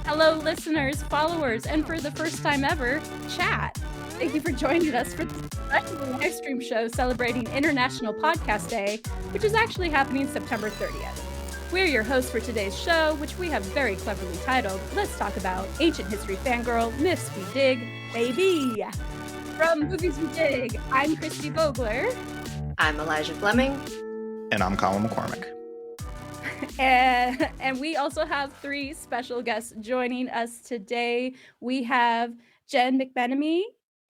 Hello, listeners, followers, and for the first time ever, chat. Thank you for joining us for this special live stream show celebrating International Podcast Day, which is actually happening September 30th. We're your hosts for today's show, which we have very cleverly titled, Let's Talk About Ancient History Fangirl, Myths We Dig, Baby. From Movies We Dig, I'm Christy Vogler. I'm Elijah Fleming. And I'm Colin McCormick. And we also have three special guests joining us today. We have Genn McMenemy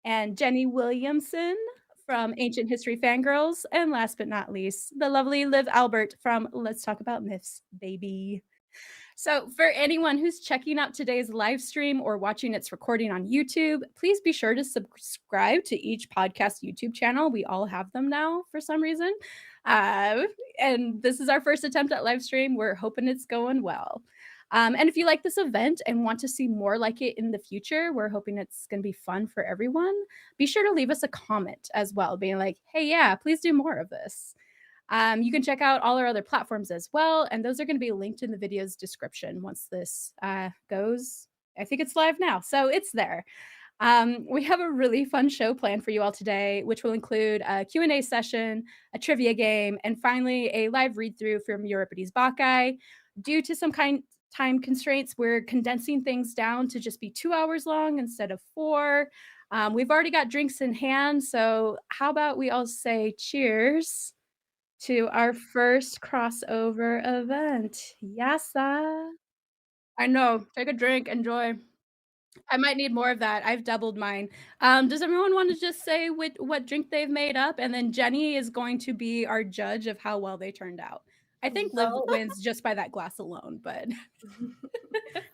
and Jenny Williamson from Ancient History Fangirls, and last but not least, the lovely Liv Albert from Let's Talk About Myths, Baby. So for anyone who's checking out today's live stream or watching its recording on YouTube, please be sure to subscribe to each podcast YouTube channel. We all have them now for some reason. And this is our first attempt at live stream. We're hoping it's going well. And if you like this event and want to see more like it in the future, we're hoping it's going to be fun for everyone. Be sure to leave us a comment as well, being like, hey, yeah, please do more of this. You can check out all our other platforms as well, and those are going to be linked in the video's description once this goes. I think it's live now, so it's there. We have a really fun show planned for you all today, which will include a Q&A session, a trivia game, and finally a live read-through from Euripides Bacchae. Due to some time constraints, we're condensing things down to just be 2 hours long instead of 4. We've already got drinks in hand, so how about we all say cheers to our first crossover event. Yassa. I know. Take a drink. Enjoy. I might need more of that. I've doubled mine. Does everyone want to just say what drink they've made up? And then Jenny is going to be our judge of how well they turned out. I think Liv wins just by that glass alone, but...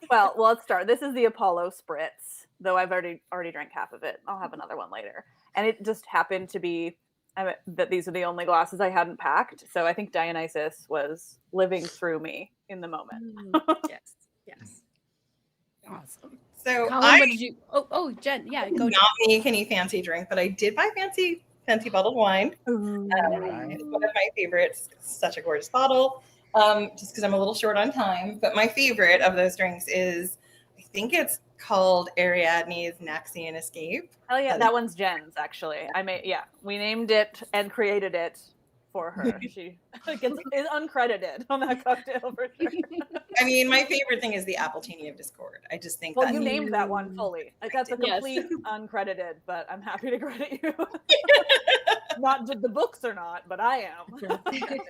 Well, let's start. This is the Apollo Spritz, though I've already drank half of it. I'll have another one later. And it just happened to be that these are the only glasses I hadn't packed. So I think Dionysus was living through me in the moment. Yes. Awesome. So Colin, what did you? Oh, Jen, yeah, go. Not me, any fancy drink, but I did buy fancy bottled wine. It's one of my favorites. Such a gorgeous bottle. Just because I'm a little short on time, but my favorite of those drinks is, I think it's called Ariadne's Naxian Escape. Hell yeah, that one's Jenn's actually. We named it and created it for her. She is uncredited on that cocktail for sure. I mean, my favorite thing is the Appletini of Discord. I just think you named that one fully. Like, that's a complete uncredited, but I'm happy to credit you. Not the books are not, but I am.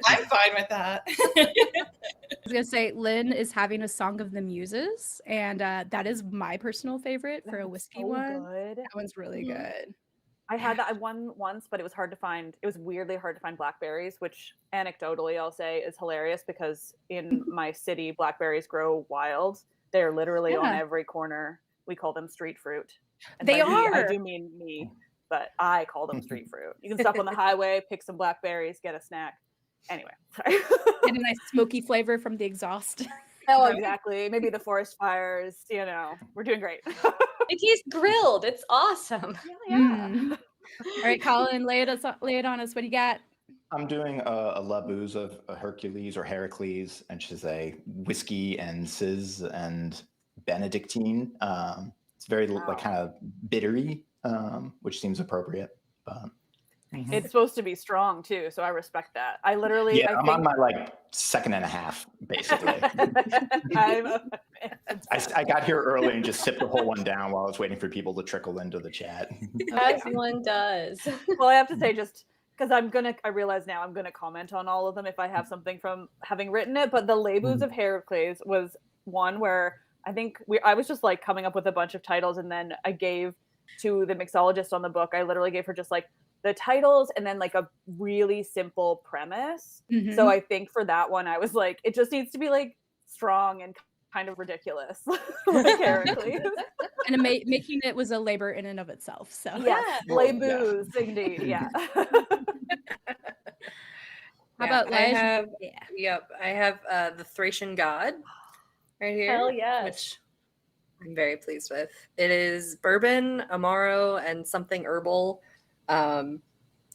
I'm fine with that. I was gonna say Lynn is having a Song of the Muses, and that is my personal favorite for a whiskey one. Good. That one's really good. I had that one once, but it was hard to find. It was weirdly hard to find blackberries, which anecdotally I'll say is hilarious because in my city, blackberries grow wild. They're literally on every corner. We call them street fruit. And they are. I do mean me, but I call them street fruit. You can stop on the highway, pick some blackberries, get a snack. Anyway, sorry. And a nice smoky flavor from the exhaust. Oh, exactly. Maybe the forest fires. We're doing great. It tastes grilled. It's awesome. Yeah. All right, Colin, lay it on us. What do you got? I'm doing a La Bouze of a Hercules or Heracles, and she's a whiskey and Cis and Benedictine. It's very like kind of bittery, which seems appropriate. But it's supposed to be strong too, so I respect that. I literally, I'm on my second and a half, basically. I got here early and just sipped the whole one down while I was waiting for people to trickle into the chat. As one does. Well, I have to say, just because I realize now I'm gonna comment on all of them if I have something from having written it. But the La Bouze of Heracles was one where I think I was just like coming up with a bunch of titles, and then I gave to the mixologist on the book. I literally gave her just like the titles and then like a really simple premise. Mm-hmm. So I think for that one, I was like, it just needs to be like strong and kind of ridiculous, like Heracles. And making it was a labor in and of itself. So yes, La Bouze, indeed, yeah. How about I have the Thracian God right here. Hell yes. Which I'm very pleased with. It is bourbon, Amaro, and something herbal.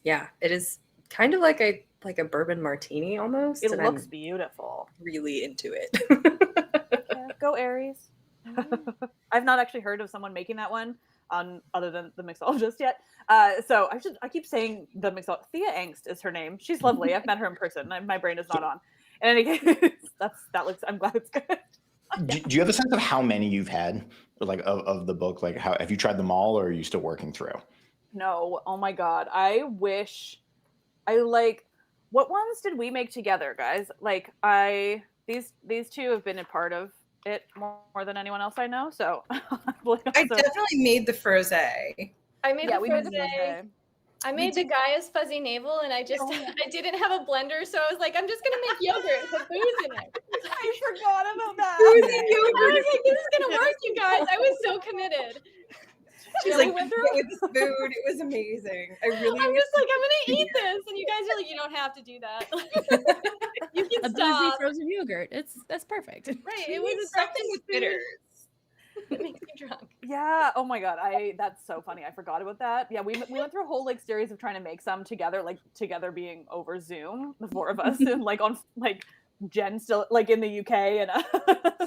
Yeah, it is kind of like a bourbon martini almost. It and looks I'm beautiful. really into it. Yeah, go Aries. I've not actually heard of someone making that one other than the mixologist yet. So I keep saying the mixologist. Thea Angst is her name. She's lovely. I've met her in person. My brain is not on. In any case, I'm glad it's good. Do you have a sense of how many you've had, like of the book? Like, how have you tried them all, or are you still working through? No, oh my god. I wish I like what ones did we make together, guys? Like these two have been a part of it more than anyone else I know. So I definitely made the frosé. I made the we made frosé. I made the Gaia's fuzzy navel, and I didn't have a blender, so I was like, I'm just gonna make yogurt and put booze in it. I forgot about that. I was like, this is gonna work, you guys. I was so committed. She's like, went through it with the food. It was amazing. I'm just like, I'm gonna eat this, and you guys are like, you don't have to do that. You can A stop. boozy frozen yogurt. That's perfect. Right. it was something with bitters. It makes me drunk. Yeah. Oh my god. That's so funny. I forgot about that. Yeah. We went through a whole like series of trying to make some together, like together being over Zoom, the four of us, and like on like Genn still like in the UK, and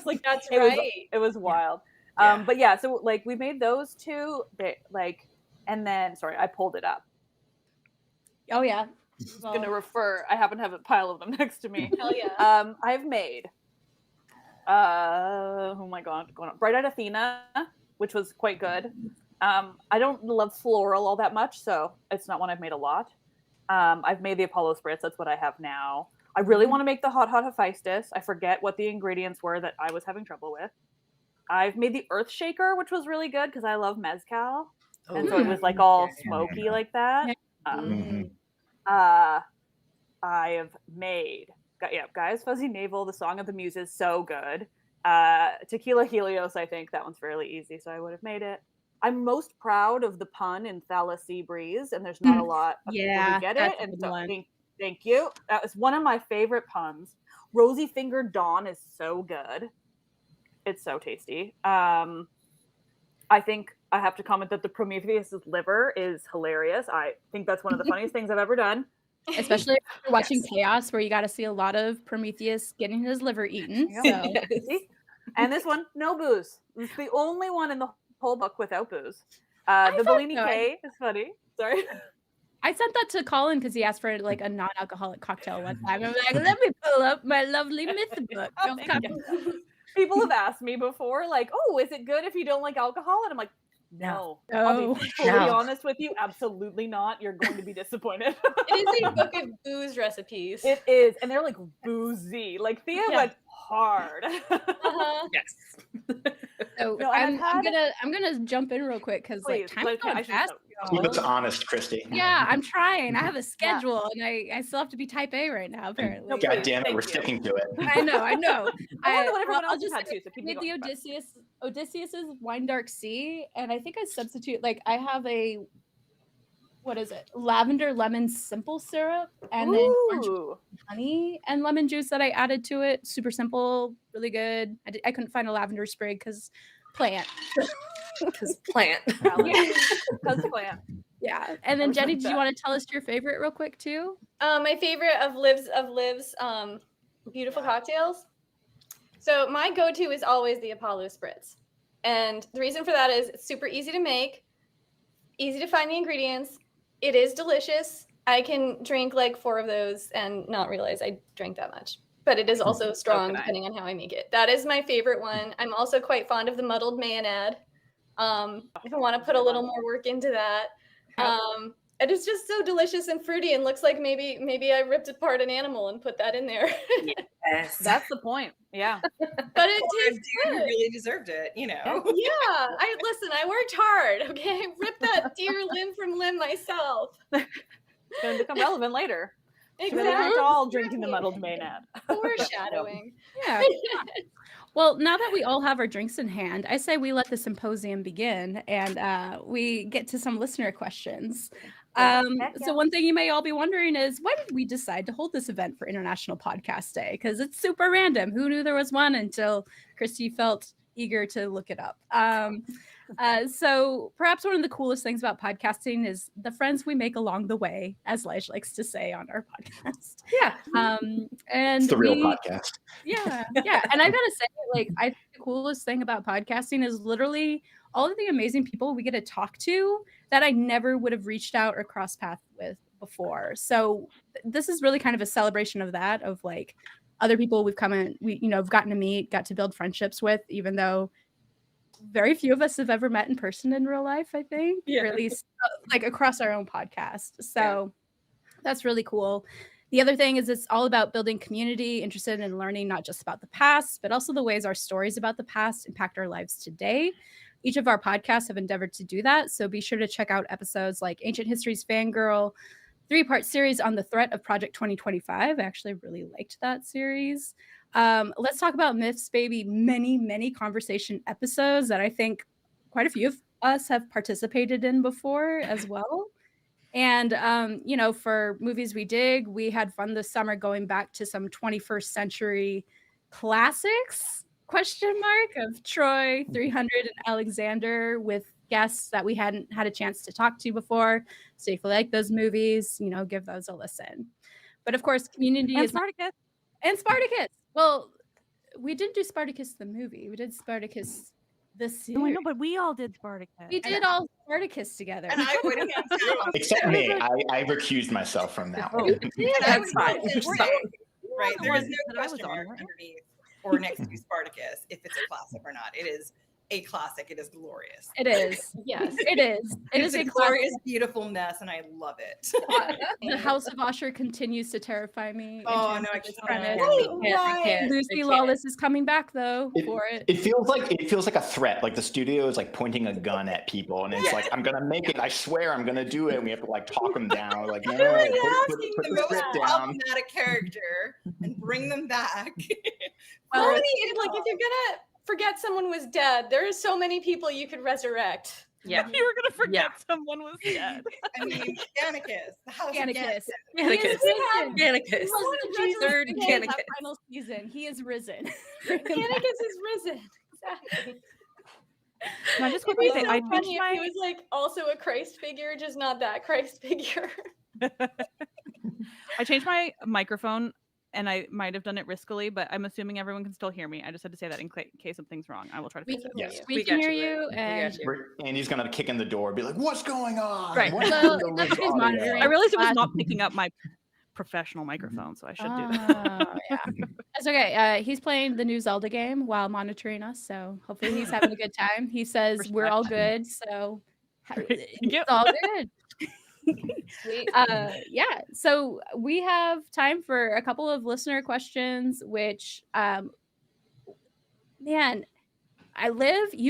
like that's right. It was wild. Yeah. But yeah. So like we made those two. And then sorry, I pulled it up. Oh yeah. I'm gonna refer. I happen to have a pile of them next to me. Hell yeah. I've made. Oh my god, going on. Bright Eyed Athena, which was quite good. I don't love floral all that much, so it's not one I've made a lot. I've made the Apollo Spritz. That's what I have now. I really want to make the Hot Hephaestus. I forget what the ingredients were that I was having trouble with. I've made the Earth Shaker, which was really good because I love mezcal, and so it was like all smoky like that. I have made Gaia's Fuzzy Navel, the Song of the Muses, so good. Tequila Helios, I think that one's fairly easy, so I would have made it. I'm most proud of the pun in Thala Sea Breeze, and there's not a lot of people who get it, and so thank you. That was one of my favorite puns. Rosy Fingered Dawn is so good. It's so tasty. I think I have to comment that the Prometheus's liver is hilarious. I think that's one of the funniest things I've ever done. Especially if you're watching Chaos, where you got to see a lot of Prometheus getting his liver eaten. So. And this one, no booze. It's the only one in the whole book without booze. The Bellini K is funny. Sorry. I sent that to Colin because he asked for like a non-alcoholic cocktail one time. I'm like, let me pull up my lovely myth book. People have asked me before, like, oh, is it good if you don't like alcohol? And I'm like, no. I'll be fully honest with you. Absolutely not. You're going to be disappointed. It is a book of booze recipes. It is. And they're like boozy. Like Thea went hard. Yes. So No, I'm gonna jump in real quick because like time's going fast. Keep it honest, Christy. Yeah, I'm trying. I have a schedule, and I still have to be type A right now. Apparently. No, God damn it, we're sticking to it. I know. I wonder what everyone else just had too. So made the Odysseus's Wine Dark Sea, and I think I substitute like I have a lavender lemon simple syrup, and then orange honey and lemon juice that I added to it. Super simple, really good. I couldn't find a lavender sprig because plant. Because plant. Because plant. Yeah. And then Jenny, do you want to tell us your favorite real quick too? My favorite of Liv's beautiful cocktails. So my go-to is always the Apollo Spritz. And the reason for that is it's super easy to make, easy to find the ingredients. It is delicious. I can drink like 4 of those and not realize I drank that much. But it is also strong depending on how I make it. That is my favorite one. I'm also quite fond of the muddled mayonnaise. If I want to put a little more work into that. And it's just so delicious and fruity and looks like maybe I ripped apart an animal and put that in there. Yes. That's the point. Yeah. But it tastes good. You really deserved it, you know. Yeah. I worked hard. Okay. I ripped that deer limb from limb myself. It's going to become relevant later. Exactly. We're all drinking the muddled mayonnaise. Foreshadowing. Yeah. Well, now that we all have our drinks in hand, I say we let the symposium begin and we get to some listener questions. So one thing you may all be wondering is, why did we decide to hold this event for International Podcast Day? Because it's super random. Who knew there was one until Christy felt eager to look it up. So perhaps one of the coolest things about podcasting is the friends we make along the way, as Lige likes to say on our podcast. Yeah. And It's the real podcast. yeah. And I gotta say, like, I think the coolest thing about podcasting is literally all of the amazing people we get to talk to that I never would have reached out or crossed paths with before. So this is really kind of a celebration of that, of like other people we've gotten to meet, got to build friendships with, even though very few of us have ever met in person in real life, I think, or at least like across our own podcast. So that's really cool. The other thing is it's all about building community, interested in learning not just about the past, but also the ways our stories about the past impact our lives today. Each of our podcasts have endeavored to do that. So be sure to check out episodes like Ancient History's Fangirl, 3-part series on the threat of Project 2025. I actually really liked that series. Let's talk about myths, baby. Many conversation episodes that I think quite a few of us have participated in before as well. And for movies we dig, we had fun this summer going back to some 21st century classics, of Troy, 300, and Alexander, with guests that we hadn't had a chance to talk to before. So if you like those movies, give those a listen. But of course, community and is Spartacus. And Spartacus. Well, we didn't do Spartacus the movie. We did Spartacus the series. No, I know, but we all did Spartacus. We did all Spartacus together. And I would hands down. Except me. I recused myself from that one. That's fine. Right. There is no that I was question on, mark right? underneath or next to Spartacus if it's a classic or not. It is a classic. It is glorious. It is. Yes. It is. It is a glorious, beautiful mess, and I love it. The House of Usher continues to terrify me. Oh no, I Right. Lucy Lawless is coming back though for it. It feels like a threat. Like the studio is like pointing a gun at people, and it's like, I'm gonna make it. I swear I'm gonna do it. And we have to like talk them down. Like, no, put the the most script down. problematic character and bring them back. Well, if you're gonna forget someone was dead, there are so many people you could resurrect. Yeah. You were gonna forget someone was dead. I mean, Gannicus, the house Gannicus. of Gannicus. Gannicus. Third Gannicus. Final season. He is risen. Gannicus is risen. Exactly. Can I just quickly say, I Funny changed if my he was like also a Christ figure, just not that Christ figure. I changed my microphone, and I might have done it riskily, but I'm assuming everyone can still hear me. I just had to say that in case something's wrong. I will try to fix it. Yes. We can hear you, and Andy's gonna kick in the door, be like, "What's going on?" Right. What's Well, going that's his on?" monitoring. I realized it was not picking up my professional microphone, so I should do that. Yeah. That's okay. He's playing the new Zelda game while monitoring us, so hopefully he's having a good time. He says we're all good, so it's all good. So we have time for a couple of listener questions, which you've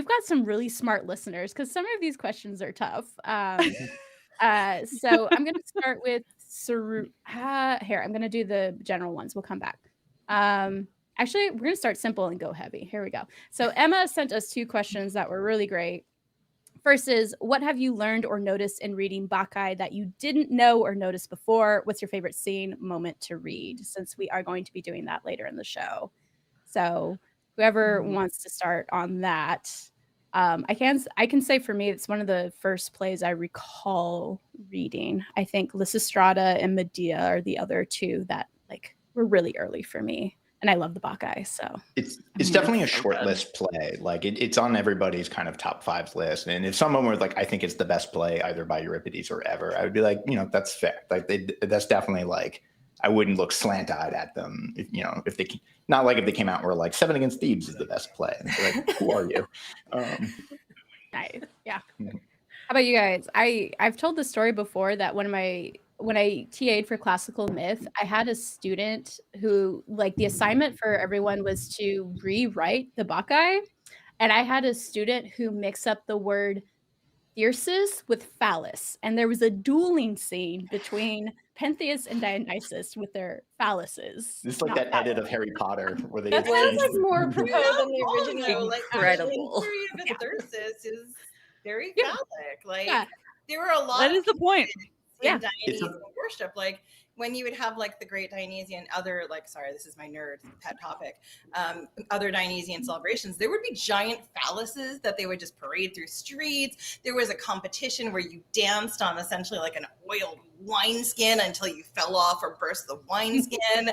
got some really smart listeners, because some of these questions are tough. So I'm going to start with here. I'm going to do the general ones. We'll come back. Actually, we're going to start simple and go heavy. Here we go. So Emma sent us 2 questions that were really great. First is, what have you learned or noticed in reading Bacchae that you didn't know or notice before? What's your favorite scene, moment to read? Since we are going to be doing that later in the show. So whoever wants to start on that. I can say for me, it's one of the first plays I recall reading. I think Lysistrata and Medea are the other 2 that like were really early for me. And I love the Bacchae, so it's definitely a short list play. Like it's on everybody's kind of top 5 list. And if someone were like, I think it's the best play either by Euripides or ever, I would be like, that's fair. Like that's definitely like, I wouldn't look slant-eyed at them if they not like if they came out and were like 7 Against Thebes is the best play. And they're like, who are you? Nice. Yeah. How about you guys? I've told the story before that when I TA'd for classical myth, I had a student who, like, the assignment for everyone was to rewrite the Bacchae. And I had a student who mixed up the word Thyrsis with phallus. And there was a dueling scene between Pentheus and Dionysus with their phalluses. It's like that edit of Harry Potter where they That sounds like more proposed than the all original. know, like, Incredible. The history of Thyrsis is very Yeah. phallic. Like Yeah. there were a lot That of is the point. in Yeah. Dionysian worship. Like when you would have like the Great Dionysian, other like, sorry, this is my nerd pet topic, other Dionysian celebrations, there would be giant phalluses that they would just parade through streets. There was a competition where you danced on essentially like an oiled wineskin until you fell off or burst the wineskin.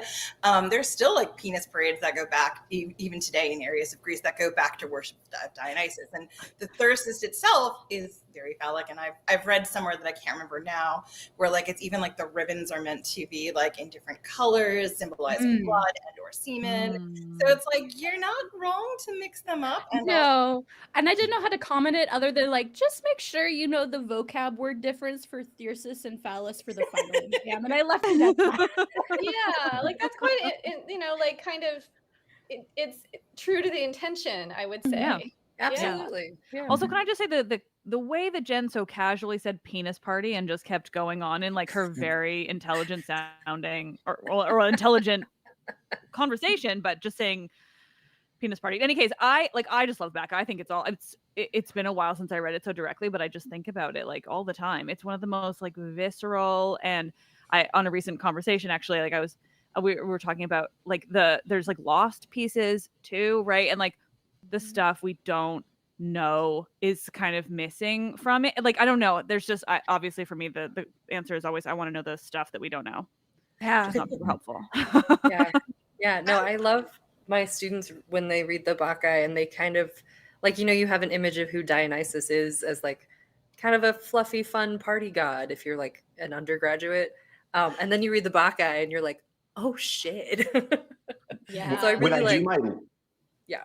There's still like penis parades that go back even today in areas of Greece that go back to worship Dionysus. And the thyrsus itself is very phallic, and I've read somewhere that I can't remember now, where like it's even like the ribbons are meant to be like in different colors, symbolizing blood and or semen. So it's like you're not wrong to mix them up. And No, and I didn't know how to comment it other than like just make sure you know the vocab word difference for thyrsus and phallus for the final exam, and I left it at that. Yeah, like that's quite, you know, like kind of, it's true to the intention, I would say. Yeah. Absolutely. Yeah. Also, can I just say the way that Genn so casually said penis party and just kept going on in like her very intelligent sounding or intelligent conversation, but just saying penis party. In any case, I just love Bacchae. I think it's been a while since I read it so directly, but I just think about it like all the time. It's one of the most like visceral, and I, on a recent conversation actually, like we were talking about like there's like lost pieces too, right? And like the stuff we don't know is kind of missing from it. Like I don't know. There's just obviously for me the answer is always I want to know the stuff that we don't know. Yeah, It's not super helpful. Yeah. No, I love my students when they read the Bacchae and they kind of like, you know, you have an image of who Dionysus is as like kind of a fluffy, fun party god if you're like an undergraduate. And then you read the Bacchae and you're like, oh shit. Yeah. So I When really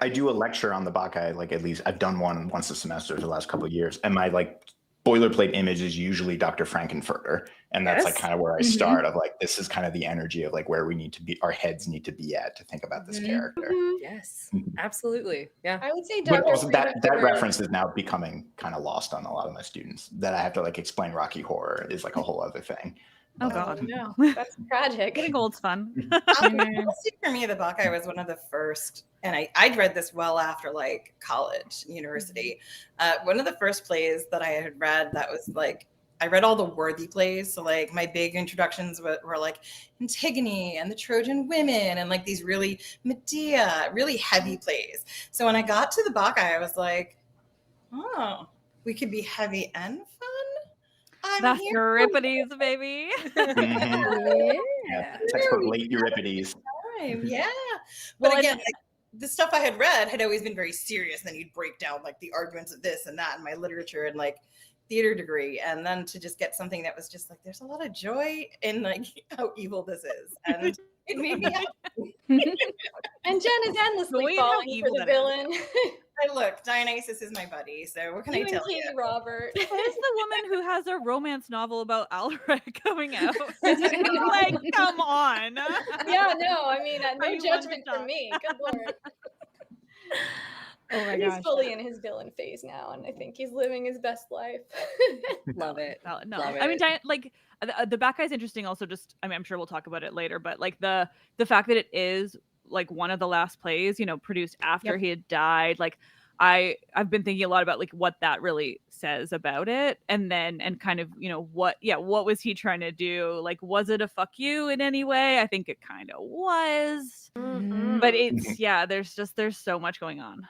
I do a lecture on the Bacchae, like at least I've done one once a semester for the last couple of years, and my like boilerplate image is usually Dr. Frankenfurter, and that's like kind of where I start of like this is kind of the energy of like where we need to be, our heads need to be at to think about this character. Yes, absolutely. Yeah. I would say But Dr. also that Frankenfurter- reference is now becoming kind of lost on a lot of my students. That I have to like explain Rocky Horror is like a whole other thing. Oh God, no, that's tragic. getting old's fun. Honestly, for me, the Bacchae was one of the first, and I'd read this well after like college, university. One of the first plays that I had read that was like, I read all the worthy plays. So like my big introductions were like Antigone and the Trojan Women and like these really Medea, really heavy plays. So when I got to the Bacchae, I was like, oh, we could be heavy and fun. That's Euripides, baby. Yeah, textbook late Euripides. Yeah. But again, like, the stuff I had read had always been very serious. Then you'd break down like the arguments of this and that in my literature and like theater degree. And then to just get something that was just like, there's a lot of joy in like how evil this is. And it made me happy. And Genn is endlessly falling for the villain. Look, Dionysus is my buddy, so what can I tell you? Robert. Who's the woman who has a romance novel about Alaric coming out? Like, come on. Yeah, no, I mean, no you judgment one from me. Good Lord. Oh my He's gosh. fully in his villain phase now, and I think he's living his best life. Love it. No, Love I mean, it. like the Bacchae is interesting. Also, just I mean, I'm sure we'll talk about it later, but like the fact that it is like one of the last plays, you know, produced after he had died. Like, I've been thinking a lot about like what that really says about it, and kind of, you know, what was he trying to do? Like, was it a fuck you in any way? I think it kind of was, but it's there's so much going on.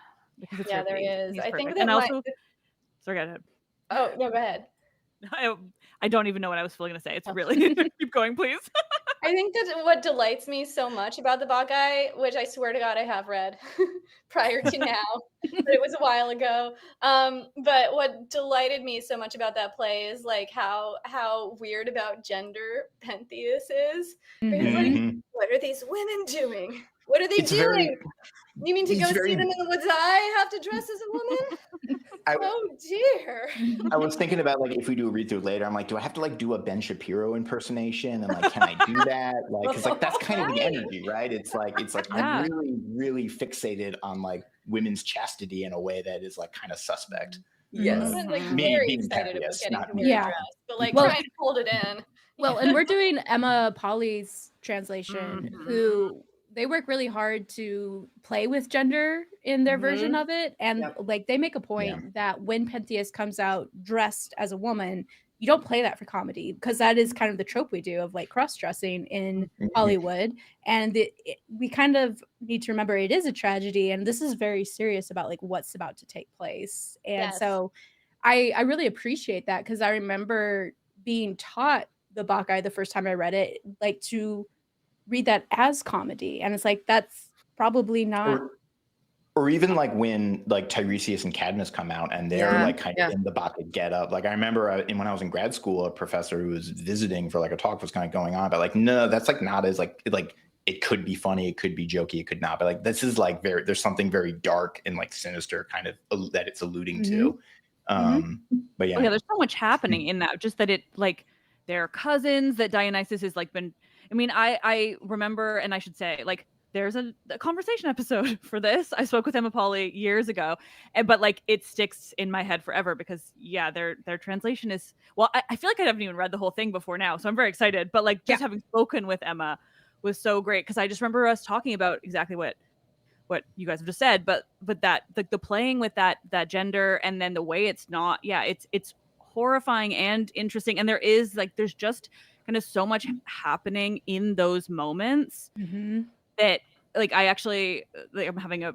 Yeah, there is. I think that and also, sorry, go ahead. Oh no, go ahead. I don't even know what I was going to say. It's really keep going, please. I think that what delights me so much about the Bacchae, which I swear to God I have read prior to now, but it was a while ago. But what delighted me so much about that play is like how weird about gender Pentheus is. He's like, what are these women doing? What are they doing? You mean to go see them in the woods? I have to dress as a woman? Oh dear. I was thinking about like if we do a read through later, I'm like, do I have to like do a Ben Shapiro impersonation? And like, can I do that? Like, because like that's kind of the energy, right? It's like I'm really, really fixated on like women's chastity in a way that is like kind of suspect. Yes. I'm like very excited about getting to wear a dress, but like trying to hold it in. Well, and we're doing Emma Polly's translation, who they work really hard to play with gender in their version of it, and Yep. like they make a point that when Pentheus comes out dressed as a woman, you don't play that for comedy because that is kind of the trope we do of like cross-dressing in Hollywood, and we kind of need to remember it is a tragedy, and this is very serious about like what's about to take place, and so I really appreciate that because I remember being taught the Bacchae the first time I read it, like to read that as comedy, and it's like that's probably not or even like when like Tiresias and Cadmus come out and they're like kind of in the Bacchae get up. Like I remember when I was in grad school, a professor who was visiting for like a talk was kind of going on, but like no, that's like not as like it could be funny, it could be jokey, it could not, but like this is like there's something very dark and like sinister kind of that it's alluding to. But yeah, there's so much happening in that, just that it like they're cousins, that Dionysus has like been, I mean, I remember, and I should say like there's a conversation episode for this. I spoke with Emma Pauley years ago, but like it sticks in my head forever because their translation is, well, I feel like I haven't even read the whole thing before now, so I'm very excited, but like just having spoken with Emma was so great because I just remember us talking about exactly what you guys have just said, but that the playing with that gender, and then the way it's not, it's horrifying and interesting, and there's just kind of so much happening in those moments that like I actually like, I'm having a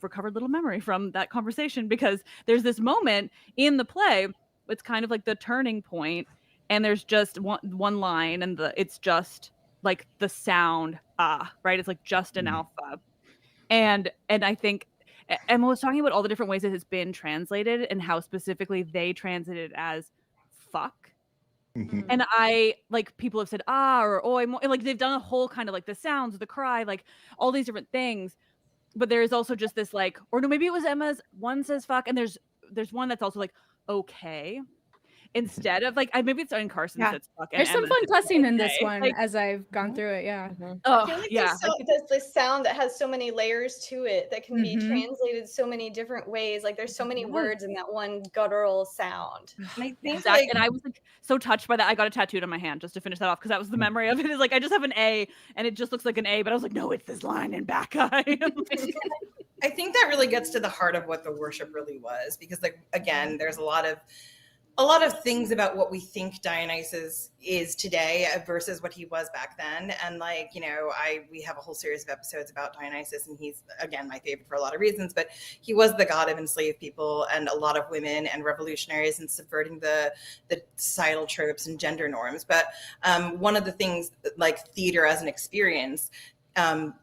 recovered little memory from that conversation because there's this moment in the play, it's kind of like the turning point, and there's just one line, and it's just like the sound right, it's like just an alpha. And I think Emma was talking about all the different ways it has been translated and how specifically they translated as fuck. And I like people have said or oi, like they've done a whole kind of like the sounds, the cry, like all these different things. But there is also just this like, or no, maybe it was Emma's one says fuck, and there's one that's also like okay. Instead of like, maybe it's in Carson says fuck. There's some fun cussing in this one like, as I've gone through it. I feel like there's this sound that has so many layers to it that can be translated so many different ways. Like there's so many words in that one guttural sound. And I think and I was like so touched by that. I got it tattooed on my hand just to finish that off because that was the memory of it. Is like I just have an A and it just looks like an A, but I was like, no, it's this line in Bacchae. I think that really gets to the heart of what the worship really was, because like again, there's a lot of things about what we think Dionysus is today versus what he was back then. And like, you know, we have a whole series of episodes about Dionysus, and he's, again, my favorite for a lot of reasons, but he was the god of enslaved people and a lot of women and revolutionaries and subverting the societal tropes and gender norms. But one of the things, like theater as an experience,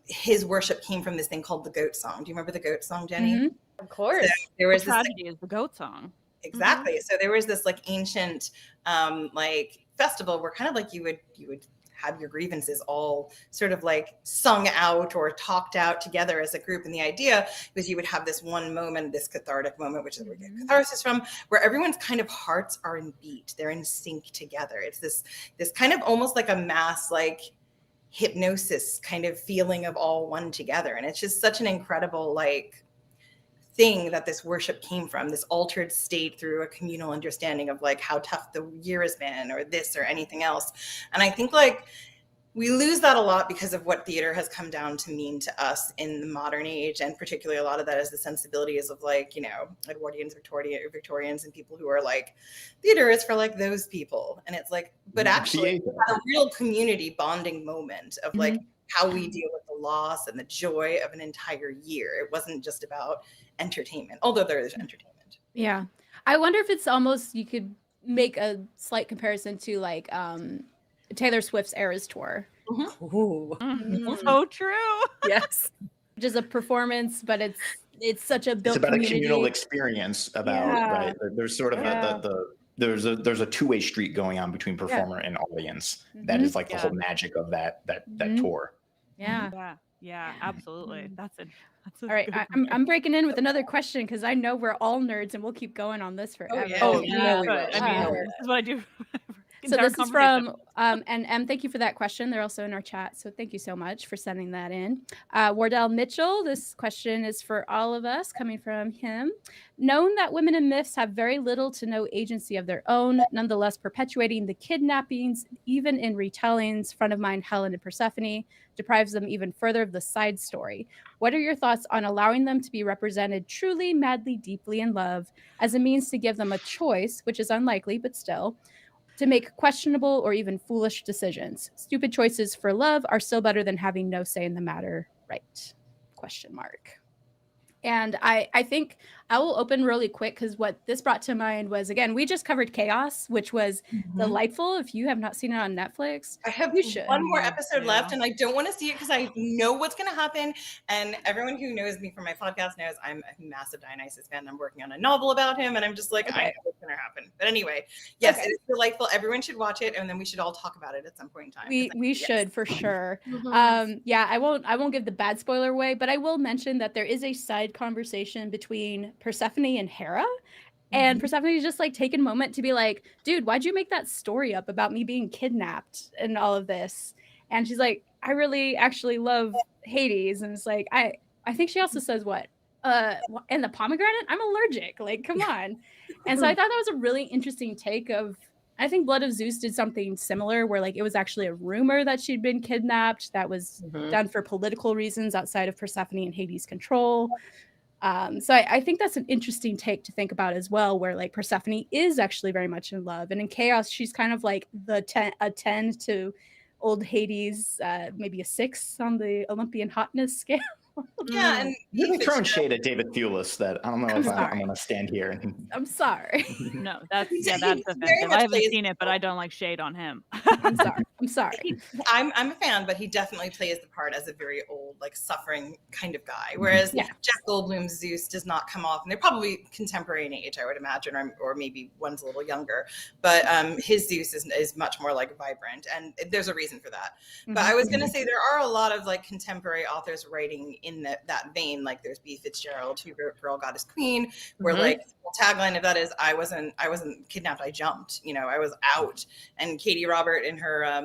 his worship came from this thing called the goat song. Do you remember the goat song, Jenny? Of course. So there was the tragedy is the goat song. Exactly. So there was this like ancient like festival where kind of like you would have your grievances all sort of like sung out or talked out together as a group. And the idea was you would have this one moment, this cathartic moment, which is where we get catharsis from, where everyone's kind of hearts are in beat. They're in sync together. It's this kind of almost like a mass like hypnosis kind of feeling of all one together. And it's just such an incredible like thing that this worship came from, this altered state through a communal understanding of like how tough the year has been or this or anything else. And I think like we lose that a lot because of what theater has come down to mean to us in the modern age. And particularly a lot of that is the sensibilities of like, you know, Edwardians, Victorians, and people who are like, theater is for like those people. And it's like, but actually a real community bonding moment of like how we deal with the loss and the joy of an entire year. It wasn't just about entertainment, although there is entertainment. Yeah. I wonder if it's almost, you could make a slight comparison to like Taylor Swift's Eras Tour. So true. Yes. Which is a performance, but it's such a built It's about community. a communal experience about right. There's sort of there's a two-way street going on between performer and audience. That is like the whole magic of that tour. Yeah, absolutely. That's all right. I'm breaking in with another question because I know we're all nerds and we'll keep going on this forever. I mean, this is what I do. So entire this is conversation. from and M, thank you for that question. They're also in our chat, so thank you so much for sending that in. Wardell Mitchell, this question is for all of us, coming from him. Known that women in myths have very little to no agency of their own, nonetheless perpetuating the kidnappings, even in retellings, friend of mine Helen and Persephone, deprives them even further of the side story. What are your thoughts on allowing them to be represented truly, madly, deeply in love as a means to give them a choice, which is unlikely, but still, to make questionable or even foolish decisions? Stupid choices for love are still better than having no say in the matter, right? Question mark. And I think I will open really quick because what this brought to mind was, again, we just covered Chaos, which was delightful. If you have not seen it on Netflix, I have you should. one more episode left, and I don't want to see it because I know what's going to happen. And everyone who knows me from my podcast knows I'm a massive Dionysus fan. I'm working on a novel about him, and I'm just like, I know what's going to happen. But anyway, yes, it is delightful. Everyone should watch it, and then we should all talk about it at some point in time. We should for sure. Yeah, I won't give the bad spoiler away, but I will mention that there is a side conversation between Persephone and Hera. And Persephone is just like taking a moment to be like, dude, why'd you make that story up about me being kidnapped and all of this? And she's like, I really actually love Hades. And it's like, I think she also says what? And the pomegranate? I'm allergic. Like, come on. And so I thought that was a really interesting take of, I think Blood of Zeus did something similar where like it was actually a rumor that she'd been kidnapped that was done for political reasons outside of Persephone and Hades' control. So I think that's an interesting take to think about as well, where like Persephone is actually very much in love, and in Chaos she's kind of like a 10 to old Hades, maybe a 6 on the Olympian hotness scale. Yeah, and you're throwing shade at David Thewlis that I don't know if I'm going to stand here. And... I'm sorry. No, that's offensive. I haven't seen it, but I don't like shade on him. I'm sorry. I'm a fan, but he definitely plays the part as a very old, like suffering kind of guy. Whereas Jeff Goldblum's Zeus does not come off, and they're probably contemporary in age, I would imagine, or maybe one's a little younger. But his Zeus is much more like vibrant, and there's a reason for that. But I was going to say there are a lot of like contemporary authors writing in that vein. Like there's B. Fitzgerald, who wrote Girl Goddess Queen, where like the tagline of that is I wasn't kidnapped, I jumped. You know, I was out. And Katie Robert in her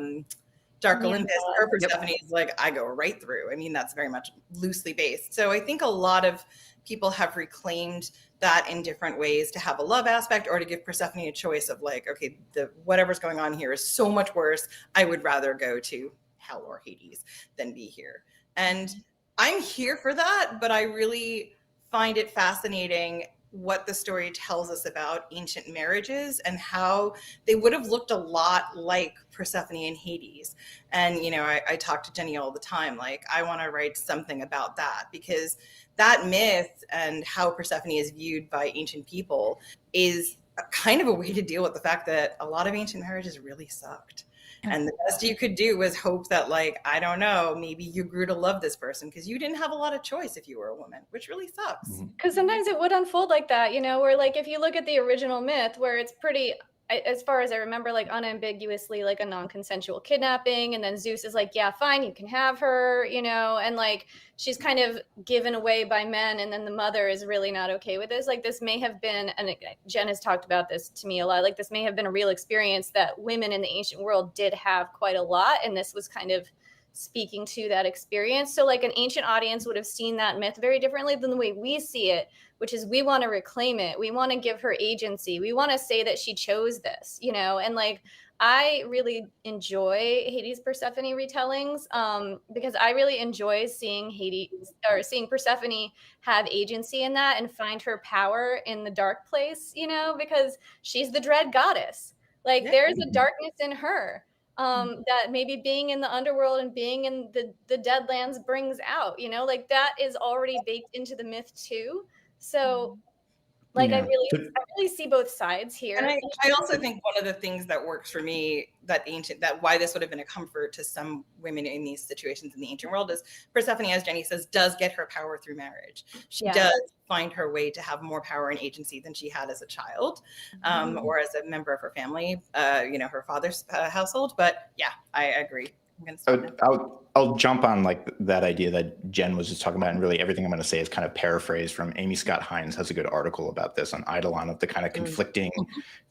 Dark Olympus, her Persephone is like I go right through. I mean, that's very much loosely based. So I think a lot of people have reclaimed that in different ways to have a love aspect or to give Persephone a choice of like, okay, whatever's going on here is so much worse. I would rather go to hell or Hades than be here. And I'm here for that, but I really find it fascinating what the story tells us about ancient marriages and how they would have looked a lot like Persephone and Hades. And, you know, I talk to Jenny all the time, like, I want to write something about that because that myth and how Persephone is viewed by ancient people is a kind of a way to deal with the fact that a lot of ancient marriages really sucked. And the best you could do was hope that, like, I don't know, maybe you grew to love this person because you didn't have a lot of choice if you were a woman, which really sucks. Because sometimes it would unfold like that, you know, where like if you look at the original myth where it's pretty, as far as I remember, like unambiguously like a non-consensual kidnapping. And then Zeus is like, yeah, fine, you can have her, you know, and like she's kind of given away by men. And then the mother is really not okay with this. Like this may have been, and Genn has talked about this to me a lot, like this may have been a real experience that women in the ancient world did have quite a lot. And this was kind of speaking to that experience. So like an ancient audience would have seen that myth very differently than the way we see it, which is we want to reclaim it. We want to give her agency. We want to say that she chose this, you know, and like, I really enjoy Hades Persephone retellings because I really enjoy seeing seeing Persephone have agency in that and find her power in the dark place, you know, because she's the dread goddess. Like there's a darkness in her. That maybe being in the underworld and being in the Deadlands brings out, you know, like that is already baked into the myth too. So like I really see both sides here. And I also think one of the things that works for me that why this would have been a comfort to some women in these situations in the ancient world is Persephone, as Jenny says, does get her power through marriage. She does find her way to have more power and agency than she had as a child or as a member of her family, you know, her father's household. But yeah, I agree. I'm gonna stop now. I'll jump on like that idea that Jen was just talking about, and really everything I'm going to say is kind of paraphrased from Amy Scott Hines has a good article about this on Eidolon, of the kind of conflicting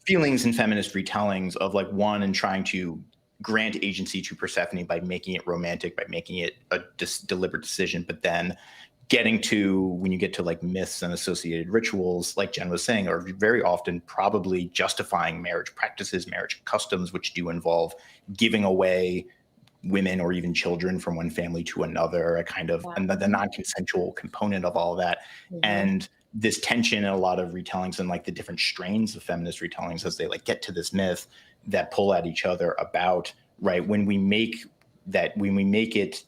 feelings in feminist retellings of like one and trying to grant agency to Persephone by making it romantic, by making it a deliberate decision, but then getting to, when you get to like myths and associated rituals, like Jen was saying, are very often probably justifying marriage practices, marriage customs, which do involve giving away women or even children from one family to another, a kind of, and the non-consensual component of all of that. And this tension in a lot of retellings and like the different strains of feminist retellings as they like get to this myth that pull at each other about, right, when we make it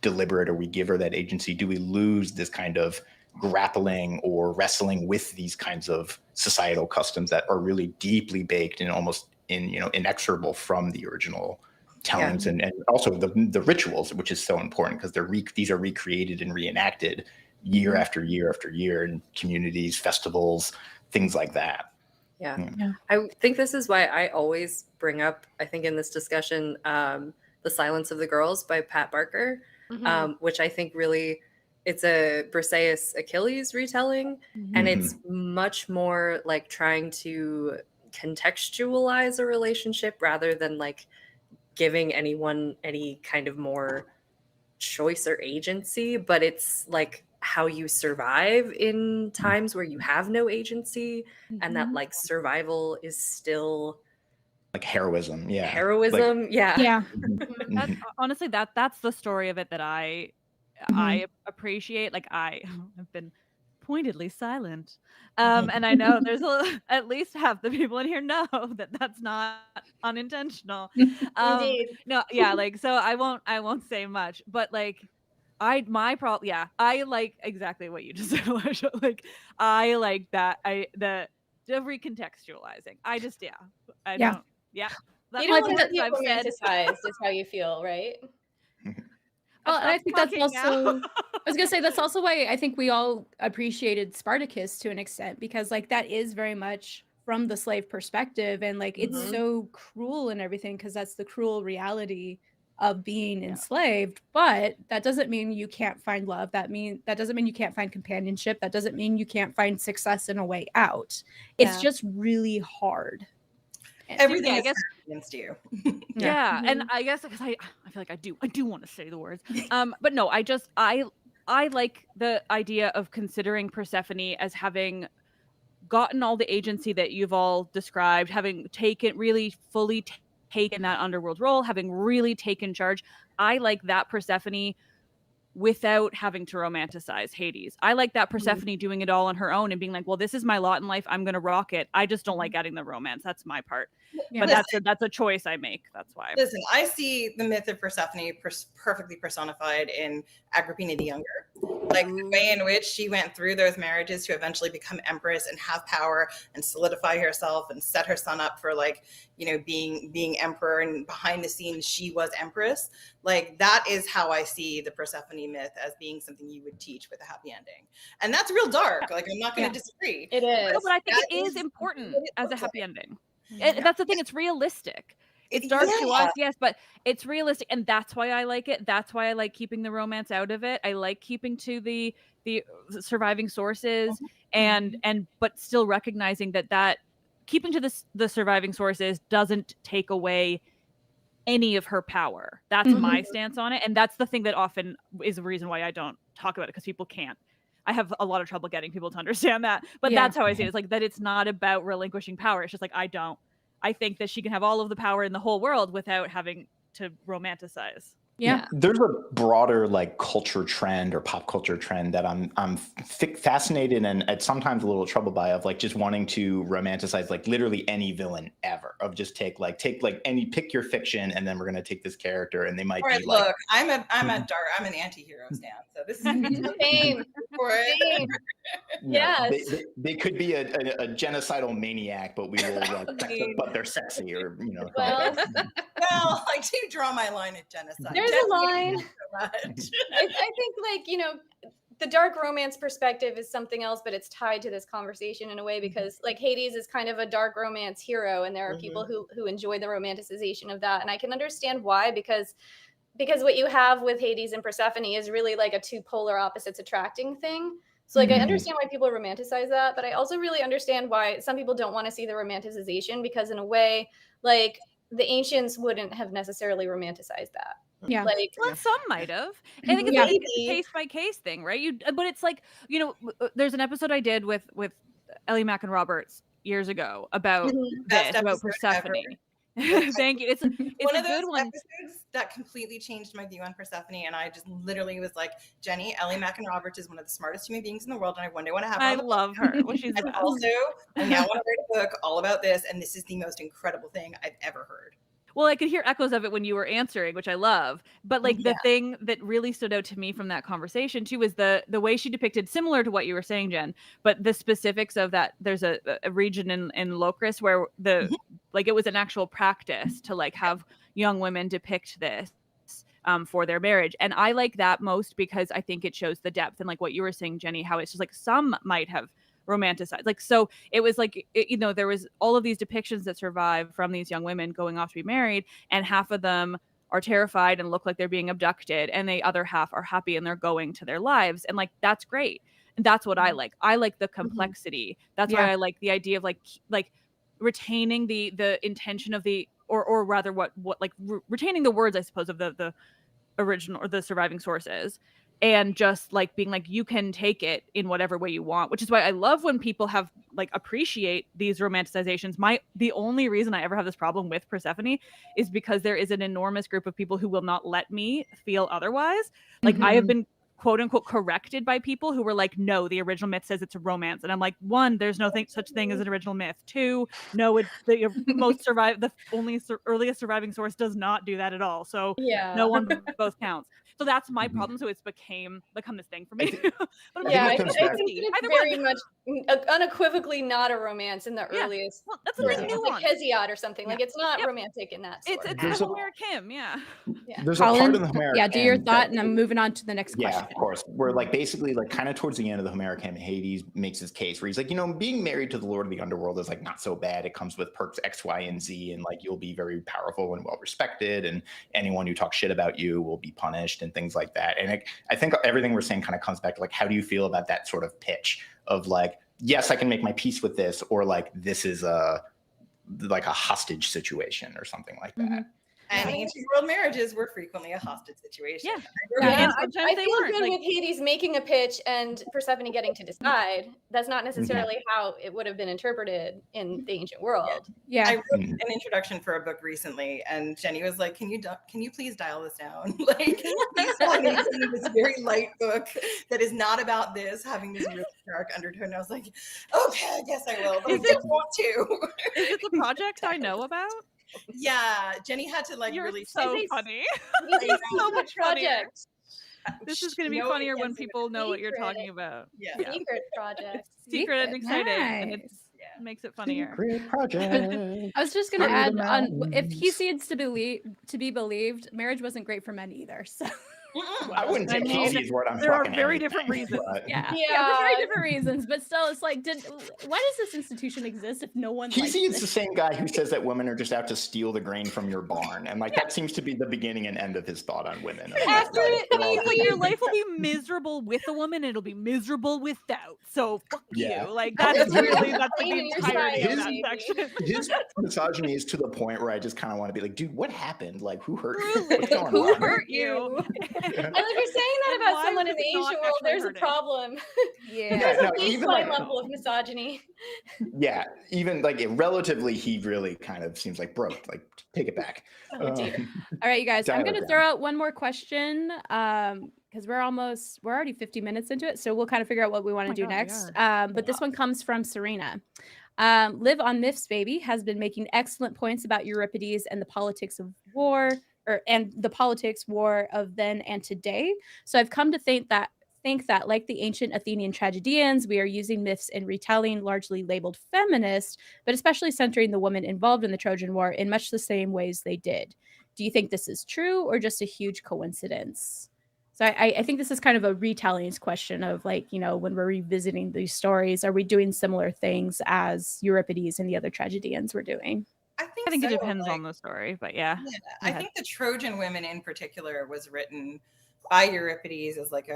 deliberate or we give her that agency, do we lose this kind of grappling or wrestling with these kinds of societal customs that are really deeply baked and almost inexorable from the original tellings, and also the rituals, which is so important because these are recreated and reenacted year after year after year in communities, festivals, things like that. Yeah. I think this is why I always bring up, I think in this discussion, The Silence of the Girls by Pat Barker, which I think really, it's a Briseis Achilles retelling, and it's much more like trying to contextualize a relationship rather than like giving anyone any kind of more choice or agency, but it's like how you survive in times where you have no agency, and that like survival is still like heroism. That's, honestly, that's the story of it that I appreciate. Like I've been pointedly silent, and I know there's at least half the people in here know that that's not unintentional. Indeed. No, like, so I won't say much, but like I like exactly what you just said, Alicia. Like I like that, the recontextualizing. I just don't. You don't want to be romanticized is how you feel, right? Well, and I think that's also, I was gonna say, that's also why I think we all appreciated Spartacus to an extent, because like that is very much from the slave perspective, and like it's so cruel and everything, because that's the cruel reality of being enslaved. But that doesn't mean you can't find love. That doesn't mean you can't find companionship. That doesn't mean you can't find success and a way out. It's just really hard. Everything is against you. And I guess because I feel like I do want to say the words, but no, I like the idea of considering Persephone as having gotten all the agency that you've all described, having really fully taken that underworld role, having really taken charge. I like that Persephone without having to romanticize Hades. I like that Persephone doing it all on her own and being like, well, this is my lot in life, I'm gonna rock it. I just don't like adding the romance. That's my part. But that's a choice I make. That's why. Listen, I see the myth of Persephone perfectly personified in Agrippina the Younger. Like the way in which she went through those marriages to eventually become empress and have power and solidify herself and set her son up for like, being emperor, and behind the scenes she was empress. Like that is how I see the Persephone myth, as being something you would teach with a happy ending. And that's real dark. Like I'm not going to disagree. It is. No, but I think it is important as a happy ending. That's the thing. It's realistic. It's dark to us, yes, but it's realistic, and that's why I like it. That's why I like keeping the romance out of it. I like keeping to the surviving sources, and but still recognizing that keeping to the surviving sources doesn't take away any of her power. That's my stance on it, and that's the thing that often is the reason why I don't talk about it, because people can't. I have a lot of trouble getting people to understand that, but that's how I see it. It's like that it's not about relinquishing power. It's just like I think that she can have all of the power in the whole world without having to romanticize. Yeah. There's a broader like culture trend or pop culture trend that I'm fascinated and at sometimes a little troubled by, of like just wanting to romanticize like literally any villain ever, of just pick your fiction, and then we're going to take this character and they might be like, look, I'm an anti-hero stan, so this is Same. for it. Yes. They could be a genocidal maniac, but we will but they're sexy, or Well, I do draw my line at genocide. There's a line. So much. I think like, the dark romance perspective is something else, but it's tied to this conversation in a way, because like Hades is kind of a dark romance hero, and there are people who enjoy the romanticization of that. And I can understand why, because because what you have with Hades and Persephone is really like a two polar opposites attracting thing. So like I understand why people romanticize that, but I also really understand why some people don't want to see the romanticization, because in a way, like the ancients wouldn't have necessarily romanticized that. Yeah. Like, Well, some might have. I think it's like a case by case thing, right? But it's like, you know, there's an episode I did with Ellie Mack and Roberts years ago about Best this, about episode Persephone. ever. Thank you. It's one a of those good one. episodes that completely changed my view on Persephone, and I just literally was like, Jenny, Ellie Mack and Roberts is one of the smartest human beings in the world, and I one day want to have her. I love her. Well, she's and also, I now want to write a book all about this, and this is the most incredible thing I've ever heard. Well, I could hear echoes of it when you were answering, which I love. But like the thing that really stood out to me from that conversation too was the way she depicted, similar to what you were saying, Jen, but the specifics of that. There's a region in Locris where like it was an actual practice to like have young women depict this for their marriage. And I like that most because I think it shows the depth, and like what you were saying, Jenny, how it's just like some might have romanticized, like, so it was like you know, there was all of these depictions that survive from these young women going off to be married, and half of them are terrified and look like they're being abducted, and the other half are happy and they're going to their lives, and like that's great. And that's what I like the complexity. That's why I like the idea of like retaining the intention of the or rather what like retaining the words, I suppose, of the original or the surviving sources, and just like being like, you can take it in whatever way you want, which is why I love when people have like appreciate these romanticizations. The only reason I ever have this problem with Persephone is because there is an enormous group of people who will not let me feel otherwise. Like I have been quote unquote corrected by people who were like, no, the original myth says it's a romance. And I'm like, one, there's no such thing as an original myth. Two, no, the earliest surviving source does not do that at all. So no one both counts. So that's my problem. So it's become this thing for me. But I think it's very much unequivocally not a romance in the earliest. Well, that's like Hesiod or something. Like it's not romantic in that sort. It's the Homeric hymn, There's a part of the Homeric do your thought, and I'm moving on to the next question. Yeah, of course. We're like basically like kind of towards the end of the Homeric hymn, Hades makes his case where he's like, you know, being married to the Lord of the Underworld is like not so bad. It comes with perks X, Y, and Z, and like you'll be very powerful and well respected, and anyone who talks shit about you will be punished and things like that. And I think everything we're saying kind of comes back to like, how do you feel about that sort of pitch of like, yes, I can make my peace with this, or like this is like a hostage situation or something like that. And ancient world marriages were frequently a hostage situation. I feel good with Hades making a pitch and Persephone getting to decide. That's not necessarily how it would have been interpreted in the ancient world. I wrote an introduction for a book recently, and Jenny was like, "Can you please dial this down? Like, this very light book that is not about this having this really dark undertone." And I was like, "Okay, I guess I will, but I don't want to." Is it the project I know about? Yeah, Jenny had to like really so funny. So much project. This is going to be funnier when people know what you're talking about. Secret project. Secret and exciting. And it makes it funnier. Secret project. I was just going to add on, if Hesiod's to be believed, marriage wasn't great for men either. So I wouldn't take Hesiod's word on there are fucking very anything, different reasons. but- for very different reasons. But still, it's like, why does this institution exist if no one likes Hesiod's it? the same guy who says that women are just out to steal the grain from your barn, and like that seems to be the beginning and end of his thought on women. After it, like your life will be miserable with a woman, it'll be miserable without. So fuck you. Like that's really like the entirety of that section. His misogyny is to the point where I just kind of want to be like, dude, what happened? Like, who hurt you? Really? What's going Who on? hurt you? And if you're saying that about someone in the ancient world, there's a problem. There's a baseline level of misogyny. Yeah, even like relatively, he really kind of seems like, bro, like take it back. All right, you guys, I'm going to throw out one more question because we're already 50 minutes into it, so we'll kind of figure out what we want to do next. But this one comes from Serena. Live on Myths Baby has been making excellent points about Euripides and the politics of war, and the politics war of then and today. So I've come to think that, like the ancient Athenian tragedians, we are using myths in retelling largely labeled feminist, but especially centering the woman involved in the Trojan War in much the same ways they did. Do you think this is true or just a huge coincidence? So I think this is kind of a retellings question of like, you know, when we're revisiting these stories, are we doing similar things as Euripides and the other tragedians were doing? I think I think so. it depends on the story, but yeah. Yeah, I think the Trojan women in particular was written by Euripides as like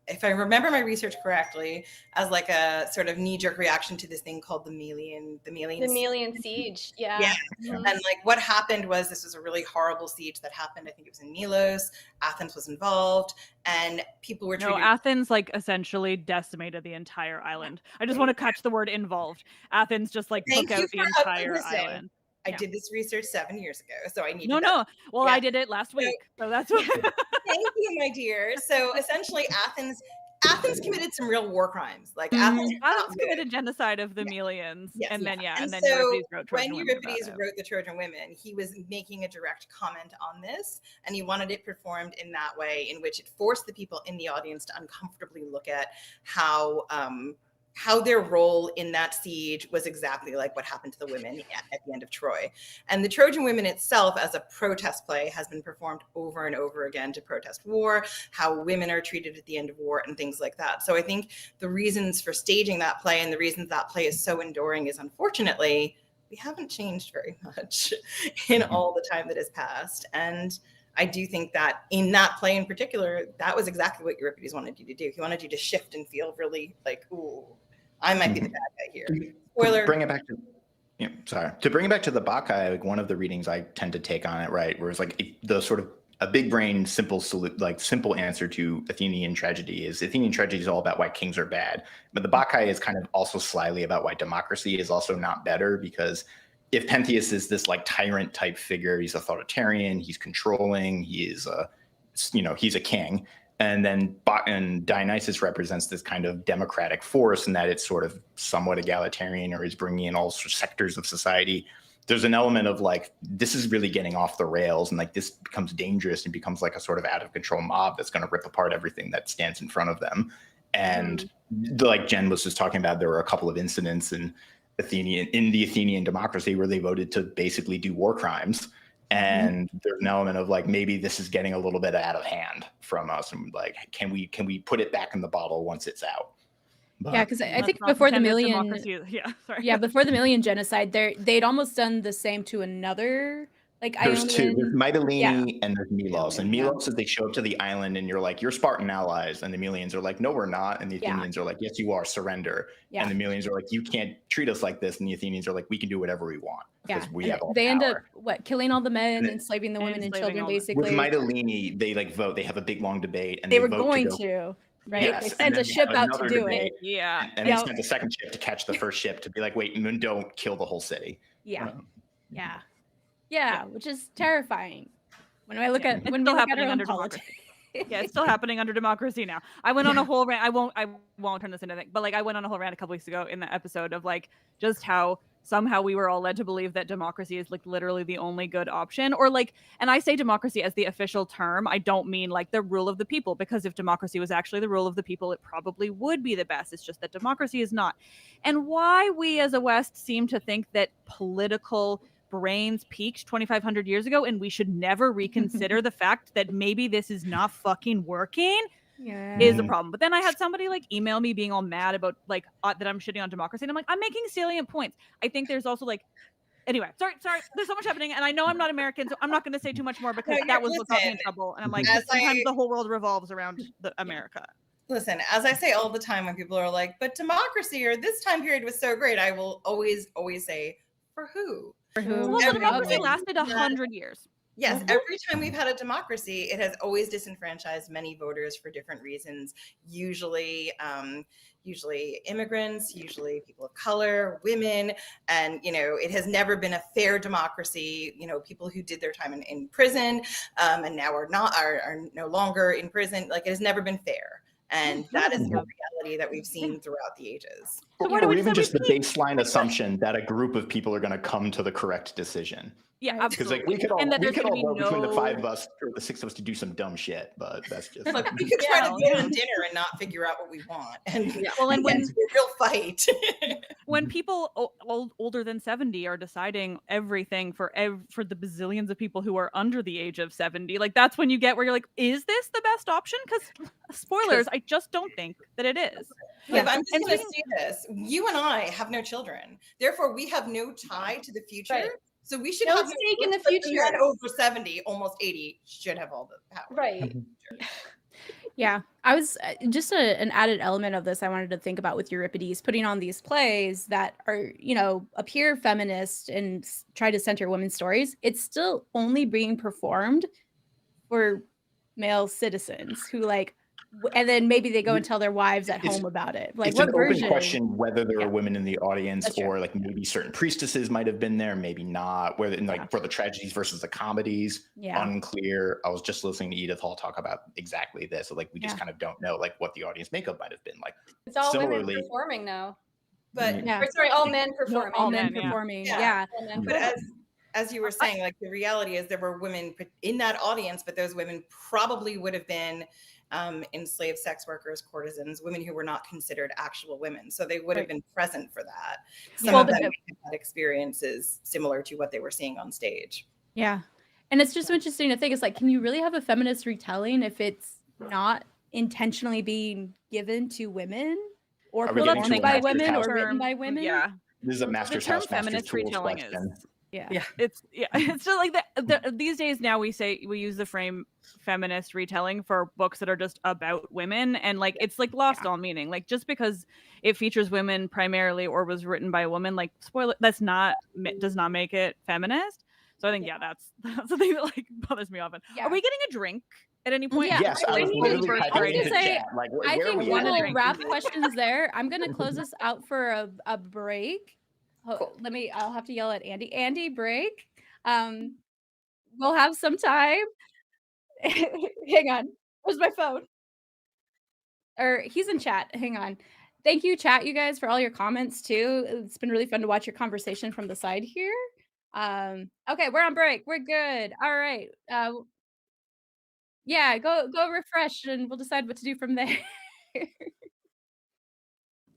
if I remember my research correctly, as like a sort of knee-jerk reaction to this thing called the Melian Siege. Yeah. Mhm. And like what happened was this was a really horrible siege that happened. I think it was in Milos. Athens was involved, and people were treated. No, Athens like essentially decimated the entire island. I just want to catch the word involved. Athens just like Thank took you out the for entire listening. island. I did this research 7 years ago, so I need No. Well, Yeah. I did it last week, so that's what. Thank you, my dear. So essentially, Athens committed some real war crimes. Like Athens committed genocide of the Melians, and then and then so Euripides wrote Trojan when Women Euripides about it. wrote the Trojan Women, he was making a direct comment on this, and he wanted it performed in that way, in which it forced the people in the audience to uncomfortably look at how their role in that siege was exactly like what happened to the women at the end of Troy. And the Trojan Women itself as a protest play has been performed over and over again to protest war, how women are treated at the end of war and things like that. So I think the reasons for staging that play and the reasons that play is so enduring is, unfortunately, we haven't changed very much in all the time that has passed. And I do think that in that play in particular, that was exactly what Euripides wanted you to do. He wanted you to shift and feel really like, ooh, I might be the bad guy here. Spoiler. To bring it back to the Bacchae, like one of the readings I tend to take on it, right, where it's like the sort of a big brain simple answer to Athenian tragedy is all about why kings are bad, but the Bacchae is kind of also slyly about why democracy is also not better, because if Pentheus is this like tyrant type figure, he's authoritarian, he's controlling, he's a king. And then Dionysus represents this kind of democratic force in that it's sort of somewhat egalitarian, or is bringing in all sectors of society. There's an element of like, this is really getting off the rails, and like this becomes dangerous and becoins like a sort of out of control mob that's going to rip apart everything that stands in front of them. And like Genn was just talking about, there were a couple of incidents in the Athenian democracy where they voted to basically do war crimes. And there's an element of like, maybe this is getting a little bit out of hand from us, and like, can we put it back in the bottle once it's out? But, yeah, because I think before the Melian, before the Melian genocide, they'd almost done the same to another. Like there's Ionian. two. There's Mytilene and there's Milos. And Milos is they show up to the island and you're like, you're Spartan allies. And the Melians are like, no, we're not. And the Athenians are like, yes, you are, surrender. And the Melians are like, you can't treat us like this. And the Athenians are like, we can do whatever we want. Yeah, we have all they power. end up killing all the men, enslaving the women and children, basically. With Mytilene, they like vote. They have a big long debate, and they were going to. Right, yes, they sent a ship out to do it. Yeah, and they sent the second ship to catch the first ship to be like, wait, don't kill the whole city. Yeah, which is terrifying. When I look at when still we look at happening our own under politics. Yeah, it's still happening under democracy now. I went on a whole rant. I won't turn this into anything, but like I went on a whole rant a couple weeks ago in the episode of like just how somehow we were all led to believe that democracy is like literally the only good option, or like, and I say democracy as the official term. I don't mean like the rule of the people, because if democracy was actually the rule of the people, it probably would be the best. It's just that democracy is not. And why we as a West seem to think that political brains peaked 2,500 years ago and we should never reconsider the fact that maybe this is not fucking working is a problem. But then I had somebody like email me being all mad about like that I'm shitting on democracy, and I'm like, I'm making salient points. I think there's also like, anyway, sorry, there's so much happening, and I know I'm not American, so I'm not going to say too much more, because that was what got me in trouble. And I'm like, sometimes the whole world revolves around America. Listen, as I say all the time when people are like, but democracy or this time period was so great, I will always say, for who? Well, the democracy lasted 100 years. Yes, every time we've had a democracy, it has always disenfranchised many voters for different reasons. Usually immigrants, usually people of color, women, and it has never been a fair democracy. People who did their time in prison and now are no longer in prison. Like, it has never been fair. And that is the reality that we've seen throughout the ages. Or even just the baseline assumption that a group of people are going to come to the correct decision. Yeah, absolutely. Because like we could all vote between the 5 of us or the 6 of us to do some dumb shit, but that's just look, we could try to go on dinner and not figure out what we want, and and when it's a real fight. When people older than 70 are deciding everything for the bazillions of people who are under the age of 70, like that's when you get where you're like, is this the best option? Because spoilers, I just don't think that it is. Yeah, I'm just going to say this: you and I have no children, therefore we have no tie to the future. Right. So we should No have stake in the like future. men over 70, almost 80 should have all the power. Right. Yeah, I was just an added element of this I wanted to think about with Euripides, putting on these plays that are, appear feminist and try to center women's stories. It's still only being performed for male citizens who and then maybe they go and tell their wives at home about it. Like, it's what an version? open question whether there Yeah. are women in the audience, That's true. or like maybe certain priestesses might have been there, maybe not. Whether Yeah. for the tragedies versus the comedies, Yeah. unclear. I was just listening to Edith Hall talk about exactly this. So we just Yeah. kind of don't know what the audience makkup might have been like. It's all women Similarly- performing now. But Yeah. Or sorry, all men performing. All men, men yeah. performing. Yeah. Yeah. All men but performing. as you were saying, like the reality is there were women in that audience, but those women probably would have been enslaved sex workers, courtesans, women who were not considered actual women. So they would have been present for that. Some of them had experiences similar to what they were seeing on stage. Yeah. And it's just interesting to think, it's like, can you really have a feminist retelling if it's not intentionally being given to women or Are we getting performed to a by master's women house? or written by women? Yeah. This is a The master's term house, master's feminist tools retelling question. Yeah. It's just like these days now we use the frame feminist retelling for books that are just about women, and it's lost all meaning. Like, just because it features women primarily or was written by a woman, spoiler, does not make it feminist. So I think that's the thing that bothers me often. Yeah. Are we getting a drink at any point? Yeah. Yes, I was literally typing I was into gonna say, chat. I Where are think we we at? will wrap questions there. I'm gonna close this out for a break. Cool. I'll have to yell at Andy. Andy, break. We'll have some time. Hang on. Where's my phone? Or he's in chat. Hang on. Thank you, chat, you guys, for all your comments too. It's been really fun to watch your conversation from the side here. Okay, we're on break. We're good. All right. Yeah, go refresh and we'll decide what to do from there.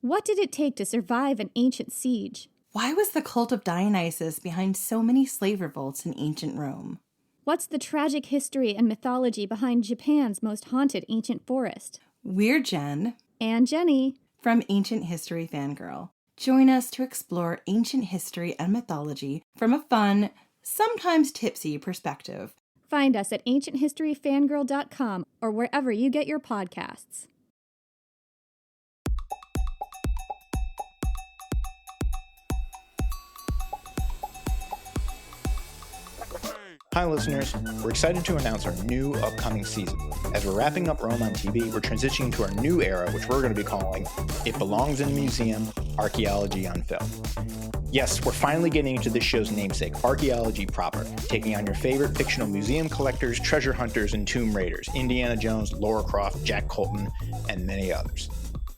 What did it take to survive an ancient siege? Why was the cult of Dionysus behind so many slave revolts in ancient Rome? What's the tragic history and mythology behind Japan's most haunted ancient forest? We're Jen And Jenny from Ancient History Fangirl. Join us to explore ancient history and mythology from a fun, sometimes tipsy perspective. Find us at ancienthistoryfangirl.com or wherever you get your podcasts. Hi, listeners. We're excited to announce our new upcoming season. As we're wrapping up Rome on TV, we're transitioning to our new era, which we're going to be calling It Belongs in a Museum, Archaeology on Film. Yes, we're finally getting into this show's namesake, archaeology proper, taking on your favorite fictional museum collectors, treasure hunters, and tomb raiders, Indiana Jones, Lara Croft, Jack Colton, and many others.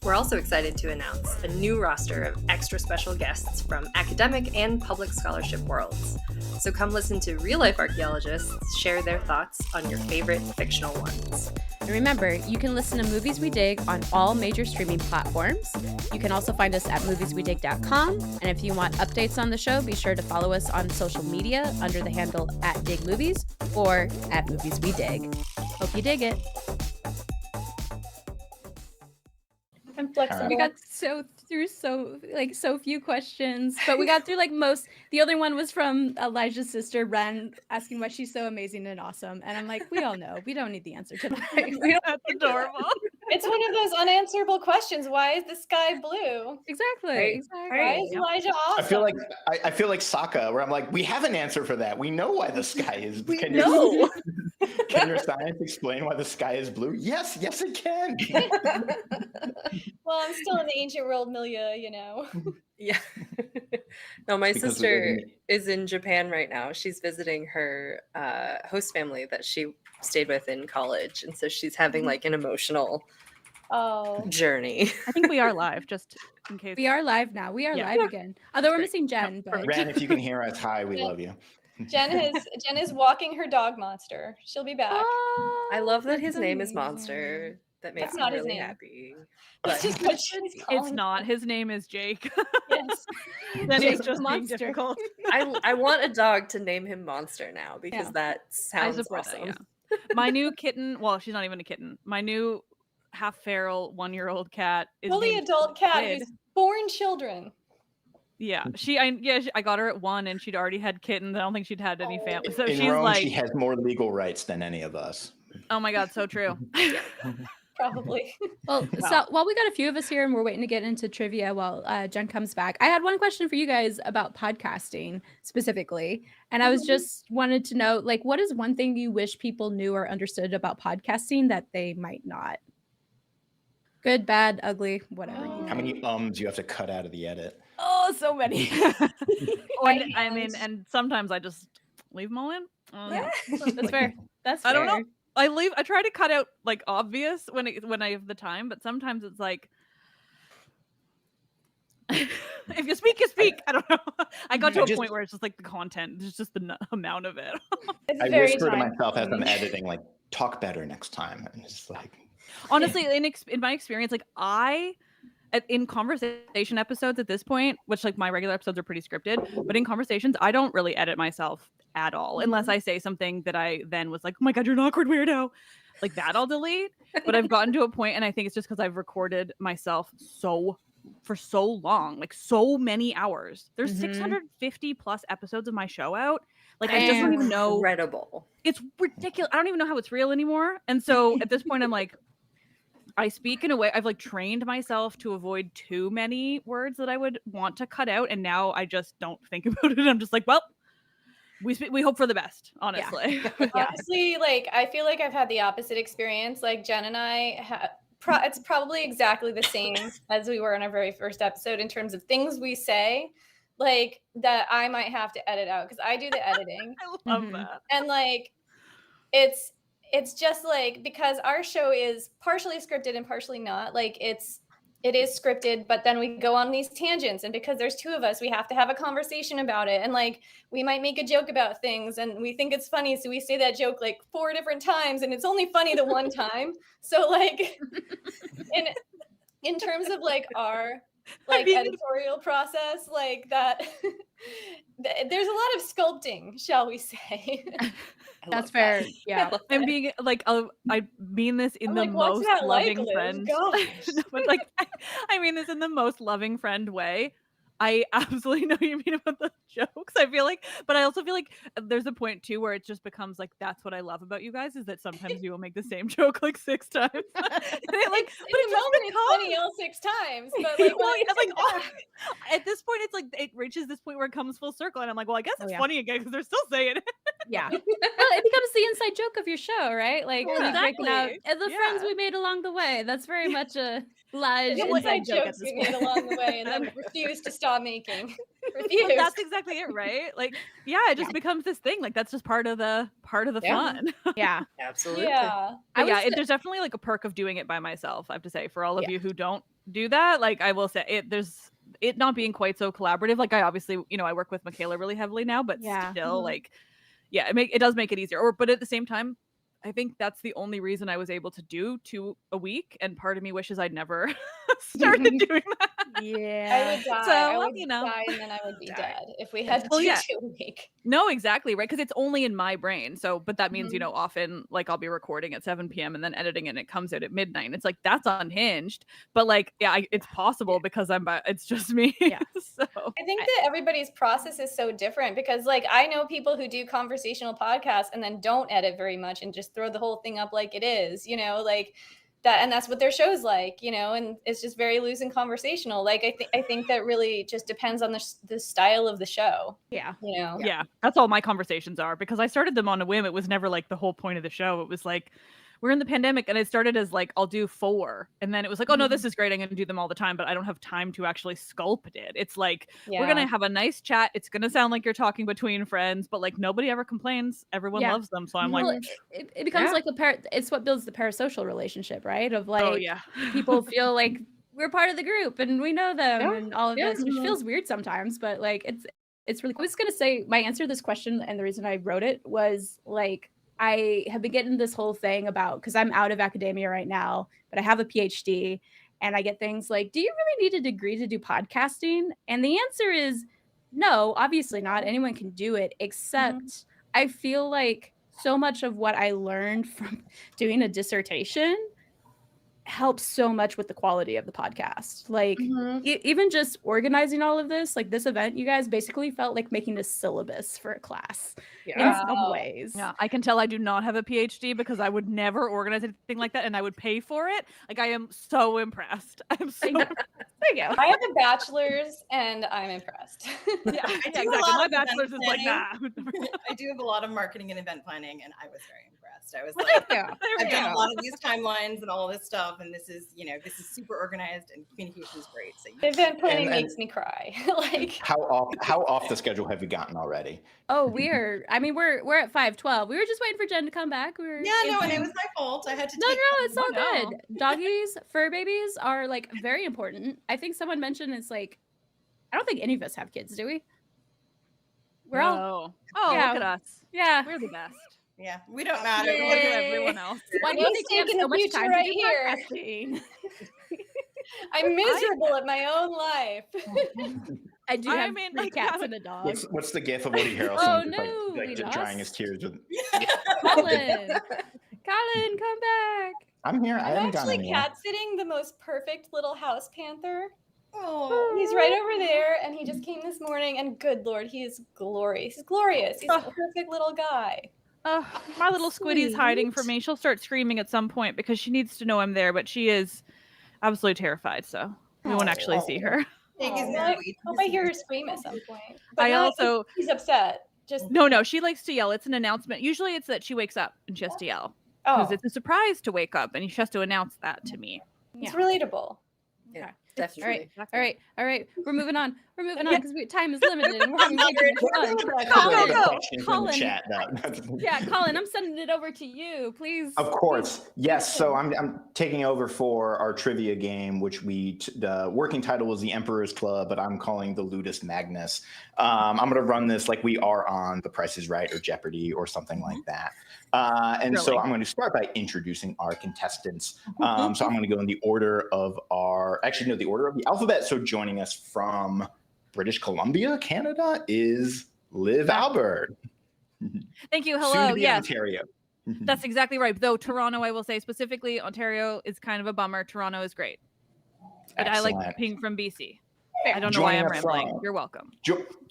We're also excited to announce a new roster of extra special guests from academic and public scholarship worlds. So come listen to real-life archaeologists share their thoughts on your favorite fictional ones. And remember, you can listen to Movies We Dig on all major streaming platforms. You can also find us at movieswedig.com. And if you want updates on the show, be sure to follow us on social media under the handle @DigMovies or @MoviesWeDig. Hope you dig it. I'm flexible. We got through so few questions, but we got through most. The other one was from Elijah's sister Ren asking why she's so amazing and awesome, and I'm like, we all know, we don't need the answer to that. That's adorable. It's one of those unanswerable questions. Why is the sky blue? Exactly. Right. Exactly. Why is Elijah awesome? I feel like Sokka, where I'm like, we have an answer for that. We know why the sky is. Can your science explain why the sky is blue? Yes, it can. Well, I'm still in the ancient world milieu, Yeah. No, my Because sister is in Japan right now. She's visiting her host family that she stayed with in college. And so she's having an emotional journey. I think we are live, just in case. We are live now. We are live again. Although we're missing Jen, but Ren, if you can hear us, hi, we love you. Jen is walking her dog Monster. She'll be back. I love that his that's name is amazing. Monster. That makes That's me not his really name. happy. It's just what she's It's calling not. His name is Jake. Yes. Then he's Jake just being Monster. difficult. I want a dog to name him Monster now because Yeah. that sounds support that, awesome. yeah. My new kitten, well, she's not even a kitten. My new half feral 1-year-old cat is Fully named adult cat Squid. who's born children. Yeah, I got her at 1, and she'd already had kittens. I don't think she'd had any family. So In she's Rome, like, she has more legal rights than any of us. oh my god, so true. Probably. Well, so while we got a few of us here and we're waiting to get into trivia while Jen comes back, I had one question for you guys about podcasting specifically. And I was just wanted to know, like, what is one thing you wish people knew or understood about podcasting that they might not? Good, bad, ugly, whatever. How many ums you have to cut out of the edit? Oh, so many. I mean, and sometimes I just leave them all in. Yeah, that's fair. That's fair. I don't know. I try to cut out like obvious when I have the time, but sometimes it's like if you speak, you speak. I don't know. I got to a point where it's just like the content. There's just the amount of it. I whisper to myself as I'm editing, like, talk better next time. And it's like, honestly, in my experience, like in conversation episodes at this point, which like my regular episodes are pretty scripted, but in conversations, I don't really edit myself at all unless I say something that I then was like, oh my god, you're an awkward weirdo. Like that I'll delete. But I've gotten to a point, and I think it's just because I've recorded myself for so long, like so many hours. There's 650 plus episodes of my show out. Like I just don't even know. Incredible. It's ridiculous. I don't even know how it's real anymore. And so at this point, I'm like, I speak in a way, I've like trained myself to avoid too many words that I would want to cut out. And now I just don't think about it. I'm just like, well, we hope for the best, honestly. Yeah. Honestly, like, I feel like I've had the opposite experience. Like Jen and I it's probably exactly the same as we were in our very first episode in terms of things we say, like that I might have to edit out because I do the editing. I love that. And like, it's just like, because our show is partially scripted and partially not, like it is scripted, but then we go on these tangents, and because there's two of us, we have to have a conversation about it, and like we might make a joke about things and we think it's funny, so we say that joke like 4 different times and it's only funny the one time. So like in terms of like our like editorial process, like that there's a lot of sculpting, shall we say. That's fair. Yeah. I'm being like, I mean this in the most loving friend. But like, I mean this in the most loving friend way. I absolutely know what you mean about the jokes. I feel like, but I also feel like there's a point too where it just becomes like, that's what I love about you guys, is that sometimes you will make the same joke like 6 times. And it, like, but in the moment it's funny all 6 times. But like, well, yeah, like at this point, it's like it reaches this point where it comes full circle, and I'm like, well, I guess it's funny again because they're still saying it. Yeah. Well, it becomes the inside joke of your show, right? Like breaking out and the friends we made along the way. That's very much a live inside joke jokes we made along the way and then refuse to stop making. Well, that's exactly it, right? Like, yeah, it just becomes this thing. Like that's just part of the fun. Yeah, absolutely. Yeah, but there's definitely like a perk of doing it by myself. I have to say, for all of you who don't do that, like I will say, there's it not being quite so collaborative. Like I obviously, I work with Michaela really heavily now, but still, like, it does make it easier. But at the same time, I think that's the only reason I was able to do 2 a week, and part of me wishes I'd never started doing that. I would die. So, I would die, and then I would be dead if we had to do 2 a week. No, exactly, right? Because it's only in my brain. So, but that means, often like I'll be recording at 7 p.m. and then editing, and it comes out at midnight. It's like that's unhinged, but like, it's possible because it's just me. Yeah. So I think that everybody's process is so different, because like I know people who do conversational podcasts and then don't edit very much and just throw the whole thing up like it is, like that, and that's what their show's like, and it's just very loose and conversational. Like I think that really just depends on the style of the show. Yeah. Yeah, that's all my conversations are, because I started them on a whim. It was never like the whole point of the show. It was like, we're in the pandemic, and it started as like, I'll do 4, and then it was like, oh no, this is great, I'm gonna do them all the time, but I don't have time to actually sculpt it. It's like, we're gonna have a nice chat, it's gonna sound like you're talking between friends, but like nobody ever complains, everyone loves them. So I'm like, it becomes like it's what builds the parasocial relationship, right? Of like, people feel like we're part of the group and we know them and all of this, which feels weird sometimes, but like it's really cool. I was gonna say my answer to this question, and the reason I wrote it was like, I have been getting this whole thing about, because I'm out of academia right now, but I have a PhD, and I get things like, do you really need a degree to do podcasting? And the answer is no, obviously not. Anyone can do it, except I feel like so much of what I learned from doing a dissertation helps so much with the quality of the podcast. Like Mhm. even just organizing all of this, like this event, you guys basically felt like making a syllabus for a class in Yeah. some Wow. ways. Yeah, I can tell I do not have a PhD because I would never organize anything like that, and I would pay for it. Like, I am so impressed. I'm so There you go. I have a bachelor's and I'm impressed. yeah, I yeah, do a exactly. lot My of event bachelor's is like, planning. nah. I do have a lot of marketing and event planning, and I was very impressed. I was Well, like, there you go. I've done a lot of these timelines and all this stuff, and this is super organized, and communication is great. So Event planning And- makes me cry. Like How off the schedule have you gotten already? Oh, we're at 5:12. We were just waiting for Jen to come back. We were yeah, no, and it was my fault. I had to. No, take it's all no. good. Doggies, fur babies are like very important. I think someone mentioned it's like, I don't think any of us have kids, do we? We're all, Oh, Yeah. look at us. yeah. We're the best. Yeah, we don't matter. Yay. Look at everyone else. Why do No you think we have stake in so the much future time right to do here. podcasting? I'm miserable at my own life. I do I have mean, 3 like, cats how- and a dog. What's the gif of Woody Harrelson Oh, just, no, like we drying lost. his tears with? Colin, Colin, come back. I'm here. I I'm haven't gone actually anywhere. cat sitting the most perfect little house panther. Oh, He's right over there, and he just came this morning. And good lord, he is glorious. He's glorious. He's a perfect little guy. My little squiddy's hiding from me. She'll start screaming at some point because she needs to know I'm there, but she is absolutely terrified, so we won't actually see her. Take his Aw, nerve. I hope I hear her scream at some point. But I not also if he's upset. Just no, she likes to yell. It's an announcement. Usually it's that she wakes up and she has to yell because oh, it's a surprise to wake up and she has to announce that to me. it's relatable. Yeah, All right, definitely. all right. We're moving on. We're moving on because time is limited and we're having way too much fun. Colin, Go, questions in the Colin. chat. Yeah, Colin, I'm sending it over to you, please. Of course, yes. So I'm taking over for our trivia game, which the working title was the Emperor's Club, but I'm calling the Ludus Magnus. I'm going to run this like we are on The Price is Right or Jeopardy or something like that. And so Really? I'm going to start by introducing our contestants. So I'm going to go in the order of the order of the alphabet. So joining us from British Columbia, Canada, is Liv Albert. Thank you. Soon Hello. to be Yes, Ontario. that's exactly right. Though Toronto, I will say specifically, Ontario is kind of a bummer. Toronto is great, but I like Excellent. being from BC. Fair. I don't know why Joining I'm us rambling. from- You're welcome.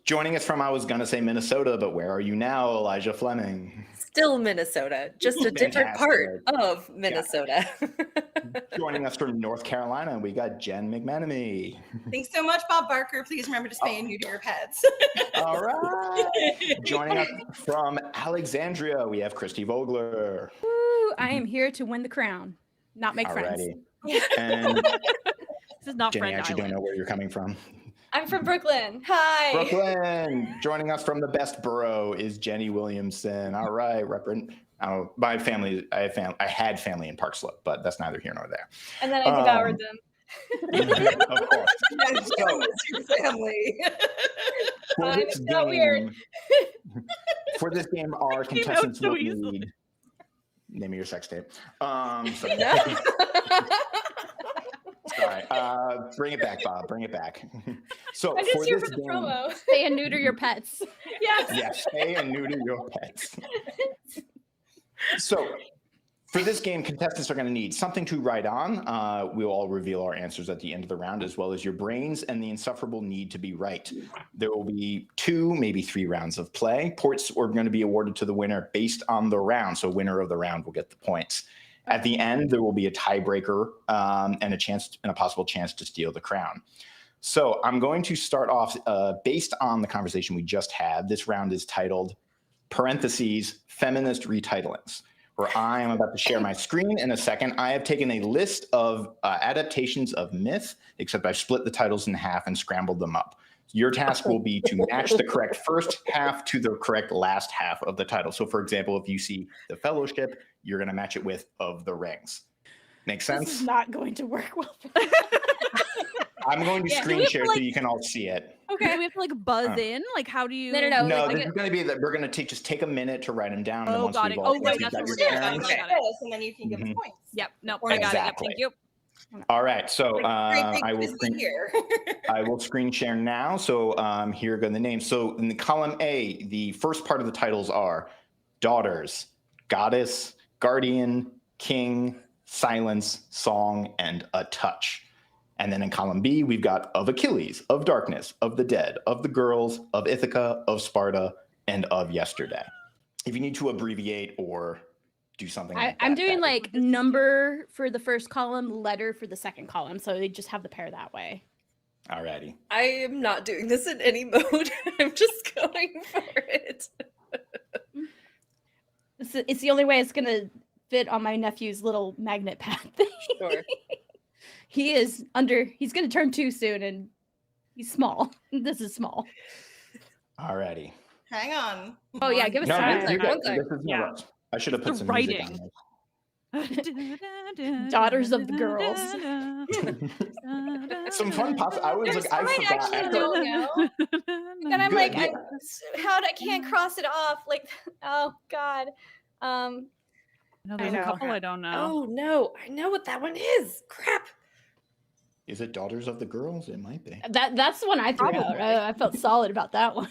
Joining us from, I was going to say Minnesota, but where are you now, Elijah Fleming? Still Minnesota, just a different part of Minnesota. Joining us from North Carolina, we got Genn McMenemy. Thanks so much, Bob Barker. Please remember to spay and neuter your pets. All right. Joining us from Alexandria, we have Christy Vogler. Woo, I am here to win the crown, not make friends. Alrighty. And This is not Jenny, I Friend actually don't Island. know where you're coming from. I'm from Brooklyn. Hi. Brooklyn. Joining us from the best borough is Jenny Williamson. All right, my family. I had family in Park Slope, but that's neither here nor there. And then I devoured them. Of course. So, Your family. for Fine, this it's not weird. for this game, our Came out contestants so will easily. need. Name of your sex tape. Sorry. Bring it back, Bob. Bring it back. So I'm for just here this for the game, promo. Stay and neuter your pets. Yes. yes, spay and neuter your pets. So for this game, contestants are going to need something to write on. We'll all reveal our answers at the end of the round, as well as your brains and the insufferable need to be right. There will be 2, maybe 3 rounds of play. Points are going to be awarded to the winner based on the round. So winner of the round will get the points. At the end, there will be a tiebreaker and a possible chance to steal the crown. So I'm going to start off based on the conversation we just had. This round is titled parentheses feminist retitulings, where I am about to share my screen in a second. I have taken a list of adaptations of myth, except I've split the titles in half and scrambled them up. Your task will be to match the correct first half to the correct last half of the title. So for example, if you see The Fellowship, you're going to match it with Of the Rings. Make This sense? is not going to work well. I'm going to Yeah, screen we have share to, so like- you can all see it. Okay. Do we have to like buzz in? Like, how do you? No. No, like, this is going to be that we're going to just take a minute to write them down. And then Oh, once got we've it. all Oh, right, once that's we've what got we're your doing. turns. Okay. Like got it. this, and then you can give us points. Yep. No, Or I got it. Yep, Exactly. thank you. All right, so Great big I will busy here. I will screen share now. So here are the names. So in the column A, the first part of the titles are daughters, goddess, guardian, king, silence, song, and a touch. And then in column B, we've got of Achilles, of darkness, of the dead, of the girls, of Ithaca, of Sparta, and of yesterday. If you need to abbreviate or do something like that. I'm doing like number for the first column, letter for the second column. So they just have the pair that way. Alrighty. I am not doing this in any mode. I'm just going for it. It's the only way it's going to fit on my nephew's little magnet pad thing. Sure. He's going to turn 2 soon and he's small. This is small. Alrighty. Hang on. Oh yeah, give us No, time. yeah. I should have put some music on this. Daughters of the girls. Some fun pops. I was like, I forgot. actually don't know. Then I'm like, I can't cross it off. Like, oh God. No, there's a couple I don't know. Oh no, I know what that one is. Crap. Is it Daughters of the Girls? It might be. That's the one I threw out. I felt solid about that one.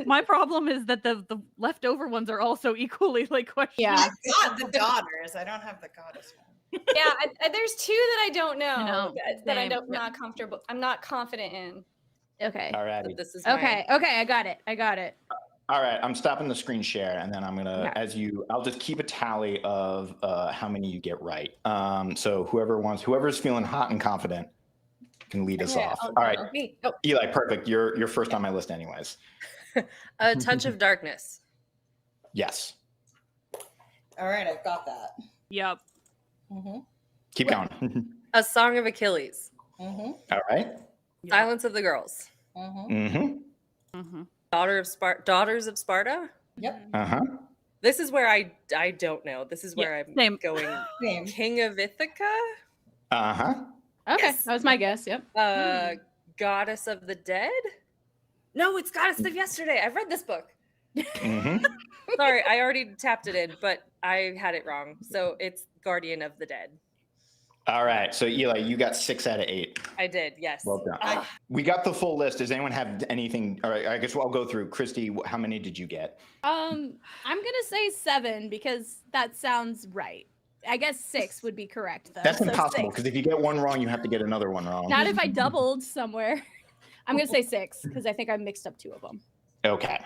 My problem is that the leftover ones are also equally like questionable. Yeah. I got the daughters. I don't have the goddess one. Yeah, there's 2 that I don't know, know, that I don't not comfortable. I'm not confident in. Okay. Alrighty. This is Okay. I got it. All right, I'm stopping the screen share, and then I'm gonna, I'll just keep a tally of how many you get right. So whoever's feeling hot and confident can lead us off. All right, Eli, perfect. You're first on my list, anyways. A touch of darkness. Yes. All right, I've got that. Yep. Mm-hmm. Keep going. A song of Achilles. Mm-hmm. All right. Silence of the girls. Mm-hmm. Mm-hmm. Mm-hmm. Daughters of Sparta. Yep. Uh-huh. This is where I don't know. This is where I'm going. Same. King of Ithaca. Uh-huh. Okay, Yes. that was my guess. Yep. Goddess of the Dead. No, it's Goddess of Yesterday. I've read this book. Mm-hmm. Sorry, I already tapped it in, but I had it wrong. So it's Guardian of the Dead. All right, so Eli, you got 6 out of 8. I did, yes. Well done. We got the full list. Does anyone have anything? All right, I guess I'll go through. Christy, how many did you get? I'm gonna say 7 because that sounds right. I guess 6 would be correct though. That's so impossible 6. because if you get one wrong, you have to get another one wrong. Not if I doubled somewhere. I'm gonna say 6 because I think I mixed up 2 of them. Okay.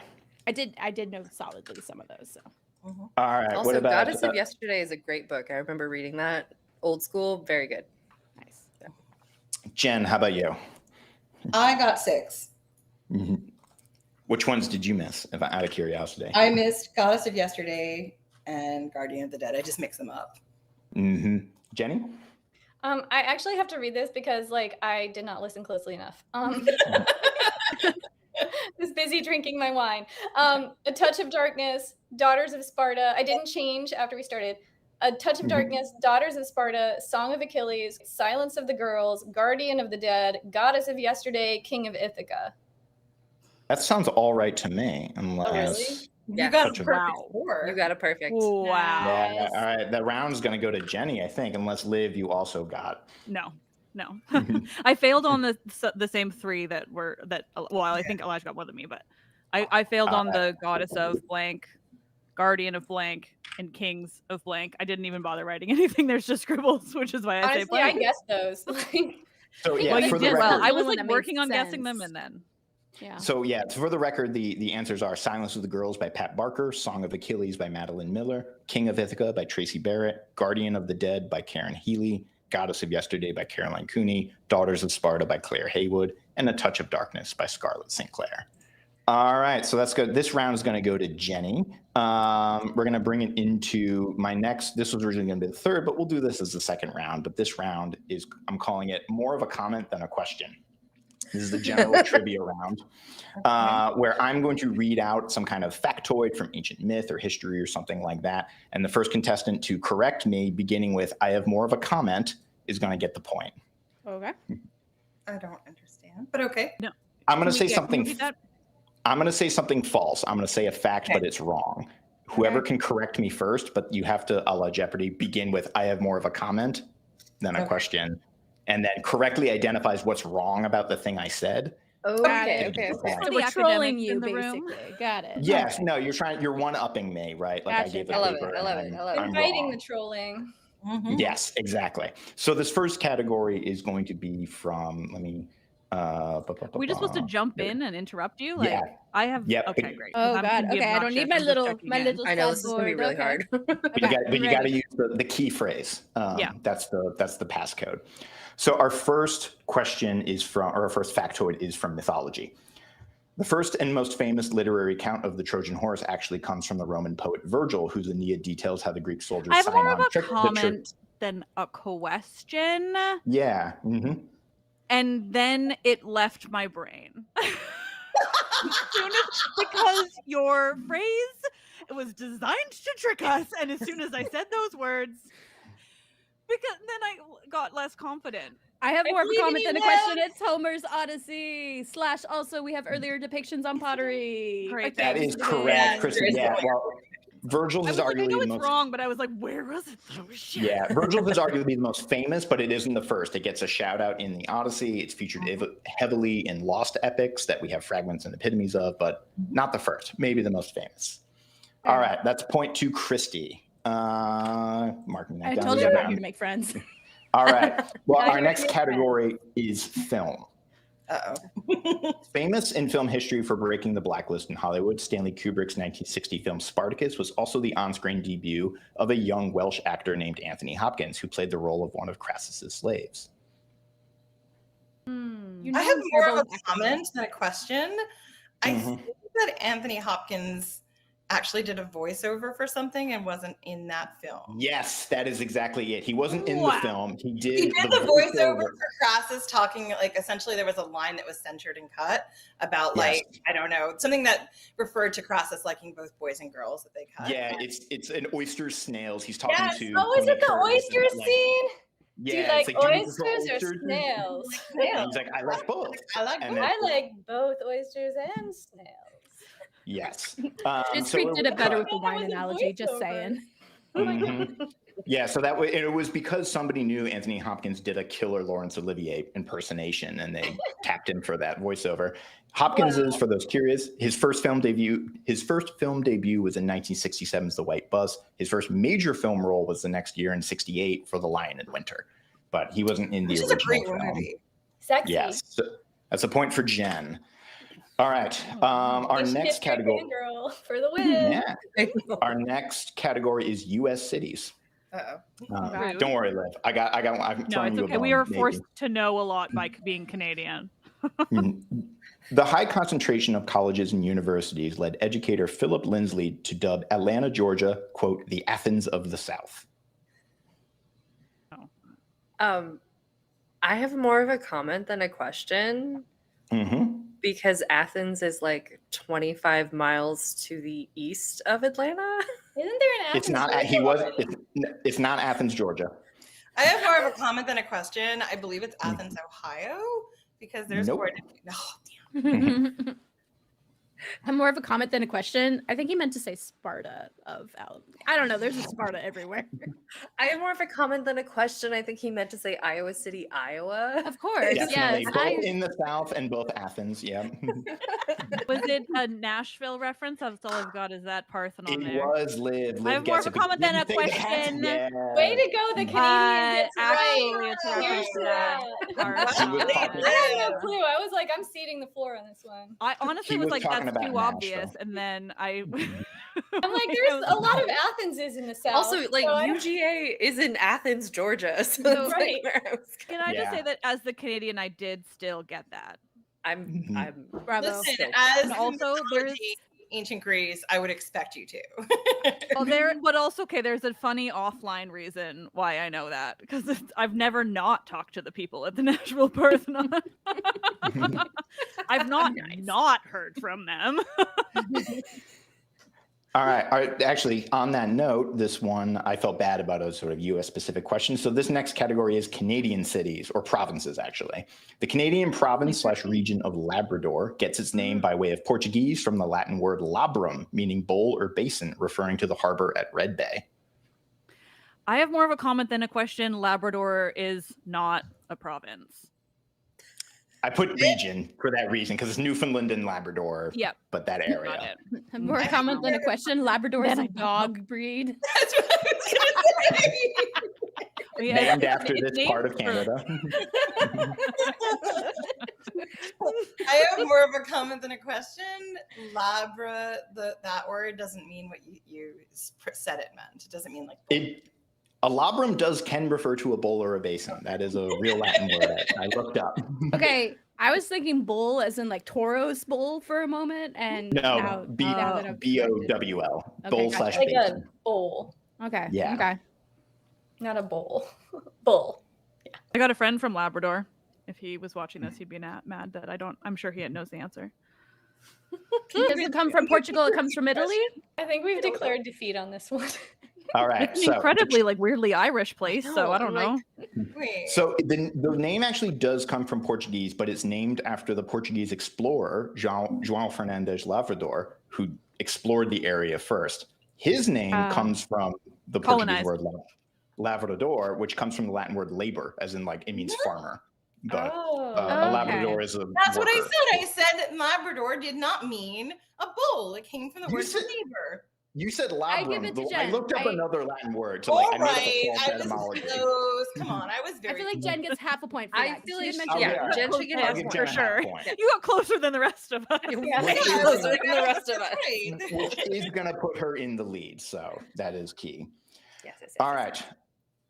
I did know solidly some of those. So. Mm-hmm. All right. Also, what about Goddess of Yesterday is a great book. I remember reading that. Old school, very good. Nice. Jen? How about you? I got 6. Mm-hmm. Which ones did you miss? If out of curiosity. I missed Goddess of Yesterday and Guardian of the Dead. I just mixed them up. Mm-hmm. Jenny? I actually have to read this because I did not listen closely enough. Was busy drinking my wine. A Touch of Darkness, Daughters of Sparta. I didn't change after we started. A Touch of Darkness, Daughters of Sparta, Song of Achilles, Silence of the Girls, Guardian of the Dead, Goddess of Yesterday, King of Ithaca. That sounds all right to me, unless. Really? You got a perfect score. You got a perfect. Wow. Yeah, all right. The round's going to go to Jenny, I think, unless Liv, you also got. No. I failed on the same 3 well, I think Elijah got more than me, but I failed on the Goddess of blank, Guardian of blank, and Kings of blank. I didn't even bother writing anything. There's just scribbles, which is why I say blank. I guessed those. So yeah, well, you for the did record, well. I was one that made working on guessing them, sense. and then Yeah. So yeah, for the record, the answers are Silence of the Girls by Pat Barker, Song of Achilles by Madeline Miller, King of Ithaca by Tracy Barrett, Guardian of the Dead by Karen Healy, Goddess of Yesterday by Caroline Cooney, Daughters of Sparta by Claire Haywood, and A Touch of Darkness by Scarlett St. Clair. All right, so that's good. This round is going to go to Jenny. We're going to bring it into my next. This was originally going to be the third, but we'll do this as the second round. But this round is, I'm calling it more of a comment than a question. This is the general trivia round, where I'm going to read out some kind of factoid from ancient myth or history or something like that. And the first contestant to correct me, beginning with "I have more of a comment," is going to get the point. Okay. I don't understand, but okay. no. I'm going to say something. Can we get I'm going to say something false. I'm going to say a fact, Okay. but it's wrong. Whoever can correct me first, but you have to, a la Jeopardy, begin with "I have more of a comment" than a Okay. question, and then correctly identifies what's wrong about the thing I said. Okay. Okay. So the we're trolling academics you, in the room? basically. Got it. Yes, no, you're one-upping me, right? Like Gotcha. I gave a I love it. paper I love and it. I love it. I'm Inviting wrong. the trolling. Yes, exactly. So this first category is going to be from, let me, We just supposed to jump in and interrupt you? Like, Yeah. I have, Yep. okay, great. 'cause Oh I'm god. gonna be Okay, I don't need obnoxious. my I'm just little checking in. little I know this is gonna be sideboard. really Okay. hard. But you got to use the key phrase. Yeah. That's the passcode. So our first question is from, or our first factoid is from mythology. The first and most famous literary account of the Trojan horse actually comes from the Roman poet Virgil, whose Aeneid details how the Greek soldiers I have sign more on of a comment than a question. Yeah. And then it left my brain. Because your phrase was designed to trick us, and as soon as I said those words, because then I got less confident. I have more of a comment than a question. It's Homer's Odyssey / also we have earlier depictions on pottery. Great. That is correct, Kristen. Yeah. Well, Virgil's is I know arguably the it's most wrong, but I was like, where was it? Yeah, Virgil's is arguably the most famous, but it isn't the first. It gets a shout out in the Odyssey. It's featured heavily in lost epics that we have fragments and epitomes of, but not the first. Maybe the most famous. All right, that's point to Christy. Marking that I down. told you I'm not here to make friends. All right. Well, our next category is film. Famous in film history for breaking the blacklist in Hollywood, Stanley Kubrick's 1960 film Spartacus was also the on-screen debut of a young Welsh actor named Anthony Hopkins, who played the role of one of Crassus's slaves. I have more of a comment than a question. I think that Anthony Hopkins actually did a voiceover for something and wasn't in that film. Yes, that is exactly it. He wasn't in the film. He did the voiceover for Crassus, talking like essentially there was a line that was censored and cut about like, I don't know, something that referred to Crassus liking both boys and girls that they cut. Yeah, it's an oyster snails. He's talking to. Oh, is it the oyster scene? Yeah, do you like it's like, oysters or snails? And he's like, I like both. I like both. I like both oysters and snails. Yes. Discreet did it better with the wine analogy, just saying. Yeah, so that way it was because somebody knew Anthony Hopkins did a killer Laurence Olivier impersonation, and they tapped him for that voiceover. Hopkins is, for those curious, his first film debut was in 1967's The White Bus. His first major film role was the next year in '68 for The Lion in Winter, but he wasn't in the original film. Sexy. Yes, so that's a point for Jen. All right. Our next category. Girl for the win. Yeah. Our next category is U.S. cities. Don't worry, Liv. I got. I'm no, it's okay. We are forced to know a lot by being Canadian. The high concentration of colleges and universities led educator Philip Lindsley to dub Atlanta, Georgia, quote, the Athens of the South. I have more of a comment than a question. Because Athens is like 25 miles to the east of Atlanta. Isn't there an Athens? It's not. It's not Athens, Georgia. I have more of a comment than a question. I believe it's Athens, Ohio, because there's I'm more of a comment than a question. I think he meant to say Sparta of Alabama. I don't know. There's a Sparta everywhere. I have more of a comment than a question. I think he meant to say Iowa City, Iowa. Of course. Definitely. Yes. Both in the South and both Athens. Yeah. Was it a Nashville reference? That's all I've got is that Parthenon there. It was Liv. I have more of a comment than a question. Yeah. Way to go, the Canadian gets actually, right. it's a reference to that. I had no clue. I was like, I'm ceding the floor on this one. I honestly was like, that's too obvious, and then I'm like, there's a lot of Athenses in the South. Also, like UGA is in Athens, Georgia. So right. Can I just say that as the Canadian, I did still get that. I'm bravo. Listen, as and also there's ancient Greece, I would expect you to. But also, okay, there's a funny offline reason why I know that, because I've never not talked to the people at the Nashville Parthenon. I've not heard from them. All right. Actually, on that note, this one, I felt bad about a sort of U.S. specific question. So this next category is Canadian cities or provinces, actually. The Canadian province / region of Labrador gets its name by way of Portuguese from the Latin word labrum, meaning bowl or basin, referring to the harbor at Red Bay. I have more of a comment than a question. Labrador is not a province. I put region for that reason, because it's Newfoundland and Labrador. Yep. But that area. More a comment than a question. Labrador is a dog breed. That's what I was gonna say. named after it's this part of named for- Canada. I have more of a comment than a question. Labra, that word doesn't mean what you said it meant. It doesn't mean like A labrum can refer to a bowl or a basin. That is a real Latin word. I looked up. Okay, I was thinking bowl as in like Toro's bowl for a moment, and No, now that I'm B-O-W-L. Okay, Bowl gotcha. slash Like a basin. bowl, okay, Yeah. okay. not a bowl. Bull. I got a friend from Labrador. If he was watching this, he'd be mad that I'm sure he knows the answer. It doesn't come from Portugal, it comes from Italy? I think we've declared defeat on this one. All right. It's an incredibly weirdly Irish place, so I don't know. So the name actually does come from Portuguese, but it's named after the Portuguese explorer João Fernandes Lavrador, who explored the area first. His name comes from the Portuguese word lavrador, which comes from the Latin word labor, as in like it means farmer. But a Labrador is a That's worker. what I said. I said that Labrador did not mean a bull. It came from the word labor. You said I give labrum. it to I Jen. looked up another Latin word. So All I made up a right, false I was etymology. close. Come on, I was I very. feel like Jen gets half a point for that. I feel She like did she, mention Jen should get I'll half give point Jen for a sure. half point. You got closer than the rest of us. Yeah, Which yeah, is- closer than the rest of us. Which is going to put her in the lead. So that is key. Yes, yes, yes, All yes, right. yes.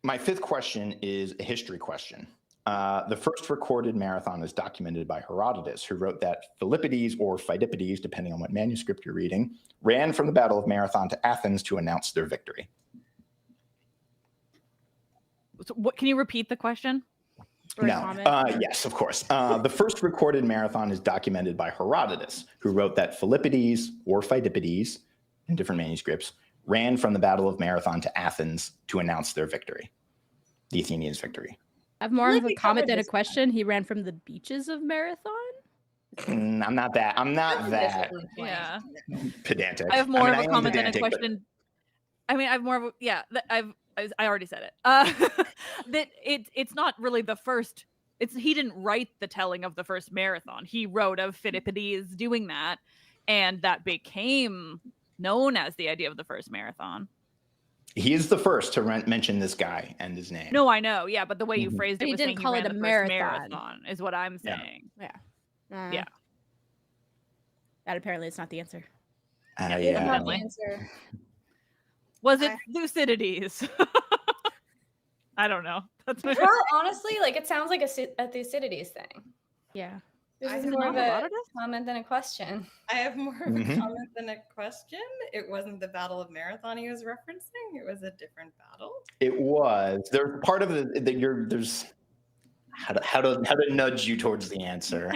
My fifth question is a history question. The first recorded marathon is documented by Herodotus, who wrote that Philippides or Pheidippides, depending on what manuscript you're reading, ran from the Battle of Marathon to Athens to announce their victory. So can you repeat the question? Or a No. comment? Yes, of course. The first recorded marathon is documented by Herodotus, who wrote that Philippides or Pheidippides, in different manuscripts, ran from the Battle of Marathon to Athens to announce their victory, the Athenians' victory. I have more I of feel a like we comment covered than a this one. question. He ran from the beaches of Marathon? I'm not that. I'm not that Yeah. pedantic. I have more mean, of I a am comment than a pedantic, but- question. I mean, I have more of a, yeah, I already said it. That it's not really the first, he didn't write the telling of the first marathon. He wrote of Philippides doing that, and that became known as the idea of the first marathon. He is the first to mention this guy and his name. No, I know, yeah, but the way you phrased But it he was didn't saying call he it ran a the first marathon. marathon, is what I'm saying. Yeah. Yeah. That apparently is not the answer. Not the Yeah. answer. Was it Thucydides? I don't know. That's my Well, honestly, like it sounds like a Thucydides thing. Yeah. This I is have more of a Herodotus? comment than a question. I have more of a Mhm. comment than a question. It wasn't the Battle of Marathon he was referencing. It was a different battle. It was. There's part of it that there's how to nudge you towards the answer.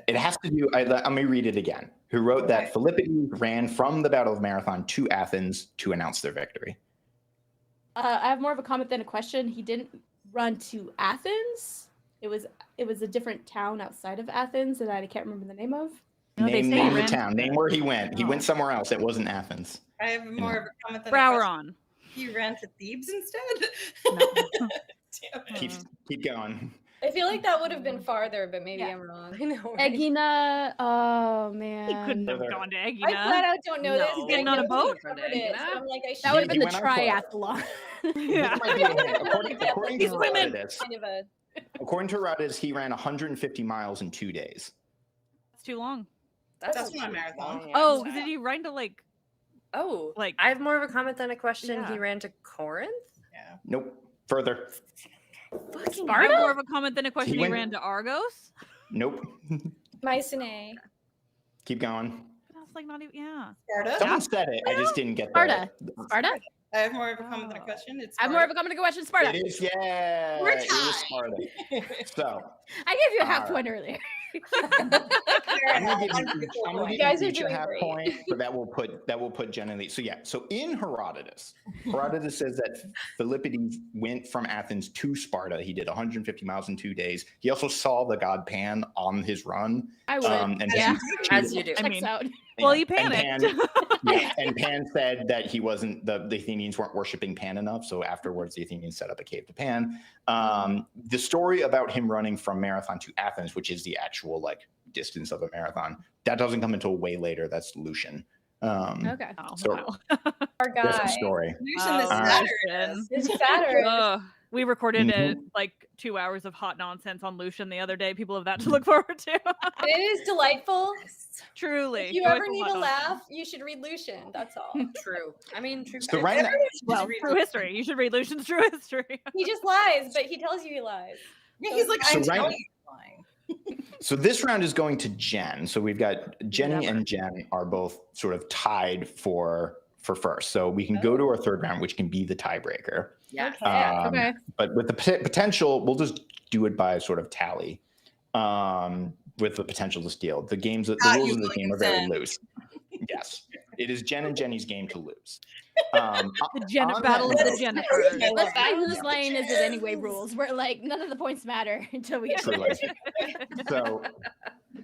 It has to do. Let me read it again. Who wrote that Philippides ran from the Battle of Marathon to Athens to announce their victory? I have more of a comment than a question. He didn't run to Athens. It was a different town outside of Athens that I can't remember the name of. No, they say he Name the ran town. Name where he went. He went somewhere else. It wasn't Athens. I have more of a comment than a question. Browron. He ran to Thebes instead. No. Damn it. Keep going. I feel like that would have been farther, but maybe Yeah. I'm wrong. I know. Right? Egina. Oh He man. couldn't have gone to I Egina. flat out don't know this. No. but Getting I on a know boat? we covered it, so I'm like, I That would have He been the went on foot. triathlon. Yeah. This might be a hint. According to He's women. Herodotus, kind of a according to Herodotus, he ran 150 miles in 2 days. It's too long. That's not a marathon. long Oh, answer. did he run to like Oh, Like- I have more of a comment than a question. Yeah. He ran to Corinth. Yeah. Nope. Further. Fucking I have more of a comment than a question. He went- ran to Argos. Nope. Mycenae. Keep going. But I was like, not even. Yeah. Sparta. Someone said it. I just didn't get Sparta. the. Sparta? I have more of a comment than a question. It's I have more of a comment than a question. Sparta. It is, yeah. We're It was tied. Sparta. So I gave you a half Alright. point earlier. I'm gonna give You guys you are each a doing half great. point, but that will put Jen in the lead. So yeah, so in Herodotus says that Philippides went from Athens to Sparta. He did 150 miles in 2 days. He also saw the god Pan on his run. I would. And Yeah. As you do. I Checks mean, out. well, he And panicked. and Pan said that he wasn't the Athenians weren't worshiping Pan enough. So afterwards, the Athenians set up a cave to Pan. The story about him running from Marathon to Athens, which is the actual like distance of a marathon, that doesn't come until way later. That's Lucian. Okay. Oh, So- wow. Our Different guy. story. Lucian the All right. Satirist. It's satirist. Ugh. We recorded Mhm. like 2 hours of hot nonsense on Lucian the other day. People have that to look forward to. It is delightful. Truly. If you ever joyful need hot a nonsense. laugh, you should read Lucian. That's all. True. I mean, true. So right now, Well, true history. You should read Lucian's True History. He just lies, but he tells you he lies. Yeah, he's like, So I'm right- telling you lying. so this round is going to Genn. So we've got Jenny and Genn are both sort of tied for first. So we can go to our third round, which can be the tiebreaker. Yeah. Okay. But with the potential, we'll just do it by sort of tally. With the potential to steal. The rules of the game are very loose. Yes. It is Genn and Jenny's game to lose. The Jennifer on battle of that the note- Jennifers. Let's find whose lane is it anyway rules. Where like none of the points matter until we get to Truly. it. So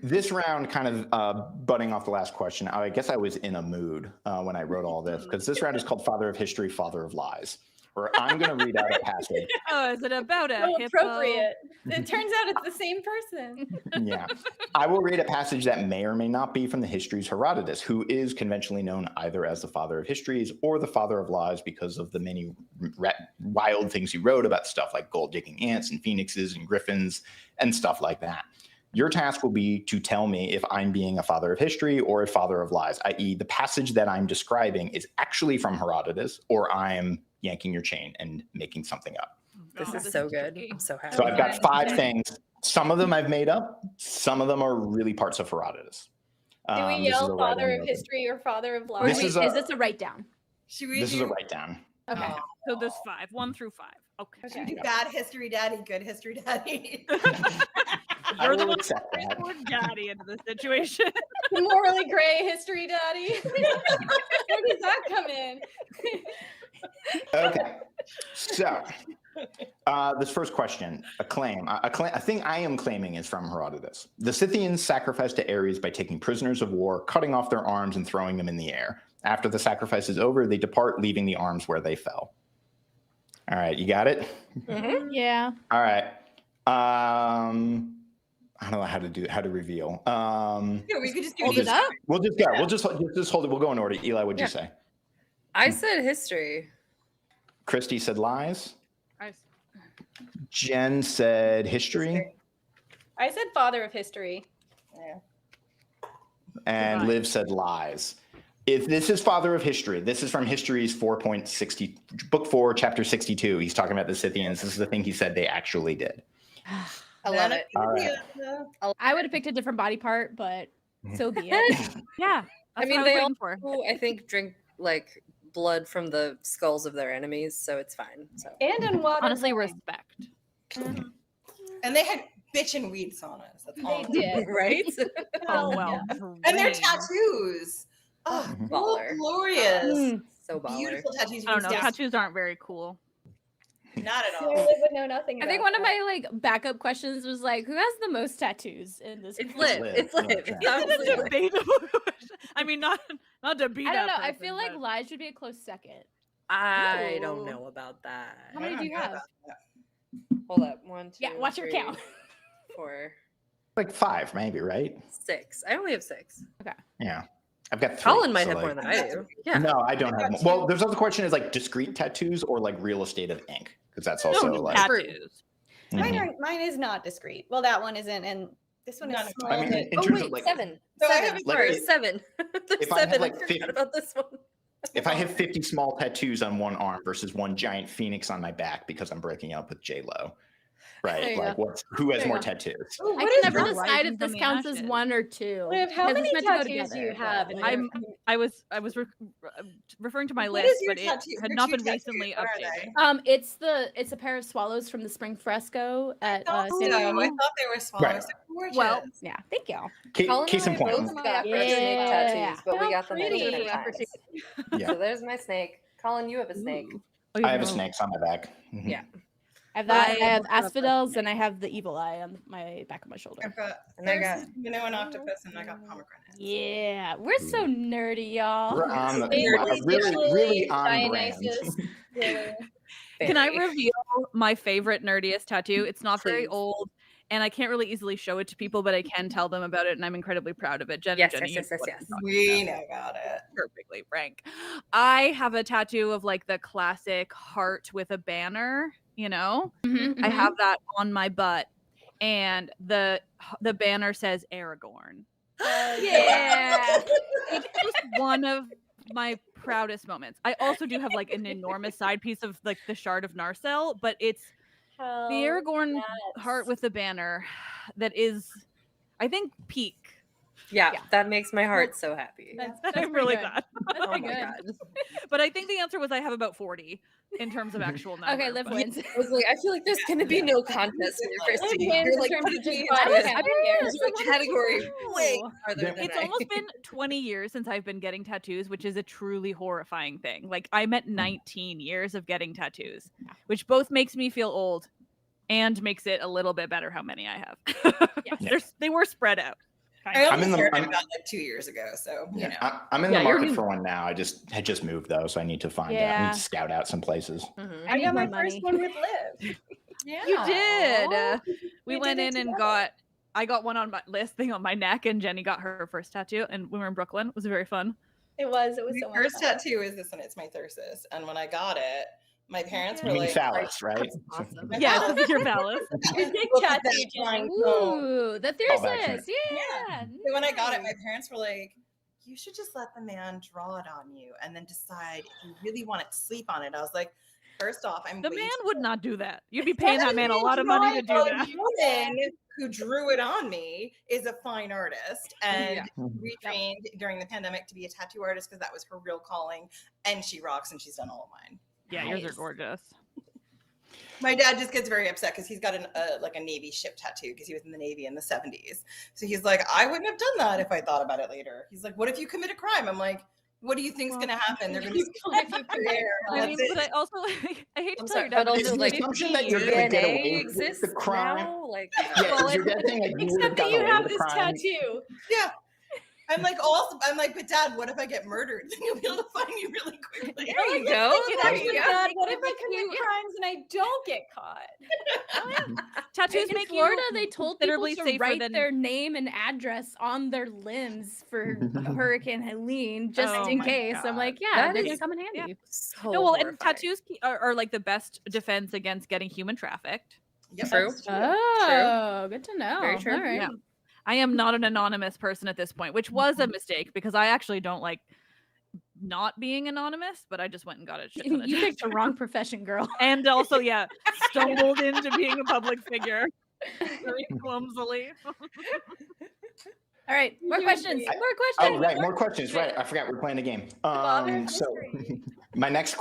this round, kind of butting off the last question, I guess I was in a mood when I wrote all this, because this round is called Father of History, Father of Lies, where I'm going to read out a passage. Oh, is it about a So hippo? appropriate. It turns out it's the same person. Yeah. I will read a passage that may or may not be from the Histories Herodotus, who is conventionally known either as the father of histories or the father of lies because of the many wild things he wrote about stuff like gold digging ants and phoenixes and griffins and stuff like that. Your task will be to tell me if I'm being a father of history or a father of lies, i.e. the passage that I'm describing is actually from Herodotus or I'm yanking your chain and making something up. This is so good. I'm so happy. So I've got 5 things. Some of them I've made up. Some of them are really parts of Herodotus. Do we This is a yell right father on of the- history or father of lies? This Wait, is is a- this a write down? Should we This is do, a write down. Okay. So there's 5, 1 through 5. Okay. should we do bad history daddy, good history daddy? I You're the will one accept that. who's daddy into this situation. The morally gray history daddy. Where does that come in? Okay. So this first question, a thing I am claiming is from Herodotus. The Scythians sacrificed to Ares by taking prisoners of war, cutting off their arms and throwing them in the air. After the sacrifice is over, they depart, leaving the arms where they fell. All right, you got it? Yeah. All right. I don't know how to reveal. Yeah, we could just do Hold it up. We'll just go. We'll just hold it. We'll go in order. Eli, what'd you say? I said history. Christy said lies. I- Jen said history. I said father of history. Yeah. And Lies. Liv said lies. If this is Father of History, this is from History's 4.60, Book 4, Chapter 62. He's talking about the Scythians. This is the thing he said they actually did. I love it. All right. I would have picked a different body part, but so be it. Yeah. I That's mean, what they was all, waiting for. I think, drink like blood from the skulls of their enemies, so it's fine. So And in water. Honestly, respect. And they had bitch and weed saunas. That's all. They did. right? Oh, well. And their great. tattoos. Oh, Mhm. Baller. glorious. Mm. So baller. Beautiful tattoos. I don't know. Yeah, Tattoos aren't very cool. Not at So I all. would know nothing I think about one of that. my like backup questions was like, who has the most tattoos in this? It's group? lit. Lit. It's lit. Yeah. It's Isn't it absolutely a lit. debatable question? I mean, not to beat I don't know. that I person, feel like but- lies should be a close second. I Ooh. don't know about that. How many do you have? Hold up. 1, 2, Yeah, watch your 3, count. 4, Like 5, maybe, right? 6. I only have 6. Yeah. I've got 3. Colin might so, have like- more than I do. Yeah. No, I don't have. Well, there's other question is like discrete tattoos or like real estate of ink, because that's also No, like. tattoos. Mhm. Mine is not discreet. Well, that one isn't, and this one is None of small. I mean, but- in Oh terms wait, of like, 7. So I 7. have Sorry, three. 7. There's If I had, 7. like, I forgot 50 about this one. if I have 50 small tattoos on one arm versus one giant phoenix on my back because I'm breaking up with J Lo, There right? you Like, go. who has There you more go. tattoos? Ooh, I what can is never your decide rising if this from the counts as ashes? one or 2. Liv, how because it's many meant to go tattoos do you together, have? but, in like, your- I was referring to my What list, is your but it tattoo- had your not two been tattoos? recently What are updated. they? it's a pair of swallows from the spring fresco at Oh, San I Diego. thought they were swallows. Right. They're gorgeous. Well, yeah, thank you. Colin Case in and I point. both got Yeah. snake tattoos, but we How got them at pretty. different times. Yeah. So there's my snake. Colin, you have a snake. Oh, I have a no. snake on my back. Mhm. Yeah. I have that. I I have have a asphodels, and I have the evil eye on my back of my shoulder. I've got And I got- an octopus, and I got pomegranate. Yeah, we're so nerdy, y'all. We're on the, Really, really on brand. Dionysus. Really. Can I Very. reveal my favorite nerdiest tattoo? It's not very Please. old. and I can't really easily show it to people, but I can tell them about it, and I'm incredibly proud of it. Jen, Yes, Jenny, yes, yes, yes, yes. We know about it. Perfectly, Frank. I have a tattoo of like the classic heart with a banner, you know? I have that on my butt, and the banner says Aragorn. Yeah. It's just one of my proudest moments. I also do have like an enormous side piece of like the shard of Narcel, but it's the Aragorn heart with the banner that is, I think, peak. Yeah, that makes my heart so happy. I'm really glad. That's Oh my pretty good. god. But I think the answer was I have about 40 in terms of actual number. Okay, Liv but- wins. I was like, I feel like there's gonna be no contest here, Christy. You're like putting me in a category way farther than It's almost been 20 years since I've been getting tattoos, which is a truly horrifying thing. Like I'm at 19 years of getting tattoos, which both makes me feel old and makes it a little bit better how many I have. They were spread out. I only started about like 2 years ago, so you know. I'm in the market for one now. I had just moved though, so I need to find out. I need to scout out some places. I got my first one with Liv. Yeah, you did. We went in and I got one on my thing on my neck, and Jenny got her first tattoo, and we were in Brooklyn. It was very fun. It was My so much first fun. tattoo is this one. It's my thyrsus, and when I got it, my parents were You mean like, phallus, right? Awesome. Yeah, your phallus. Your dick Look at tattoo, that Jen. flying cone. Ooh, the Thyrsus. Yeah. So when I got it, my parents were like, you should just let the man draw it on you and then decide if you really want it to sleep on it. I was like, first off, The man would not do that. You'd be paying that man a lot of money to do that. The woman who drew it on me is a fine artist and retrained during the pandemic to be a tattoo artist because that was her real calling. And she rocks, and she's done all of mine. Yeah, yours are gorgeous. My dad just gets very upset because he's got like a Navy ship tattoo because he was in the Navy in the 70s. So he's like, I wouldn't have done that if I thought about it later. He's like, what if you commit a crime? I'm like, what do you think's going to happen? They're going to I mean, but I also I hate to tell your dad, but also like assumption that you're going to get away with exists the crime. now, like Yeah, is your dad saying like you would have Except that gotten you away have with the this crime? tattoo. Yeah. I'm like, but Dad, what if I get murdered? Then you'll be able to find me really quickly. There you go. There you go. Dad, what if I commit crimes and I don't get caught? tattoos In make Florida, you they told people considerably to safer write than their name and address on their limbs for Hurricane Helene, just Oh in my case. I'm God. like, yeah, That they're is- gonna come in handy. So no, well, and horrifying. tattoos are like the best defense against getting human trafficked. Yep, True. that's Oh, good to know. Very true. All right. Yeah. I am not an anonymous person at this point, which was a mistake because I actually don't like not being anonymous, but I just went and got a shit ton of You picked the tattoos. wrong profession, girl. And also, stumbled into being a public figure very clumsily. All right, more questions. More Oh, questions. right, more questions. Right, I forgot we're playing a game. So my next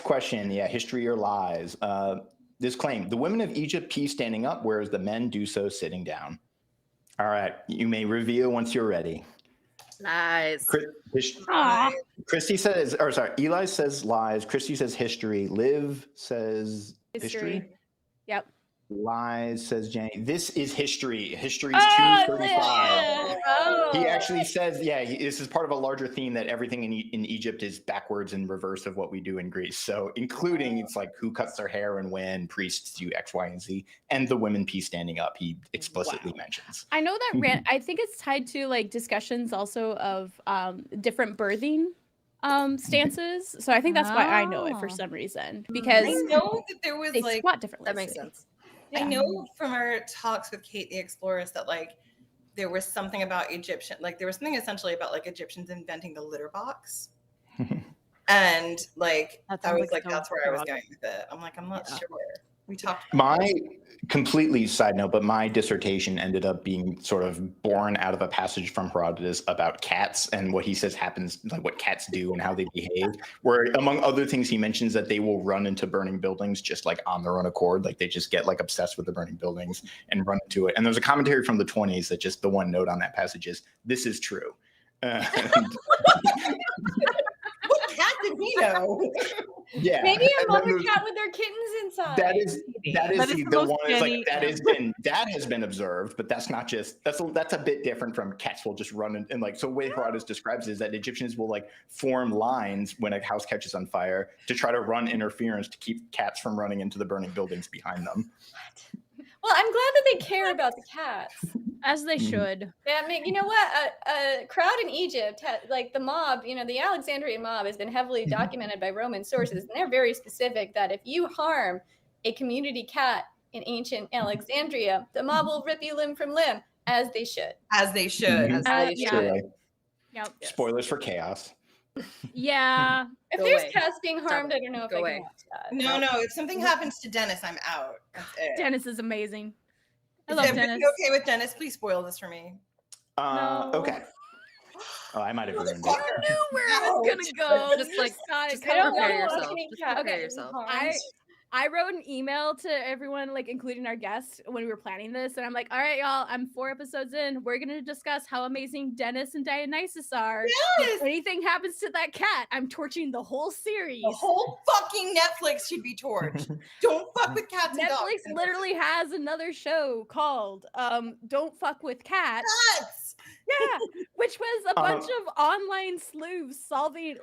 question, history or lies. This claim: the women of Egypt pee standing up, whereas the men do so sitting down. All right, you may reveal once you're ready. Lies. Christy says, or sorry, Eli says lies. Christy says history. Liv says history. Yep. Lies, says Jenny. This is history. History's 235. He actually says, this is part of a larger theme that everything in Egypt is backwards and reverse of what we do in Greece. So including it's like who cuts their hair and when, priests do X, Y, and Z, and the women pee standing up. He explicitly mentions. I know that I think it's tied to like discussions also of different birthing stances. So I think that's why I know it for some reason because I know that there was they like squat differently. That makes sense. I know from our talks with Kate the Explorers that like there was something about Egyptian, like there was something essentially about like Egyptians inventing the litter box. And like I was like, that's where I was going with it. I'm like, I'm not sure. We talked about My completely side note, but my dissertation ended up being sort of born out of a passage from Herodotus about cats and what he says happens, like what cats do and how they behave, where among other things, he mentions that they will run into burning buildings just like on their own accord. Like they just get like obsessed with the burning buildings and run into it. And there's a commentary from the 20s that just the one note on that passage is, this is true. what cat did we know? Yeah. Maybe a And mother then cat with their kittens inside. that is the most one is like Jenny that has been observed, but that's not just that's a bit different from cats will just run and like so the way Herodotus describes it is that Egyptians will like form lines when a house catches on fire to try to run interference to keep cats from running into the burning buildings behind them. Well, I'm glad that they care about the cats. As they should. Yeah, I mean, you know what? A crowd in Egypt, like the mob, the Alexandrian mob has been heavily documented by Roman sources, and they're very specific that if you harm a community cat in ancient Alexandria, the mob will rip you limb from limb, as they should. As they should. Yeah. Yep. Spoilers for Chaos. Yeah. If there's cats being harmed, I don't know if I can watch that. No, if something happens to Dennis, I'm out. That's it. Dennis is amazing. I Is love everybody Dennis. okay with Dennis? Please spoil this for me. No. Okay. Oh, I might have ruined it. I knew where it was gonna go. Just I don't prepare want yourself. any Just cat prepare getting yourself. harmed. I wrote an email to everyone, like including our guests, when we were planning this, and I'm like, all right, y'all, I'm 4 episodes in. We're gonna discuss how amazing Dennis and Dionysus are. Yes! If anything happens to that cat, I'm torching the whole series. The whole fucking Netflix should be torched. Don't fuck with cats and dogs. Netflix literally has another show called Don't Fuck with Cats. Cats! Yeah, which was a bunch of online sleuths solving,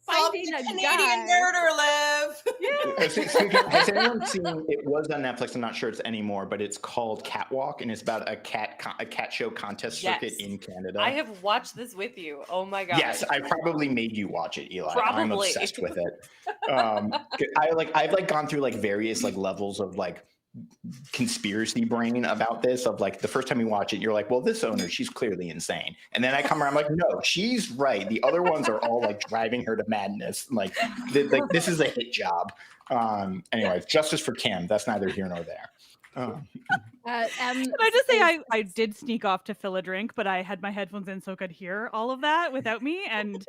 finding a Canadian guy. murder, Liv. Yeah. Has anyone seen? It was on Netflix. I'm not sure it's anymore, but it's called Catwalk, and it's about a cat show contest circuit in Canada. I have watched this with you. Oh my god. Yes, I probably made you watch it, Eli. I'm Probably. obsessed with it. I've gone through various levels of conspiracy brain about this. Of the first time you watch it, you're like, well, this owner, she's clearly insane, and then I come around, I'm like, no, she's right. The other ones are all driving her to madness. This is a hit job. Anyway, justice for Kim. That's neither here nor there. Can I just say I did sneak off to fill a drink, but I had my headphones in so I could hear all of that without me, and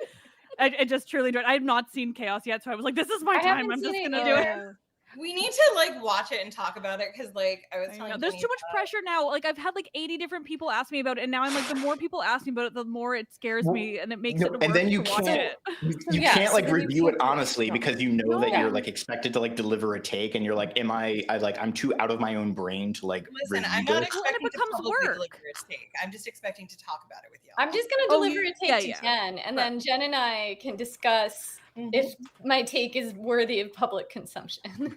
I just truly enjoyed. I have not seen Chaos yet, so I was like, this is my time. I'm just gonna do it. We need to watch it and talk about it because I was telling you, there's too much pressure now. I've had 80 different people ask me about it, and now I'm the more people ask me about it, the more it scares me, and it makes it worse and then you to watch can't it. you can't review it honestly because you know that you're expected to deliver a take, and you're I'm too out of my own brain to Listen, review I'm not it. expecting to publicly deliver a take. I'm just expecting to talk about it with y'all. I'm just gonna deliver a take to Jen, and then Jen and I can discuss if my take is worthy of public consumption.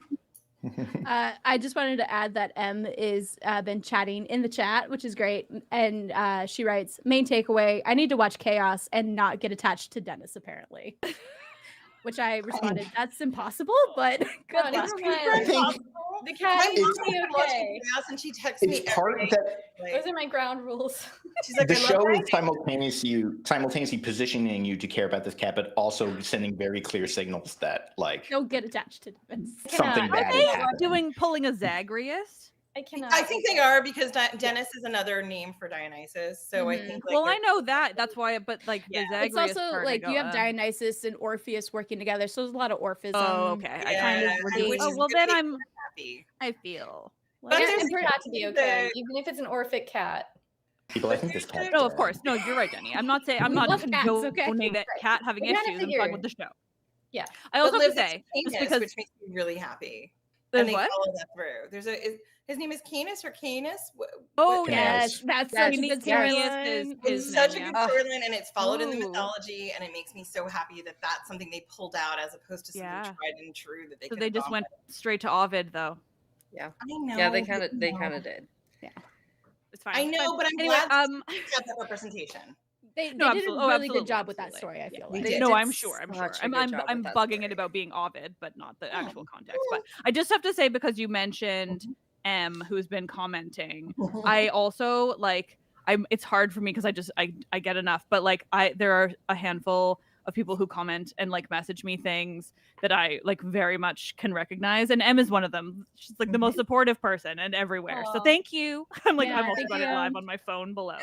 I just wanted to add that M is been chatting in the chat, which is great. And she writes, main takeaway, I need to watch Chaos and not get attached to Dennis, apparently. Which I responded, that's impossible, but good luck. The cat is okay. And she texts me every day. Those are my ground rules. She's like, the show is simultaneously positioning you to care about this cat, but also sending very clear signals that don't get attached to Dennis. Something bad is happening. Pulling a Zagreus? I cannot. I think they are because Dennis is another name for Dionysus. So I think. Well, I know that. That's why. But the Zagreus it's also part, you have Dionysus and Orpheus working together, so there's a lot of Orphism. Oh, okay. I kind of. Well, then I'm happy. I feel. But it's for not to be okay, even if it's an Orphic cat. People, I think this cat. No, of course. No, you're right, Jenny. I'm not saying I'm not condoning that cat having issues. I'm talking about the show. Yeah. I also have to say, just because which makes me really happy. And they what? follow that through. There's his name is Canis or Canis. Oh yes, that's such a good storyline. It's such a good storyline, and it's followed in the mythology, and it makes me so happy that that's something they pulled out as opposed to something tried and true that they. So they just went straight to Ovid, though. Yeah, I know. Yeah, they kind of did. Yeah, it's fine. I know, but I'm glad they got that representation. They did a really good job with that story. I feel like. No, I'm sure. I'm bugging it about being Ovid, but not the actual context. But I just have to say, because you mentioned M, who's been commenting, I also it's hard for me because I get enough, but there are a handful of people who comment and message me things that I very much can recognize, and M is one of them. She's the most supportive person and everywhere. So thank you. I'm also got it live on my phone below.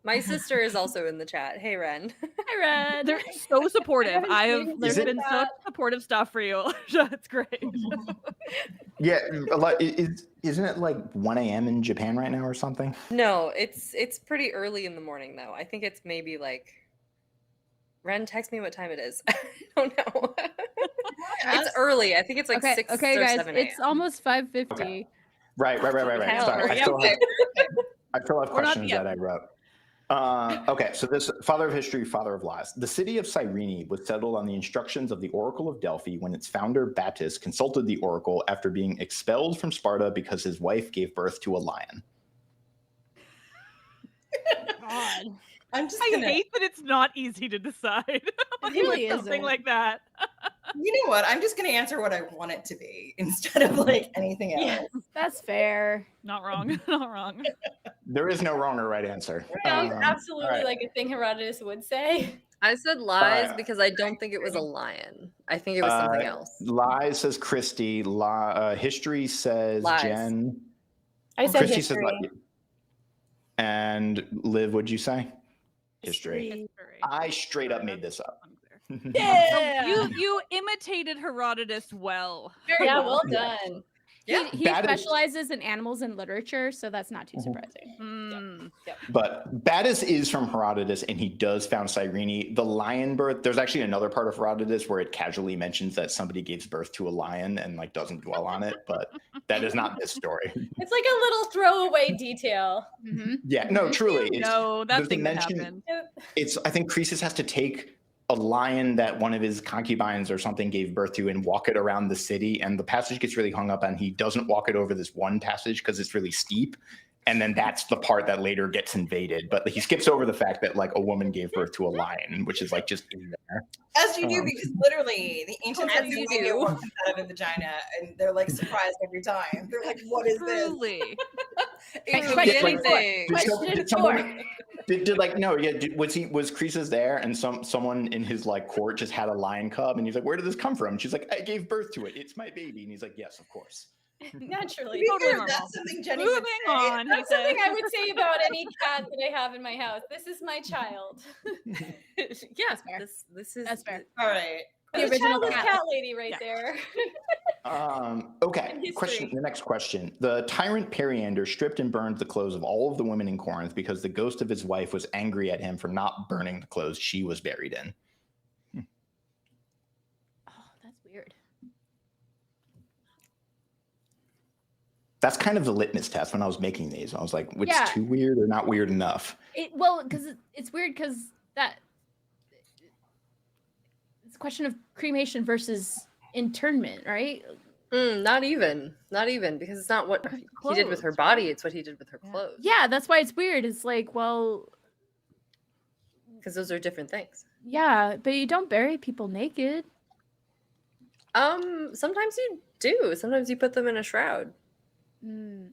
My sister is also in the chat. Hey, Ren. Hi, Ren. They're so supportive. There's been so supportive stuff for you. It's great. Yeah, a lot. Isn't it 1 a.m. in Japan right now or something? No, it's pretty early in the morning though. I think it's maybe Ren, text me what time it is. I don't know. It's early. I think it's 6 or 7 a.m. It's almost 5:50. Okay. Right. Sorry, I still have questions that I wrote. Okay, so this father of history, father of lies. The city of Cyrene was settled on the instructions of the Oracle of Delphi when its founder, Battus, consulted the oracle after being expelled from Sparta because his wife gave birth to a lion. God. I hate that it's not easy to decide. It really with something isn't. like that. You know what? I'm just going to answer what I want it to be instead of like anything else. Yeah, that's fair. Not wrong. Not wrong. There is no wrong or right answer. Sounds All absolutely right. like a thing Herodotus would say. I said lies Alright. because I don't think it was a lion. I think it was something else. Lies says Christy. History says Lies. Jen. I said Christy history. says and Liv, what'd you say? History. I straight up made this up. Yeah. You imitated Herodotus well. Yeah, well done. Yeah, He specializes in animals and literature, so that's not too surprising. But Battus is from Herodotus, and he does found Cyrene. The lion birth, there's actually another part of Herodotus where it casually mentions that somebody gave birth to a lion and like doesn't dwell on it, but that is not this story. It's like a little throwaway detail. Yeah, no, truly. No, that there's a thing that mention- happened. I think Croesus has to take a lion that one of his concubines or something gave birth to and walk it around the city. And the passage gets really hung up on he doesn't walk it over this one passage because it's really steep. And then that's the part that later gets invaded. But he skips over the fact that like a woman gave birth to a lion, which is like just in there. As you do, because literally the ancient As you do. walks out of a vagina and they're like surprised every time. They're like, what is this? Truly. Was Croesus there and someone in his like court just had a lion cub and he's like, where did this come from? And she's like, I gave birth to it. It's my baby. And he's like, yes, of course. Naturally. Totally normal. That's something Jenny Moving would say. on. That's something I would say about any cat that I have in my house. This is my child. Yeah, this is That's fair. All right. The original childless cat. cat lady right there. Okay. In history. Question. The next question. The tyrant Periander stripped and burned the clothes of all of the women in Corinth because the ghost of his wife was angry at him for not burning the clothes she was buried in. Oh, that's weird. That's kind of the litmus test when I was making these. I was like, it's Yeah. too weird or not weird enough. Because it's weird because that it's a question of cremation versus internment, right? not even because it's not what he did with her body, it's what he did with her clothes. Yeah, that's why it's weird. It's like, well, Because those are different things. yeah, but you don't bury people naked. Sometimes you do. Sometimes you put them in a shroud.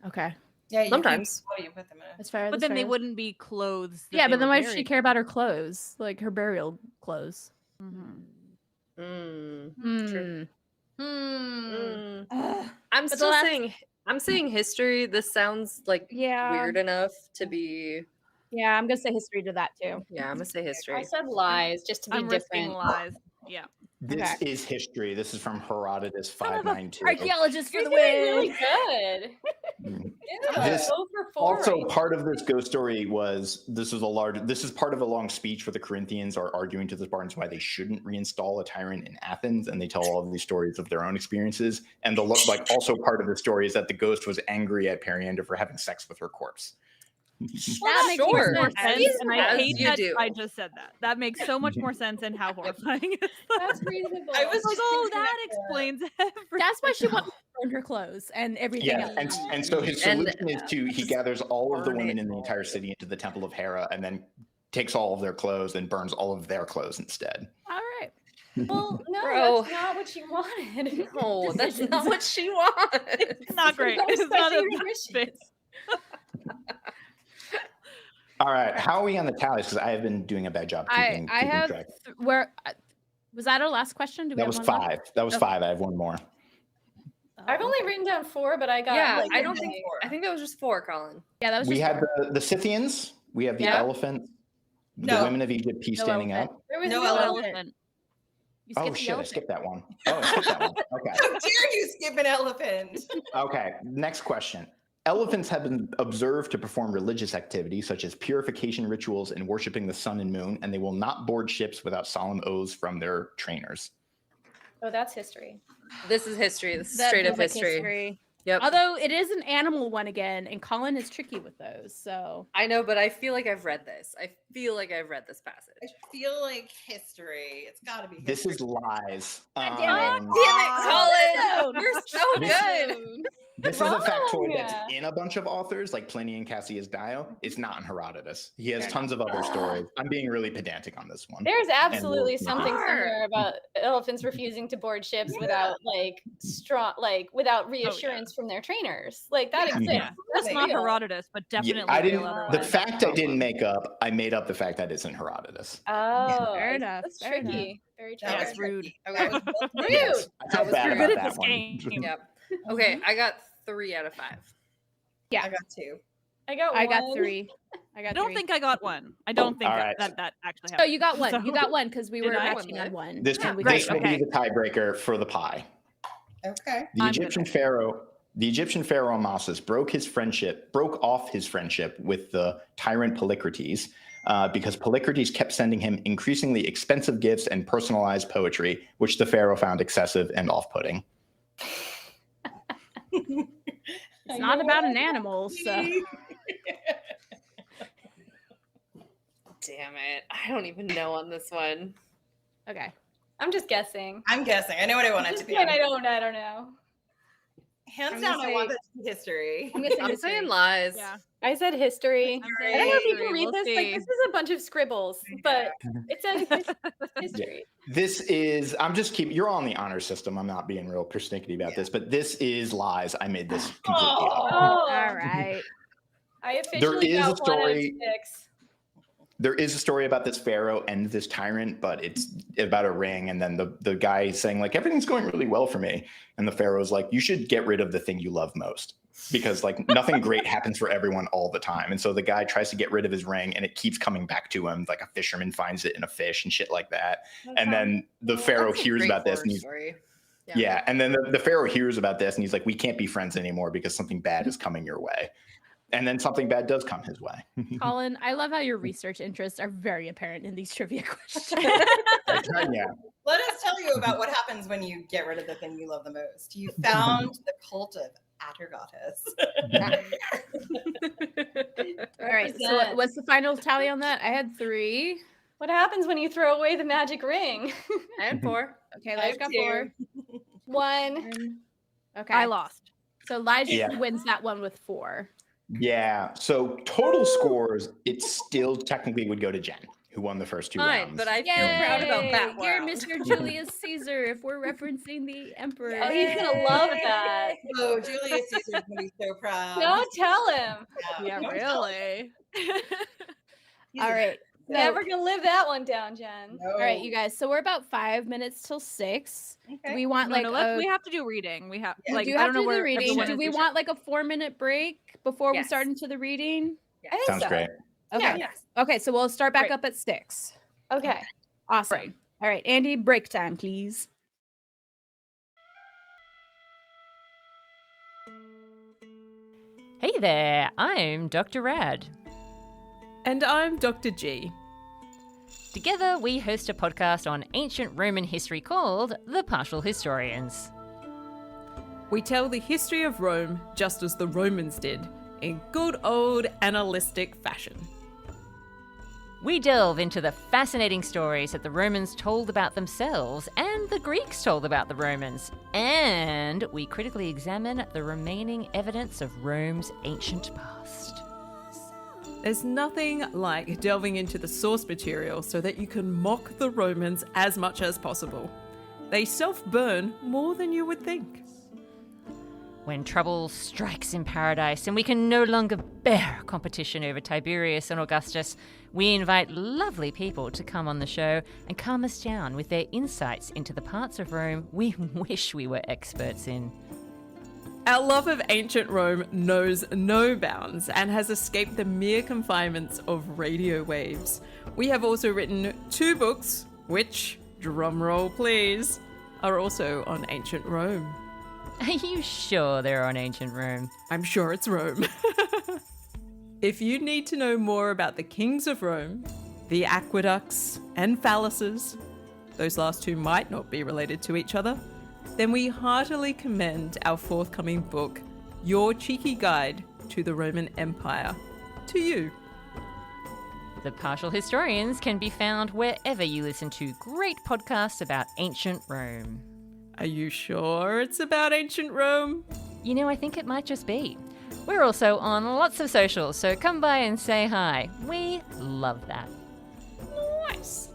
Okay, Yeah, you Sometimes. What do you put them in? that's fair. But that's then they fair. wouldn't be clothes. that Yeah, they but then were why does she buried care about her clothes, like her burial clothes? True. Ugh. I'm But still the last- saying I'm saying history. This sounds like Yeah. weird enough to be. Yeah, I'm gonna say history to that too. Yeah, I'm gonna say I history. said lies just to be I'm risking different. lies. Yeah. This Okay. is history. This is from Herodotus Son of a 592. archaeologist for You're the doing win. really good. Mm. Yeah, This- 0 for 4. Also, part of this ghost story was this is part of a long speech where the Corinthians are arguing to the Spartans why they shouldn't reinstall a tyrant in Athens, and they tell all of these stories of their own experiences. And also part of the story is that the ghost was angry at Periander for having sex with her corpse. That makes Sure. more And, sense. and I As hate you that do. I just said that. That makes so much more sense and how horrifying is that? That's reasonable. I was Like, just oh, thinking that explains everything. That's why she wanted to burn her clothes and everything Yeah, else. and so his And, solution is he gathers all of the burn women it in the entire city into the temple of Hera and then takes all of their clothes and burns all of their clothes instead. All right. Well, no, Bro. that's not what she wanted. No, that's not what she wanted. It's not great. That was It's not such a a good wish. fit. All right, how are we on the tallies? Because I have been doing a bad job keeping I have track. was that our last question? Do we That have was one left? 5. That was Okay. 5. I have one more. I've only written down 4, but I got Yeah, like, I don't think. I think that was just 4, Colin. Yeah, that was We just had the Scythians. We have the Yeah. elephants. The No. women of Egypt, peace No standing elephant. up. there was No no elephant. elephant. You Oh skipped the shit! I elephant. skipped that one. Oh, I skipped that one. Okay. How dare you skip an elephant? Okay. Next question. Elephants have been observed to perform religious activities such as purification rituals and worshiping the sun and moon, and they will not board ships without solemn oaths from their trainers. Oh, that's history. This is history. This is That straight up feels like history. Yep. Although it is an animal one again, and Colin is tricky with those. So I know, but I feel like I've read this. I feel like I've read this passage. I feel like history. It's got to be This history. is lies. God damn it. Colin! You're so This- good. This is a factoid Wrong. that's in a bunch of authors, like Pliny and Cassius Dio. It's not in Herodotus. He has tons of other stories. I'm being really pedantic on this one. There's absolutely we'll- something somewhere about elephants refusing to board ships without without reassurance from their trainers. Like that Yeah. exists. Yeah. That's not real. Herodotus, but definitely I real didn't. otherwise. The fact I didn't make up, I made up the fact that it's in Herodotus. Oh, Fair enough, That's fair tricky. Very That tricky. That's was rude. tricky. Okay, that was Rude. Yes, I That felt was bad rude. about Good at that this one. game. Yep. Okay, I got 3 out of 5. I got 2. I got I got one. 3. I got I don't 3. think I got one. I don't think All that, right. that actually Oh, happened. you got one. So- You got one because we Did were I? matching on one. This, and we this got will one. be the tiebreaker for the pie. Okay. The I'm Egyptian gonna- pharaoh, Amasis, broke off his friendship with the tyrant Polycrates because Polycrates kept sending him increasingly expensive gifts and personalized poetry, which the pharaoh found excessive and off-putting. It's not about an animal, so Damn it. I don't even know on this one. okay. I'm just guessing. I'm guessing. I know what I want At it this to be. point, I don't know. Hands I'm down, gonna I want say- this to be history. I'm gonna say I'm history. saying lies. Yeah. I said history. I'm I don't know if you saying can read we'll this. Like see. this is a bunch of scribbles, but it says history. This is, you're on the honor system. I'm not being real persnickety about this, but this is lies. I made this completely up. Oh, All right. I officially is a got 1 out of story- 6. There is a story about this pharaoh and this tyrant, but it's about a ring. And then the guy saying like, everything's going really well for me. And the pharaoh's like, you should get rid of the thing you love most because like nothing great happens for everyone all the time. And so the guy tries to get rid of his ring and it keeps coming back to him. Like a fisherman finds it in a fish and shit like that. And then the pharaoh That's a hears great about this and horror he's, story. yeah. And then the pharaoh hears about this and he's like, we can't be friends anymore because something bad is coming your way. And then something bad does come his way. Colin, I love how your research interests are very apparent in these trivia questions. Yeah. Let us tell you about what happens when you get rid of the thing you love the most. You found the cult of Atargatas. All right. So what's the final tally on that? I had 3. What happens when you throw away the magic ring? I had 4. Okay, I Elijah have got 2. 4. 1. Okay. I lost. So Elijah Yeah. wins that one with 4. Yeah. So total scores, it still technically would go to Genn, who won the first 2 Fine, rounds. but I feel proud about that You're round. Mr. Julius Caesar if we're referencing the emperor. Oh, he's gonna love that. Oh, Julius Caesar's going to be so proud. Don't tell him. Yeah, don't tell him. really. He's All a- right. So- Never gonna live that one down, Jen. No. All right, you guys. So we're about 5 minutes till 6. Do Okay. we want No, like no, we have to do reading. We have Yeah, like do I have don't to know do where the reading? everyone Do is we with want like a 4-minute break before we Yes. start into the reading? I think Sounds so. great. Okay. Yes. Okay, so we'll start back Great. up at 6. Okay. Awesome. Right. All right, Andy, break time, please. Hey there, I'm Dr. Rad. And I'm Dr. G. Together, we host a podcast on ancient Roman history called The Partial Historians. We tell the history of Rome just as the Romans did, in good old analytic fashion. We delve into the fascinating stories that the Romans told about themselves and the Greeks told about the Romans, and we critically examine the remaining evidence of Rome's ancient past. There's nothing like delving into the source material so that you can mock the Romans as much as possible. They self-burn more than you would think. When trouble strikes in paradise and we can no longer bear competition over Tiberius and Augustus, we invite lovely people to come on the show and calm us down with their insights into the parts of Rome we wish we were experts in. Our love of ancient Rome knows no bounds and has escaped the mere confinements of radio waves. We have also written 2 books, which, drumroll please, are also on ancient Rome. Are you sure they're on ancient Rome? I'm sure it's Rome. If you need to know more about the kings of Rome, the aqueducts and phalluses, those last 2 might not be related to each other, then we heartily commend our forthcoming book, your cheeky guide to the Roman Empire. To you. The Partial Historians can be found wherever you listen to great podcasts about ancient Rome. Are you sure it's about ancient Rome? You know, I think it might just be. We're also on lots of socials, so come by and say hi. We love that. Nice.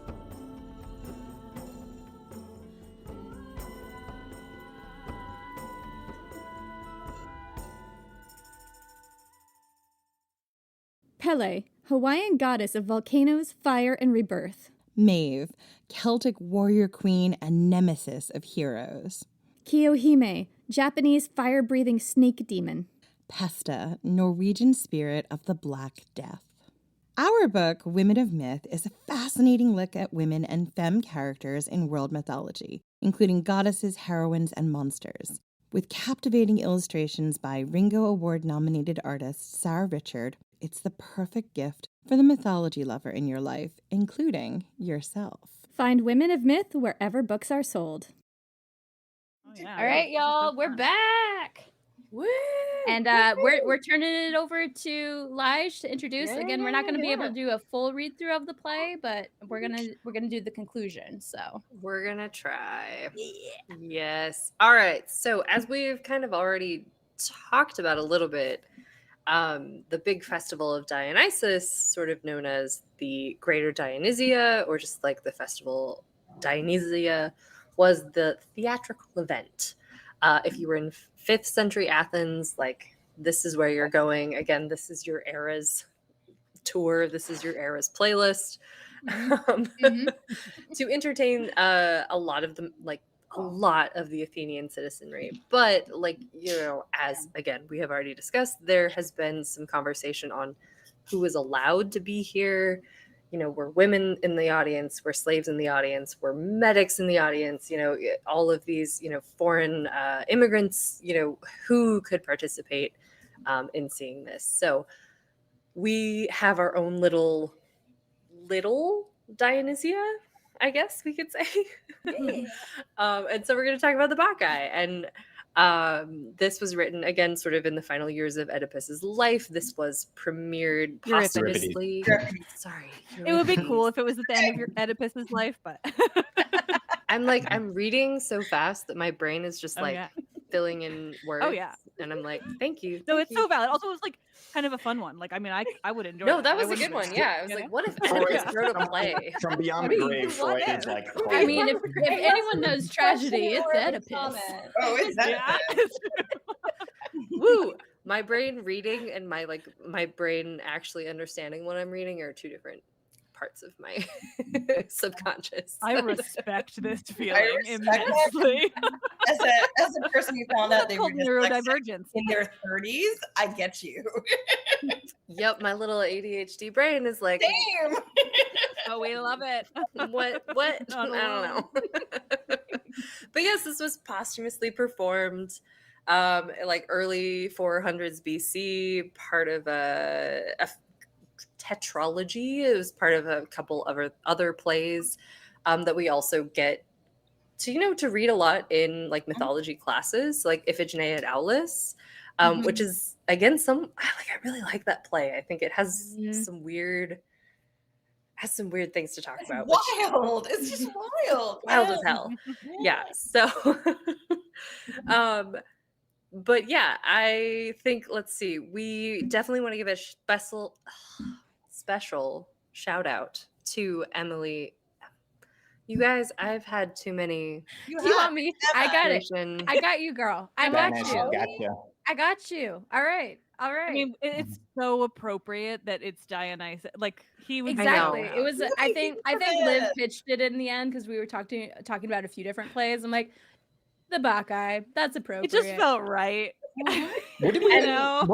Pele, Hawaiian goddess of volcanoes, fire, and rebirth. Maeve, Celtic warrior queen and nemesis of heroes. Kiyohime, Japanese fire-breathing snake demon. Pesta, Norwegian spirit of the Black Death. Our book, Women of Myth, is a fascinating look at women and femme characters in world mythology, including goddesses, heroines, and monsters. With captivating illustrations by Ringo Award-nominated artist Sarah Richard, it's the perfect gift for the mythology lover in your life, including yourself. Find Women of Myth wherever books are sold. Oh, yeah, All right, y'all, we're back. Woo! And we're turning it over to Lige to introduce. Again, we're not going to be able to do a full read through of the play, but we're gonna do the conclusion. So we're gonna try. Yeah. Yes. All right. So as we've kind of already talked about a little bit, the big festival of Dionysus, sort of known as the Greater Dionysia, or just like the festival Dionysia, was the theatrical event. If you were in 5th century Athens, like this is where you're going. Again, this is your era's tour. This is your era's playlist. To entertain a lot of the Athenian citizenry. But like, you know, as again, we have already discussed, there has been some conversation on who is allowed to be here. You know, were women in the audience, were slaves in the audience, were medics in the audience, you know, all of these, you know, foreign immigrants, you know, who could participate in seeing this. So we have our own little Dionysia, I guess we could say. And so we're going to talk about the Bacchae. And this was written, again, sort of in the final years of Oedipus's life. This was premiered posthumously. Sorry. It would be cool if it was at the end of your Oedipus's life, but I'm reading so fast that my brain is just filling in words. Oh yeah. And I'm like, thank you. No, it's so valid. Also, it was like kind of a fun one. Like, I mean, I would enjoy. No, that was a good one. Yeah, I was like, what if Oedipus wrote a play from beyond the grave? Freud is like, I mean, if anyone knows tragedy, it's Oedipus. Oh, is that? Yeah. Woo! My brain reading and my brain actually understanding what I'm reading are two different parts of my subconscious. I respect this feeling immensely. As a person who found out they were neurodivergence in their 30s, I get you. Yep, my little ADHD brain is like, damn. Oh, we love it. What? I don't know. But yes, this was posthumously performed, like early 400s BC, part of a tetralogy. It was part of a couple of other plays that we also get to read a lot in like mythology classes, like Iphigenia at Aulis, which is again I really like that play. I think it has some weird things to talk about. Wild. It's just wild. Wild as hell. Yeah. So but yeah, I think, let's see, we definitely want to give a special shout out to Emily. You guys, I've had too many. You want me? I got it. I got you, girl. I got you. Gotcha. I got you. All right. I mean, it's so appropriate that it's Dionysus. Like he was exactly. It was. I think Liv pitched it in the end because we were talking about a few different plays. I'm like, the Bacchae. That's appropriate. It just felt right. What did we know?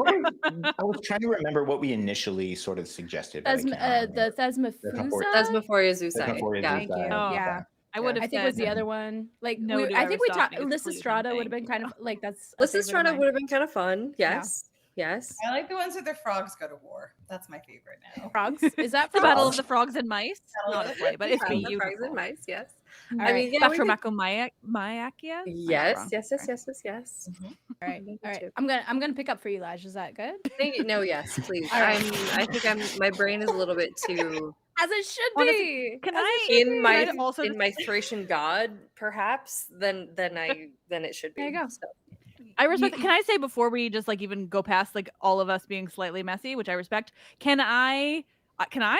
I was trying to remember what we initially sort of suggested. The Thesmophoria Zeusai. Thank you. Yeah. I would have. I think it was the other one. Like I think we talked. Lysistrata would have been kind of like that's. Lysistrata would have been kind of fun. Yes. Yes. I like the ones where the frogs go to war. That's my favorite now. Frogs? Is that The Battle of frogs? the Frogs and Mice. Not a play, but it's Battle of the beautiful. Frogs and Mice, yes. All I right. mean, yeah, we could- Batromachomyakia? yes. All right. All right. I'm gonna pick up for you, Laj. Is that good? Thank you. No, yes, please. All right. I think my brain is a little bit too As it should Honestly, be. can As I- it should in be. my Can I also in my Thracian god, perhaps, then it should be. There you go. So. I respect. Can I say before we just like even go past like all of us being slightly messy, which I respect? Can I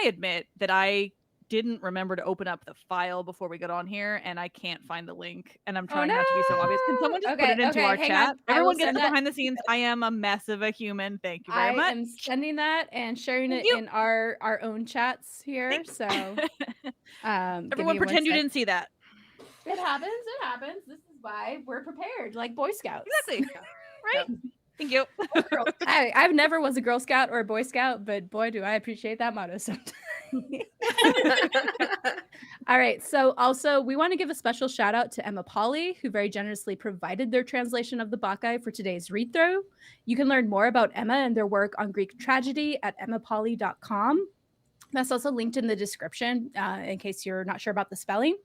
admit that I didn't remember to open up the file before we got on here, and I can't find the link, and I'm trying not to be so obvious. Can someone just put it into our hang chat? on. I will Everyone gets send the that. behind the scenes. I am a mess of a human. Thank you very I much. am sending that and sharing Thank it you. in our own chats here. So Everyone pretend you didn't see that. It happens. It happens. This is why we're prepared, like Boy Scouts. Exactly. Right? Thank you. I've never was a Girl Scout or a Boy Scout, but boy, do I appreciate that motto sometimes. All right. So also we want to give a special shout out to Emma Polly, who very generously provided their translation of the Bacchae for today's read through. You can learn more about Emma and their work on Greek tragedy at emmapolly.com. That's also linked in the description in case you're not sure about the spelling.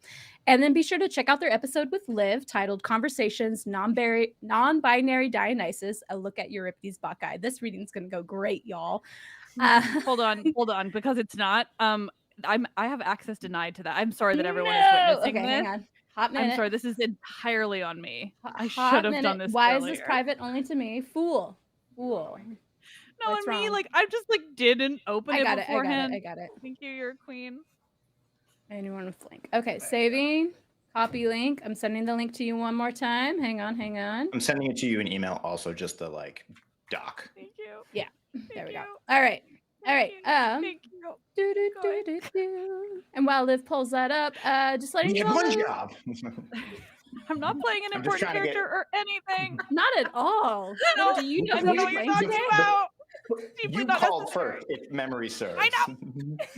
And then be sure to check out their episode with Liv titled Conversations Non-Binary Dionysus, a look at Euripides Bacchae. This reading's going to go great, y'all. Hold on, because it's not. I have access denied to that. I'm sorry that everyone is witnessing Okay, this. hang on. Hot minute. I'm sorry. This is entirely on me. I Hot should have minute. done this. Why earlier. is this private only to me? Fool. No, What's on me. wrong? Like I just like didn't open it beforehand. I got it. Thank you. You're a queen. Anyone with link. Okay, saving. Copy link. I'm sending the link to you one more time. Hang on. I'm sending it to you in email also, just the like doc. Thank you. Yeah. Thank There we go. you. All right. Thank you. And while Liv pulls that up, just letting We you have all one know. job. I'm not playing an I'm just important trying to get- character or anything. Not at all. No, Do you know I who don't know you're what you're playing talking today? about. Deeply You not called necessary. first, if memory serves. I know.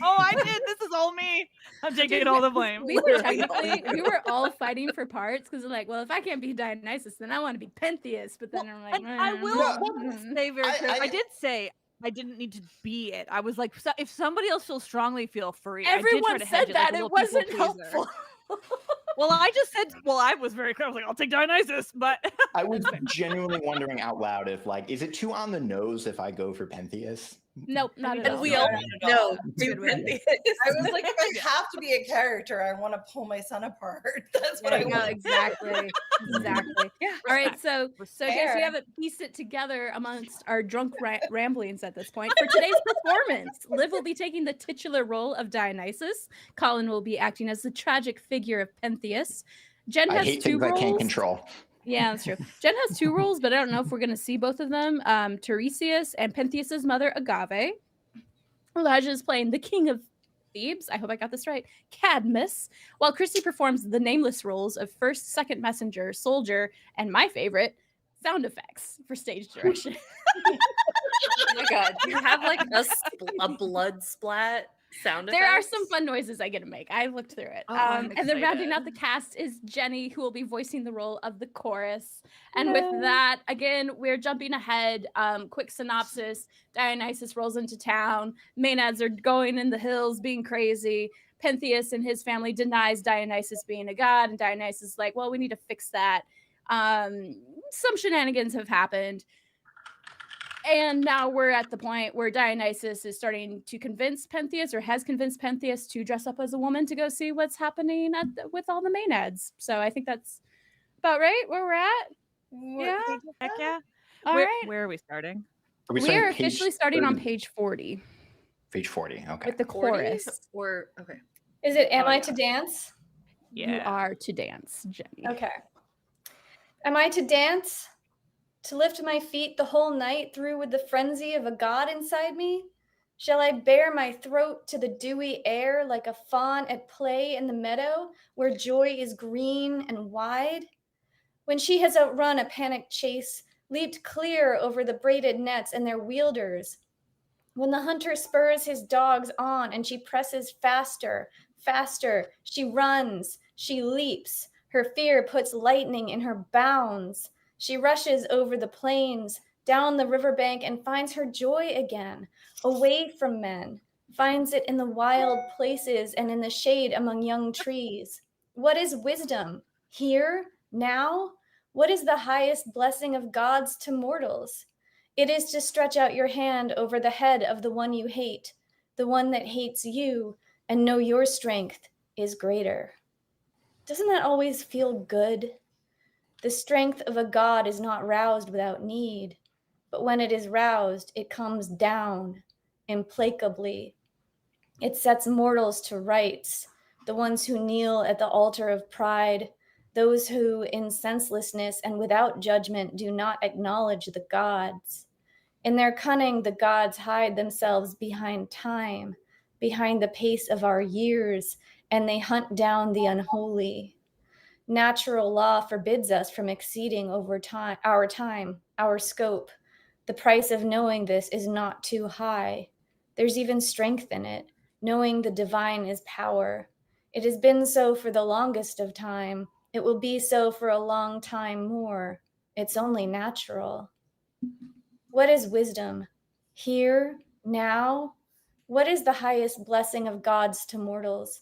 Oh, I did. This is all me. I'm taking all the blame. We were technically, we were all fighting for parts because like, well, if I can't be Dionysus, then I want to be Pentheus. But then I'm like, And I will say very clear. I did say I didn't need to be it. I was like, if somebody else feels strongly, feel free. I did Everyone try to hedge said that. like a It little wasn't people pleaser. helpful. Well, I just said, I was very clear. I was like, I'll take Dionysus, but I was genuinely wondering out loud if like, is it too on the nose if I go for Pentheus? Nope, not at all. We all No, do Pentheus. I was like, if I have to be a character, I want to pull my son apart. That's what There I you go. want. Exactly. Exactly. Yeah. All right. So guys, we Fair. haven't pieced it together amongst our drunk ramblings at this point. For today's performance, Liv will be taking the titular role of Dionysus. Colin will be acting as the tragic figure of Pentheus. Jen I has hate two things I can't roles. control. Yeah, that's true. Jen has two roles, but I don't know if we're going to see both of them. Tiresias and Pentheus's mother, Agave. Elijah is playing the king of Thebes. I hope I got this right. Cadmus. While Christy performs the nameless roles of first, second messenger, soldier, and my favorite, sound effects for stage direction. Oh my god, do you have like a blood splat sound effect? There are some fun noises I get to make. I looked through it. Oh, I'm And then rounding out excited. the cast is Jenny, who will be voicing the role of the chorus. And with that, again, we're jumping ahead. Quick synopsis. Dionysus rolls into town. Maenads are going in the hills, being crazy. Pentheus and his family denies Dionysus being a god. And Dionysus is like, well, we need to fix that. Some shenanigans have happened. And now we're at the point where Dionysus is starting to convince Pentheus, or has convinced Pentheus, to dress up as a woman to go see what's happening with all the Maenads. So I think that's about right where we're at. Yeah. Heck yeah. All where, right. where are we starting? Are we We are starting page officially starting on 30? page 40 Page 40. Okay. with the 40? chorus. Or okay. Is it Am Oh, I yeah. to dance? You are to dance, Jenny. Okay. Am I to dance? To lift my feet the whole night through with the frenzy of a god inside me? Shall I bare my throat to the dewy air like a fawn at play in the meadow where joy is green and wide? When she has outrun a panicked chase, leaped clear over the braided nets and their wielders. When the hunter spurs his dogs on and she presses faster, faster, she runs, she leaps. Her fear puts lightning in her bounds. She rushes over the plains, down the riverbank and finds her joy again, away from men, finds it in the wild places and in the shade among young trees. What is wisdom? Here? Now? What is the highest blessing of gods to mortals? It is to stretch out your hand over the head of the one you hate, the one that hates you, and know your strength is greater. Doesn't that always feel good? The strength of a god is not roused without need, but when it is roused, it comes down implacably. It sets mortals to rights, the ones who kneel at the altar of pride, those who, in senselessness and without judgment, do not acknowledge the gods. In their cunning, the gods hide themselves behind time, behind the pace of our years, and they hunt down the unholy. Natural law forbids us from exceeding over time, our scope. The price of knowing this is not too high. There's even strength in it. Knowing the divine is power. It has been so for the longest of time. It will be so for a long time more. It's only natural. What is wisdom? Here, now? What is the highest blessing of gods to mortals?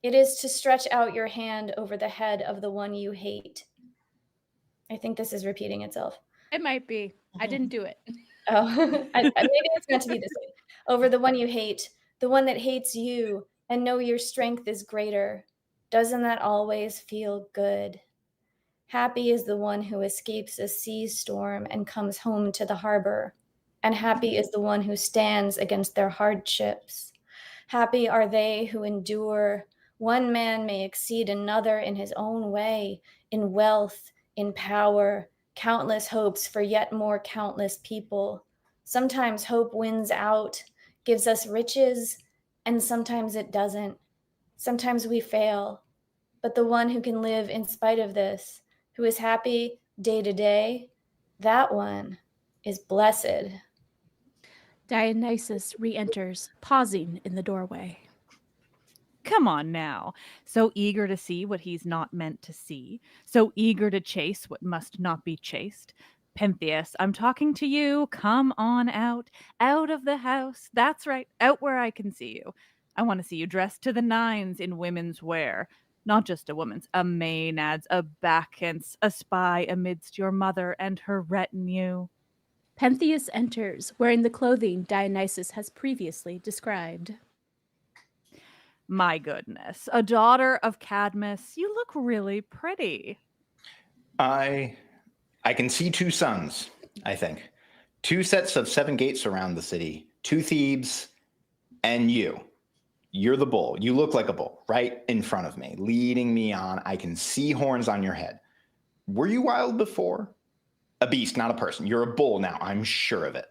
It is to stretch out your hand over the head of the one you hate. I think this is repeating itself. It might be. I didn't do it. Oh, maybe it's meant to be this way. Over the one you hate, the one that hates you, and know your strength is greater. Doesn't that always feel good? Happy is the one who escapes a sea storm and comes home to the harbor. And happy is the one who stands against their hardships. Happy are they who endure. One man may exceed another in his own way, in wealth, in power, countless hopes for yet more countless people. Sometimes hope wins out, gives us riches, and sometimes it doesn't. Sometimes we fail. But the one who can live in spite of this, who is happy day to day, that one is blessed. Dionysus re-enters, pausing in the doorway. Come on now. So eager to see what he's not meant to see. So eager to chase what must not be chased. Pentheus, I'm talking to you. Come on out of the house. That's right, out where I can see you. I want to see you dressed to the nines in women's wear. Not just a woman's, a Maenad's, a Bacchant's, a spy amidst your mother and her retinue. Pentheus enters, wearing the clothing Dionysus has previously described. My goodness, a daughter of Cadmus, you look really pretty. I can see two suns, I think. Two sets of 7 gates around the city, 2 Thebes, and you. You're the bull. You look like a bull right in front of me, leading me on. I can see horns on your head. Were you wild before? A beast, not a person. You're a bull now. I'm sure of it.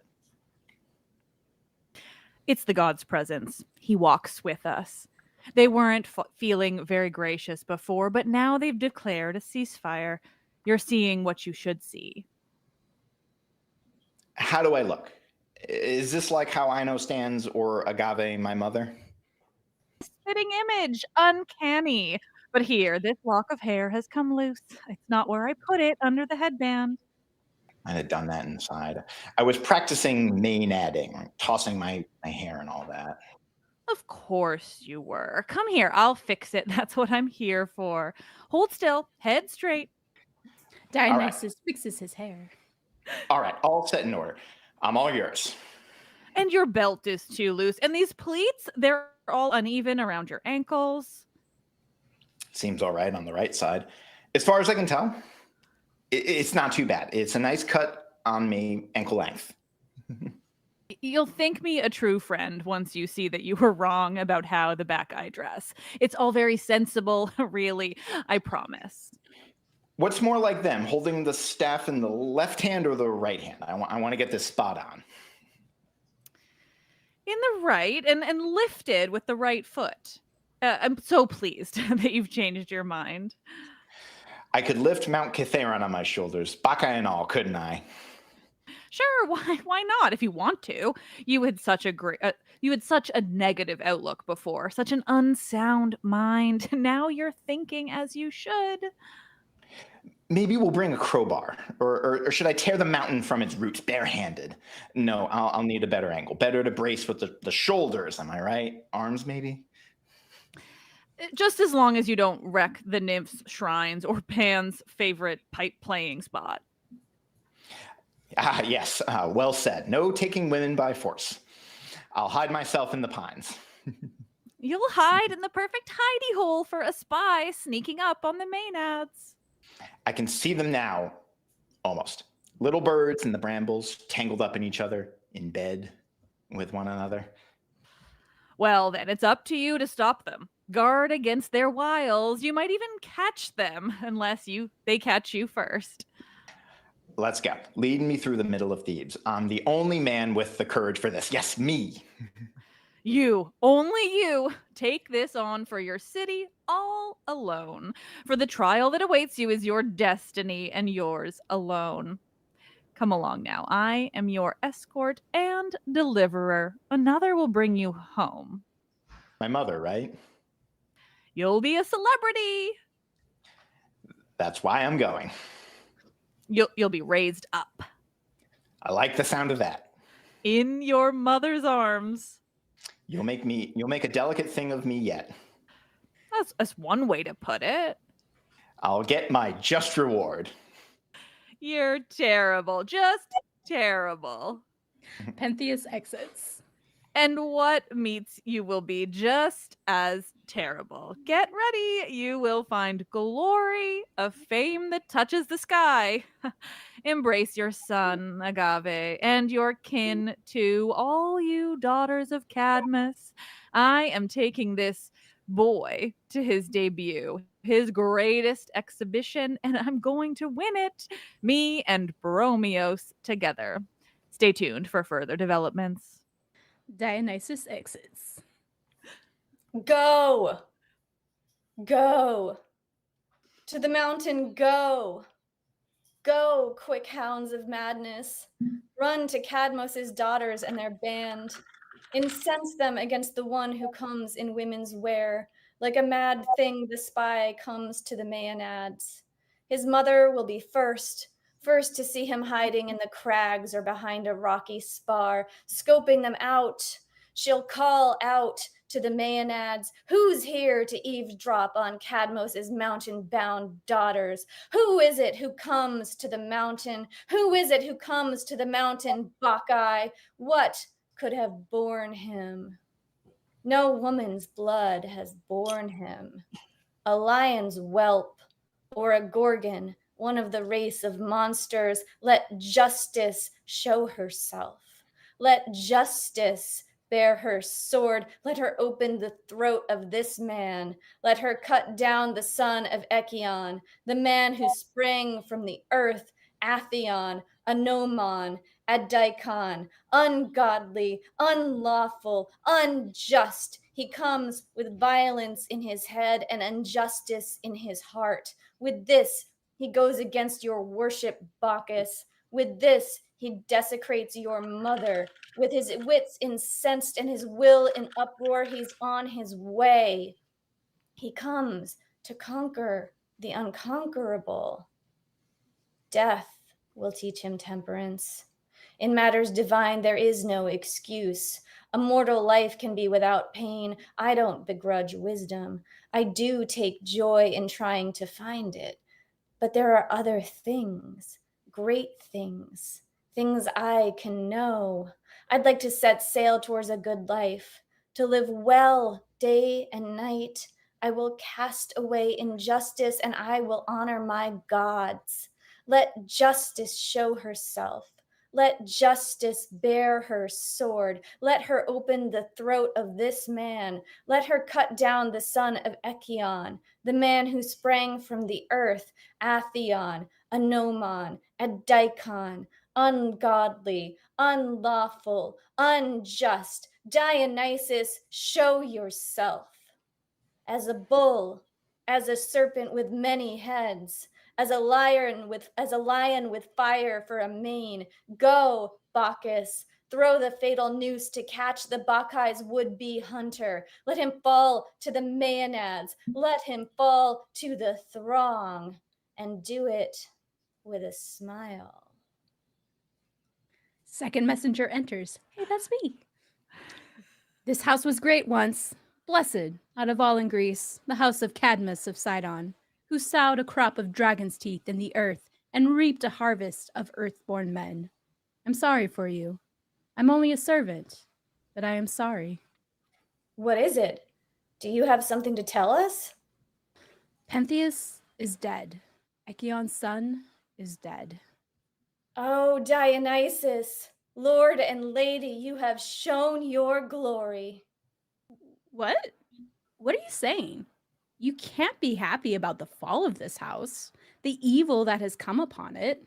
It's the god's presence. He walks with us. They weren't feeling very gracious before, but now they've declared a ceasefire. You're seeing what you should see. How do I look? Is this like how Ino stands or Agave, my mother? Spitting image, uncanny. But here, this lock of hair has come loose. It's not where I put it, under the headband. I had done that inside. I was practicing Maenading, tossing my hair and all that. Of course you were. Come here, I'll fix it. That's what I'm here for. Hold still, head straight. Dionysus fixes his hair. All right, all set in order. I'm all yours. And your belt is too loose. And these pleats, they're all uneven around your ankles. Seems all right on the right side. As far as I can tell, it's not too bad. It's a nice cut on me, ankle length. You'll think me a true friend once you see that you were wrong about how the Bacchae dress. It's all very sensible, really, I promise. What's more like them, holding the staff in the left hand or the right hand? I want to get this spot on. In the right, and lifted with the right foot. I'm so pleased that you've changed your mind. I could lift Mount Kithaeron on my shoulders, Bacchae and all, couldn't I? Sure, why not? If you want to. You had such a negative outlook before, such an unsound mind. Now you're thinking as you should. Maybe we'll bring a crowbar, or should I tear the mountain from its roots barehanded? No, I'll need a better angle. Better to brace with the shoulders, am I right? Arms, maybe? Just as long as you don't wreck the nymph's shrines or Pan's favorite pipe playing spot. Ah, yes, well said. No taking women by force. I'll hide myself in the pines. You'll hide in the perfect hidey hole for a spy sneaking up on the Maenads. I can see them now, almost. Little birds in the brambles, tangled up in each other, in bed with one another. Well, then it's up to you to stop them. Guard against their wiles. You might even catch them, unless they catch you first. Let's go. Lead me through the middle of Thebes. I'm the only man with the courage for this. Yes, me. You, only you, take this on for your city all alone. For the trial that awaits you is your destiny and yours alone. Come along now. I am your escort and deliverer. Another will bring you home. My mother, right? You'll be a celebrity. That's why I'm going. You'll be raised up. I like the sound of that. In your mother's arms. You'll make a delicate thing of me yet. That's one way to put it. I'll get my just reward. You're terrible. Just terrible. Pentheus exits. And what meets you will be just as terrible. Get ready. You will find glory, a fame that touches the sky. Embrace your son, Agave, and your kin too, all you daughters of Cadmus. I am taking this boy to his debut, his greatest exhibition, and I'm going to win it, me and Bromios together. Stay tuned for further developments. Dionysus exits. Go! Go! To the mountain, go! Go, quick hounds of madness. Run to Cadmos' daughters and their band. Incense them against the one who comes in women's wear. Like a mad thing, the spy comes to the Maenads. His mother will be first to see him hiding in the crags or behind a rocky spar, scoping them out. She'll call out to the Maenads, who's here to eavesdrop on Cadmos' mountain-bound daughters? Who is it who comes to the mountain? Who is it who comes to the mountain, Bacchae? What could have borne him? No woman's blood has borne him. A lion's whelp or a gorgon, one of the race of monsters, let justice show herself. Let justice bear her sword. Let her open the throat of this man. Let her cut down the son of Echion, the man who sprang from the earth, Atheon, Anomon, Adikon, ungodly, unlawful, unjust. He comes with violence in his head and injustice in his heart. With this, he goes against your worship, Bacchus. With this, he desecrates your mother. With his wits incensed and his will in uproar, he's on his way. He comes to conquer the unconquerable. Death will teach him temperance. In matters divine, there is no excuse. A mortal life can be without pain. I don't begrudge wisdom. I do take joy in trying to find it. But there are other things, great things, things I can know. I'd like to set sail towards a good life, to live well day and night. I will cast away injustice and I will honor my gods. Let justice show herself. Let justice bear her sword. Let her open the throat of this man. Let her cut down the son of Echion, the man who sprang from the earth, Atheon, Anomon, Adikon, ungodly, unlawful, unjust. Dionysus, show yourself. As a bull, as a serpent with many heads, as a lion with fire for a mane. Go, Bacchus, throw the fatal noose to catch the Bacchae's would-be hunter. Let him fall to the Maenads. Let him fall to the throng. and do it with a smile. Second messenger enters. Hey, that's me. This house was great once, blessed out of all in Greece, the house of Cadmus of Sidon, who sowed a crop of dragon's teeth in the earth and reaped a harvest of earth-born men. I'm sorry for you. I'm only a servant, but I am sorry. What is it? Do you have something to tell us? Pentheus is dead. Echion's son is dead. Oh, Dionysus, Lord and Lady, you have shown your glory. What? What are you saying? You can't be happy about the fall of this house, the evil that has come upon it.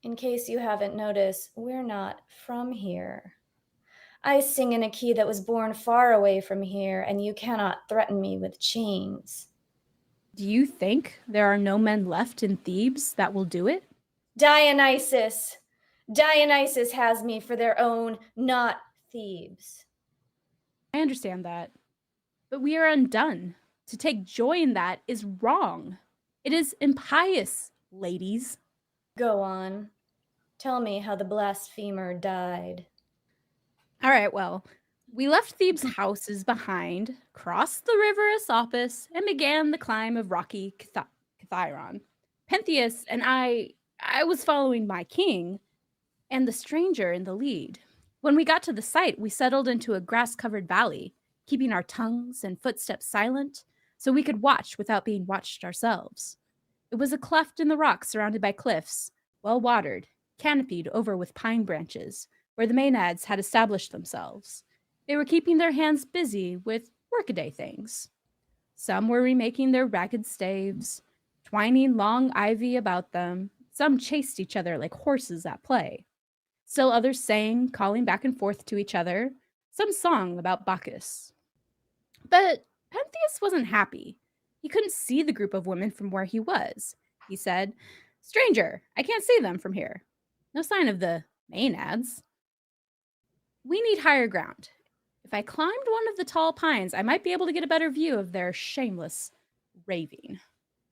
In case you haven't noticed, we're not from here. I sing in a key that was born far away from here, and you cannot threaten me with chains. Do you think there are no men left in Thebes that will do it? Dionysus! Dionysus has me for their own, not Thebes. I understand that, but we are undone. To take joy in that is wrong. It is impious, ladies. Go on. Tell me how the blasphemer died. All right, well, we left Thebes' houses behind, crossed the river Asopus, and began the climb of rocky Kithiron. Pentheus and I was following my king, and the stranger in the lead. When we got to the site, we settled into a grass-covered valley, keeping our tongues and footsteps silent so we could watch without being watched ourselves. It was a cleft in the rock surrounded by cliffs, well-watered, canopied over with pine branches, where the Maenads had established themselves. They were keeping their hands busy with workaday things. Some were remaking their ragged staves, twining long ivy about them. Some chased each other like horses at play. Still others sang, calling back and forth to each other, some song about Bacchus. But Pentheus wasn't happy. He couldn't see the group of women from where he was. He said, "Stranger, I can't see them from here. No sign of the Maenads. We need higher ground. If I climbed one of the tall pines, I might be able to get a better view of their shameless raving."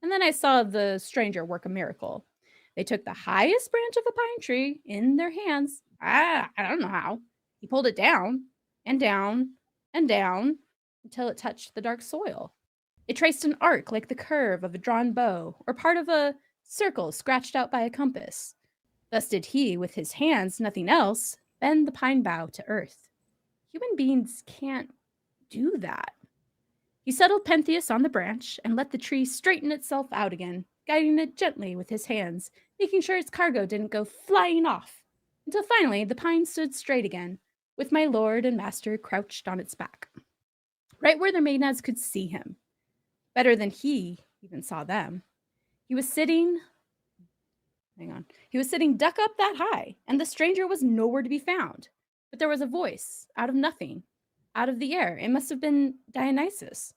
And then I saw the stranger work a miracle. They took the highest branch of a pine tree in their hands. I don't know how. He pulled it down and down and down until it touched the dark soil. It traced an arc like the curve of a drawn bow or part of a circle scratched out by a compass. Thus did he, with his hands, nothing else, bend the pine bough to earth. Human beings can't do that. He settled Pentheus on the branch and let the tree straighten itself out again, guiding it gently with his hands, making sure its cargo didn't go flying off, until finally the pine stood straight again, with my lord and master crouched on its back, right where the Maenads could see him, better than he even saw them. He was sitting duck up that high, and the stranger was nowhere to be found. But there was a voice, out of nothing, out of the air. It must have been Dionysus.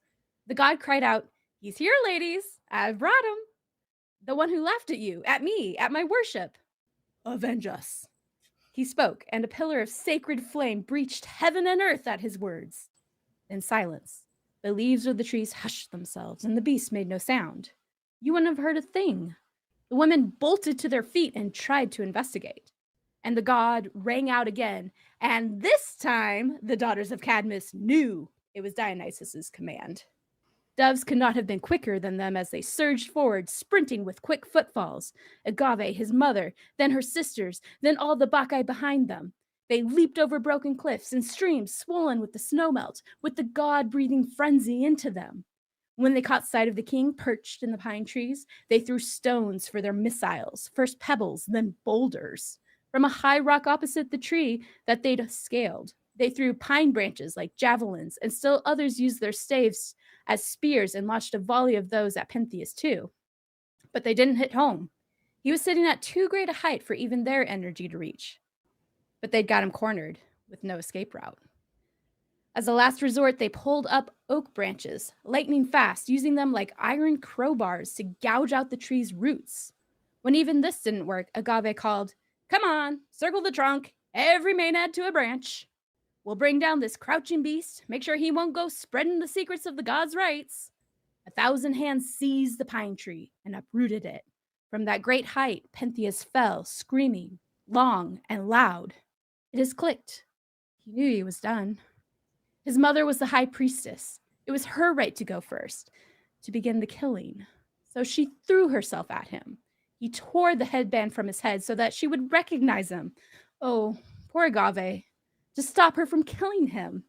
The god cried out, "He's here, ladies! I've brought him! The one who laughed at you, at me, at my worship. Avenge us!" He spoke, and a pillar of sacred flame breached heaven and earth at his words. In silence, the leaves of the trees hushed themselves, and the beast made no sound. You wouldn't have heard a thing. The women bolted to their feet and tried to investigate. And the god rang out again, and this time the daughters of Cadmus knew it was Dionysus's command. Doves could not have been quicker than them as they surged forward, sprinting with quick footfalls. Agave, his mother, then her sisters, then all the Bacchae behind them. They leaped over broken cliffs and streams swollen with the snowmelt, with the god-breathing frenzy into them. When they caught sight of the king perched in the pine trees, they threw stones for their missiles, first pebbles, then boulders. From a high rock opposite the tree that they'd scaled, they threw pine branches like javelins, and still others used their staves as spears and launched a volley of those at Pentheus too. But they didn't hit home. He was sitting at too great a height for even their energy to reach. But they'd got him cornered, with no escape route. As a last resort, they pulled up oak branches, lightning fast, using them like iron crowbars to gouge out the tree's roots. When even this didn't work, Agave called, "Come on, circle the trunk, every Maenad to a branch. We'll bring down this crouching beast, make sure he won't go spreading the secrets of the gods' rights." 1,000 hands seized the pine tree and uprooted it. From that great height, Pentheus fell, screaming, long and loud. It has clicked. He knew he was done. His mother was the high priestess. It was her right to go first, to begin the killing. So she threw herself at him. He tore the headband from his head so that she would recognize him. Oh, poor Agave. To stop her from killing him.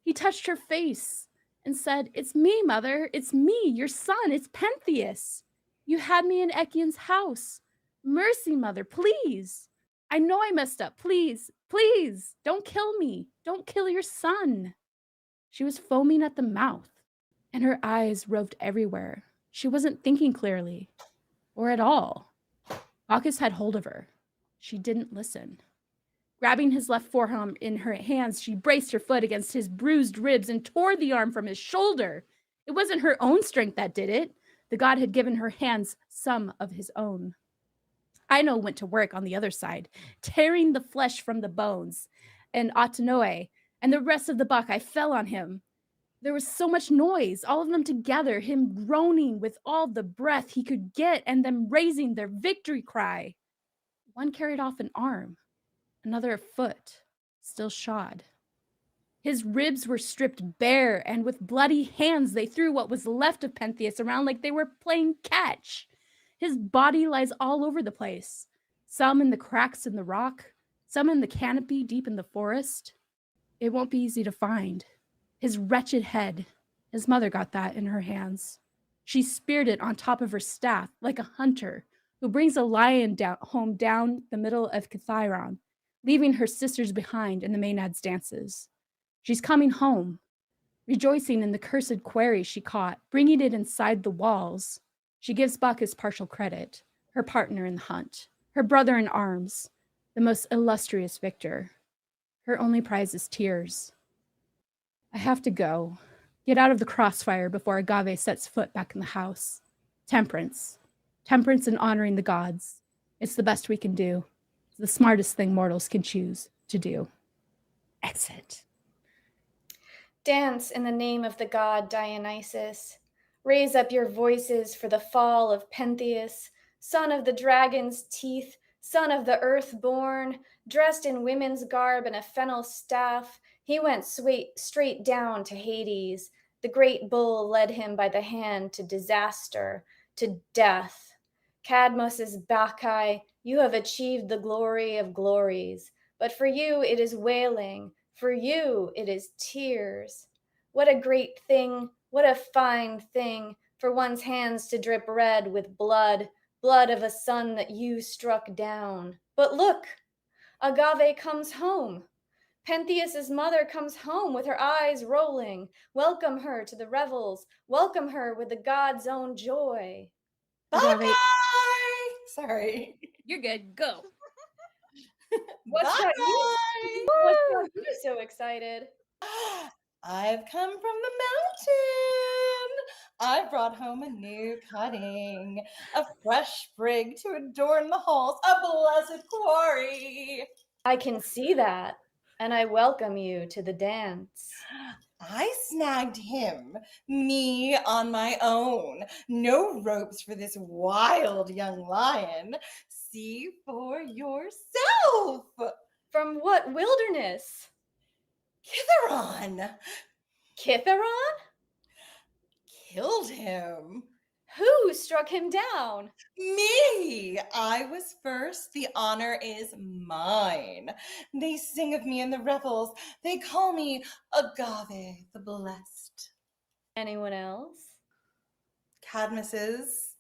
He touched her face and said, "It's me, mother. It's me, your son. It's Pentheus. You had me in Echion's house. Mercy, mother, please. I know I messed up. Please, please, don't kill me. Don't kill your son." She was foaming at the mouth, and her eyes roved everywhere. She wasn't thinking clearly, or at all. Bacchus had hold of her. She didn't listen. Grabbing his left forearm in her hands, she braced her foot against his bruised ribs and tore the arm from his shoulder. It wasn't her own strength that did it. The god had given her hands some of his own. Ino went to work on the other side, tearing the flesh from the bones, and Autonoe and the rest of the Bacchae fell on him. There was so much noise, all of them together, him groaning with all the breath he could get and them raising their victory cry. One carried off an arm, another a foot, still shod. His ribs were stripped bare, and with bloody hands they threw what was left of Pentheus around like they were playing catch. His body lies all over the place, some in the cracks in the rock, some in the canopy deep in the forest. It won't be easy to find. His wretched head, his mother got that in her hands. She speared it on top of her staff like a hunter who brings a lion home down the middle of Kithiron, leaving her sisters behind in the Maenads' dances. She's coming home, rejoicing in the cursed quarry she caught, bringing it inside the walls. She gives Bacchus partial credit, her partner in the hunt, her brother in arms, the most illustrious victor. Her only prize is tears. I have to go. Get out of the crossfire before Agave sets foot back in the house. Temperance. Temperance and honoring the gods. It's the best we can do. It's the smartest thing mortals can choose to do. Exit. Dance in the name of the god Dionysus. Raise up your voices for the fall of Pentheus, son of the dragon's teeth, son of the earth-born, dressed in women's garb and a fennel staff. He went straight down to Hades. The great bull led him by the hand to disaster, to death. Cadmos's Bacchae, you have achieved the glory of glories, but for you it is wailing, for you it is tears. What a great thing, what a fine thing, for one's hands to drip red with blood, blood of a son that you struck down. But look, Agave comes home. Pentheus's mother comes home with her eyes rolling. Welcome her to the revels. Welcome her with the god's own joy. Bye-bye! Sorry. You're good. Go. What's got you so excited? I've come from the mountain. I brought home a new cutting, a fresh sprig to adorn the halls, a blessed quarry. I can see that, and I welcome you to the dance. I snagged him, me on my own. No ropes for this wild young lion. See for yourself. From what wilderness? Kithiron. Kithiron? Killed him. Who struck him down? Me! I was first. The honor is mine. They sing of me in the revels. They call me Agave the Blessed. Anyone else? Cadmus's.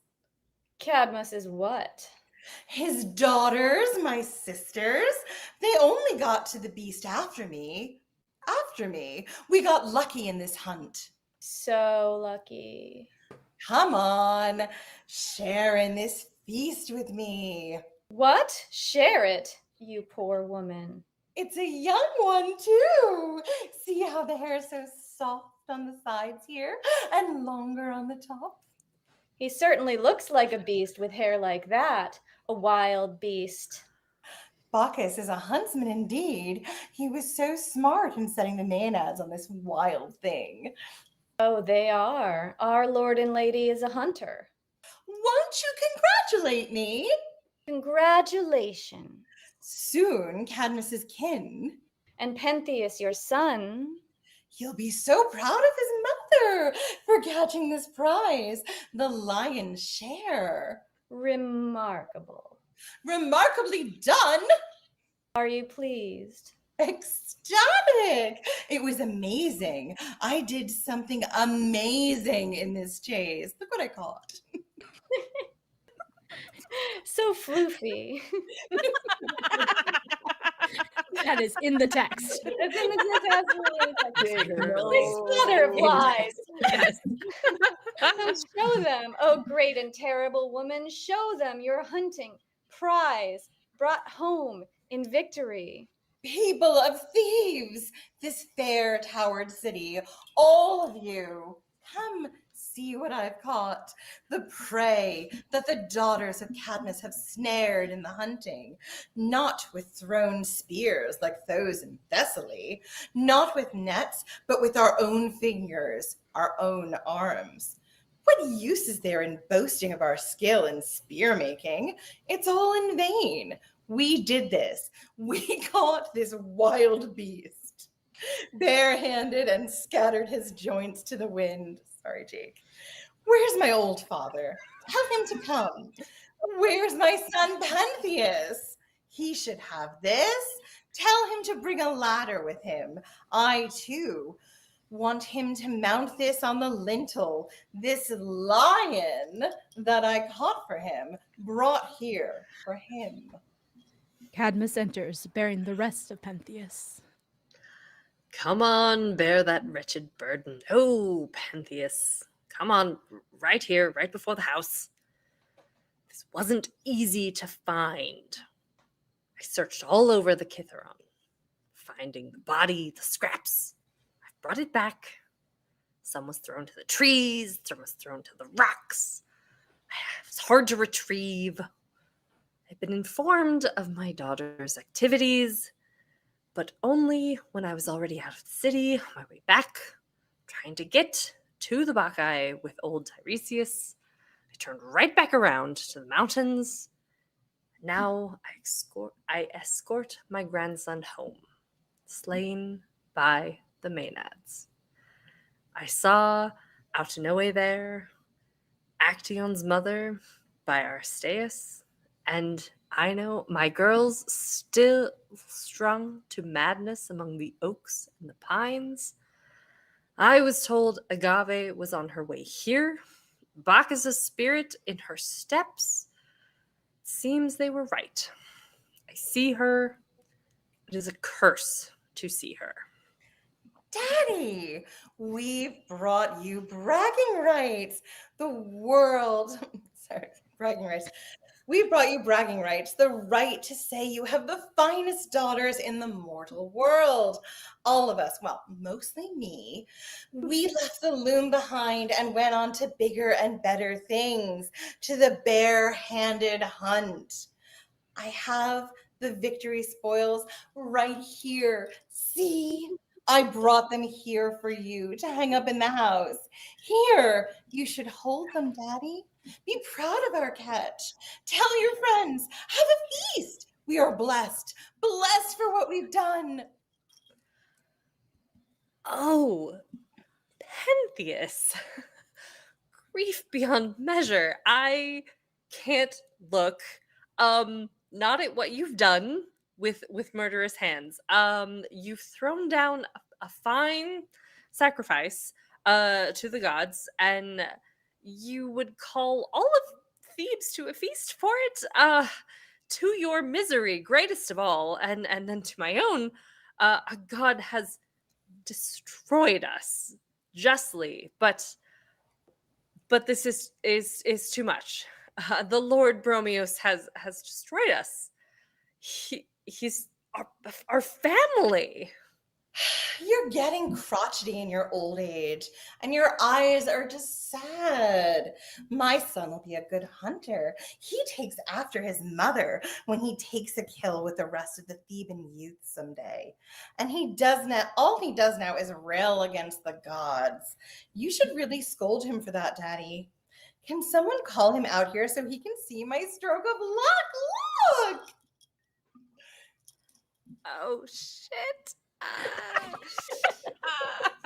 Cadmus's what? His daughters, my sisters. They only got to the beast after me. After me. We got lucky in this hunt. So lucky. Come on, share in this feast with me. What? Share it, you poor woman. It's a young one, too. See how the hair is so soft on the sides here and longer on the top? He certainly looks like a beast with hair like that. A wild beast. Bacchus is a huntsman indeed. He was so smart in setting the Maenads on this wild thing. Oh, they are. Our lord and lady is a hunter. Won't you congratulate me? Congratulations. Soon, Cadmus's kin. And Pentheus, your son. He'll be so proud of his mother for catching this prize, the lion's share. Remarkable. Remarkably done. Are you pleased? Ecstatic. It was amazing. I did something amazing in this chase. Look what I caught. So floofy. That is in the text. It's in the text. Absolutely in the text. Bigger. This mother of lies. Yes. So show them, oh great and terrible woman, show them your hunting prize brought home in victory. People of thieves, this fair towered city, all of you, come see what I've caught. The prey that the daughters of Cadmus have snared in the hunting, not with thrown spears like those in Thessaly, not with nets, but with our own fingers, our own arms. What use is there in boasting of our skill in spear making? It's all in vain. We did this. We caught this wild beast, barehanded, and scattered his joints to the wind. Sorry, Jake. Where's my old father? Tell him to come. Where's my son Pentheus? He should have this. Tell him to bring a ladder with him. I, too, want him to mount this on the lintel, this lion that I caught for him, brought here for him. Cadmus enters, bearing the rest of Pentheus. Come on, bear that wretched burden. Oh, Pentheus. Come on, right here, right before the house. This wasn't easy to find. I searched all over the Kithaeron, finding the body, the scraps. I brought it back. Some was thrown to the trees, some was thrown to the rocks. It was hard to retrieve. I've been informed of my daughter's activities, but only when I was already out of the city, on my way back, trying to get to the Bacchae with old Tiresias. I turned right back around to the mountains. Now I escort my grandson home, slain by the Maenads. I saw Autonoe there, Actaeon's mother by Aristeus, and I know my girls still strung to madness among the oaks and the pines. I was told Agave was on her way here, Bacchus' spirit in her steps. It seems they were right. I see her. It is a curse to see her. Daddy, we've brought you bragging rights. The world, bragging rights. We brought you bragging rights, the right to say you have the finest daughters in the mortal world. All of us, well, mostly me, we left the loom behind and went on to bigger and better things, to the bare-handed hunt. I have the victory spoils right here. See? I brought them here for you to hang up in the house. Here, you should hold them, Daddy. Be proud of our catch. Tell your friends. Have a feast. We are blessed. Blessed for what we've done. Oh, Pentheus. Grief beyond measure. I can't look not at what you've done with murderous hands. You've thrown down a fine sacrifice to the gods, and you would call all of Thebes to a feast for it, to your misery, greatest of all, and then to my own. A god has destroyed us justly, but this is too much. The Lord Bromios has destroyed us. He's our family. You're getting crotchety in your old age, and your eyes are just sad. My son will be a good hunter. He takes after his mother when he takes a kill with the rest of the Theban youth someday. And all he does now is rail against the gods. You should really scold him for that, Daddy. Can someone call him out here so he can see my stroke of luck? Look! Oh, shit.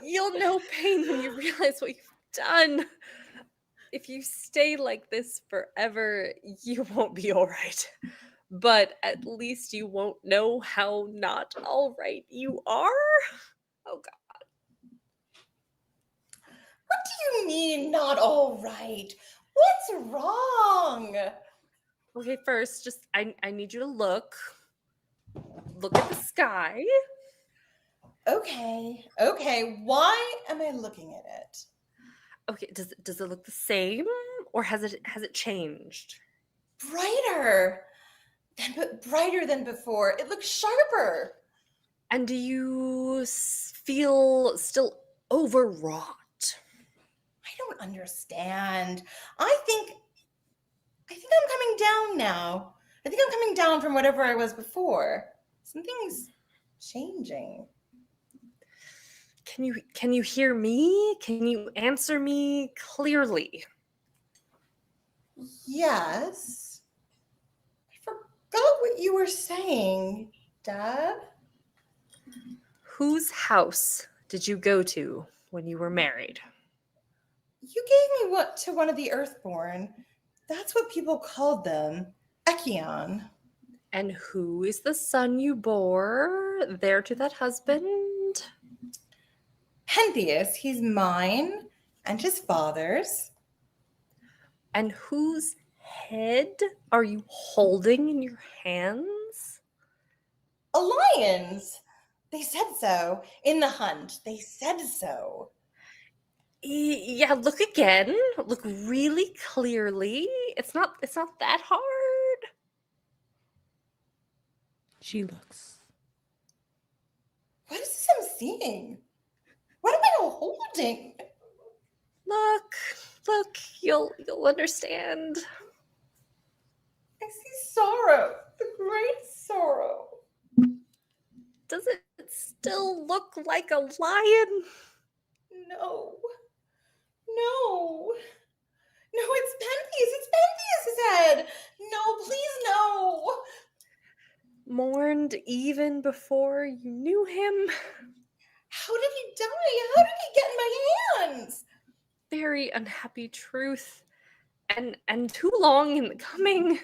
You'll know pain when you realize what you've done. If you stay like this forever, you won't be all right. But at least you won't know how not all right you are. Oh, God. What do you mean, not all right? What's wrong? Okay, first, just I need you to look. Look at the sky. Okay. Why am I looking at it? Okay, does it look the same, or has it changed? Brighter than before. It looks sharper. And do you feel still overwrought? I don't understand. I think I'm coming down now. I think I'm coming down from whatever I was before. Something's changing. Can you hear me? Can you answer me clearly? Yes. I forgot what you were saying, Dad. Whose house did you go to when you were married? You gave me to one of the Earthborn. That's what people called them. Echion. And who is the son you bore there to that husband? Pentheus. He's mine and his father's. And whose head are you holding in your hands? A lion's. They said so in the hunt. They said so. Yeah, look again. Look really clearly. It's not that hard. She looks. What is this I'm seeing? What am I holding? Look, you'll understand. I see sorrow, the great sorrow. Does it still look like a lion? No, it's Pentheus. It's Pentheus's head. No, please, no. Mourned even before you knew him? How did he die? How did he get in my hands? Very unhappy truth. And too long in the coming.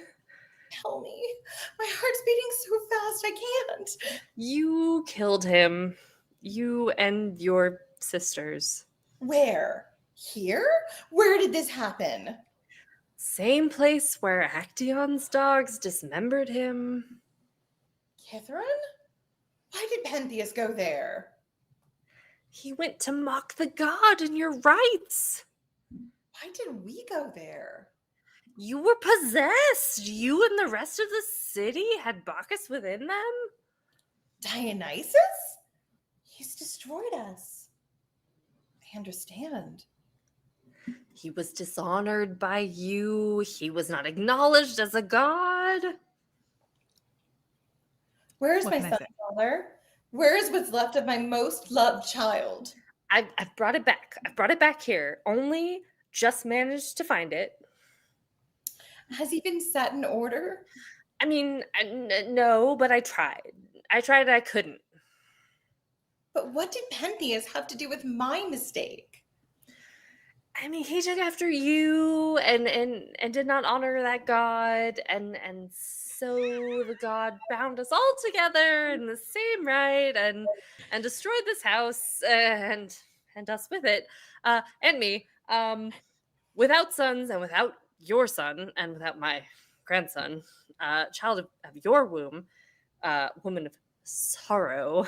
Tell me. My heart's beating so fast I can't. You killed him. You and your sisters. Where? Here? Where did this happen? Same place where Actaeon's dogs dismembered him. Kithaeron? Why did Pentheus go there? He went to mock the god in your rites. Why did we go there? You were possessed. You and the rest of the city had Bacchus within them. Dionysus? He's destroyed us. I understand. He was dishonored by you. He was not acknowledged as a god. Where's my son, Father? Where's what's left of my most loved child? I've brought it back. I've brought it back here. Only just managed to find it. Has he been set in order? I mean, no, but I tried. I couldn't. But what did Pentheus have to do with my mistake? I mean, he took after you and did not honor that god, and so the god bound us all together in the same rite and destroyed this house and us with it, and me, without sons and without your son and without my grandson, child of your womb, woman of sorrow.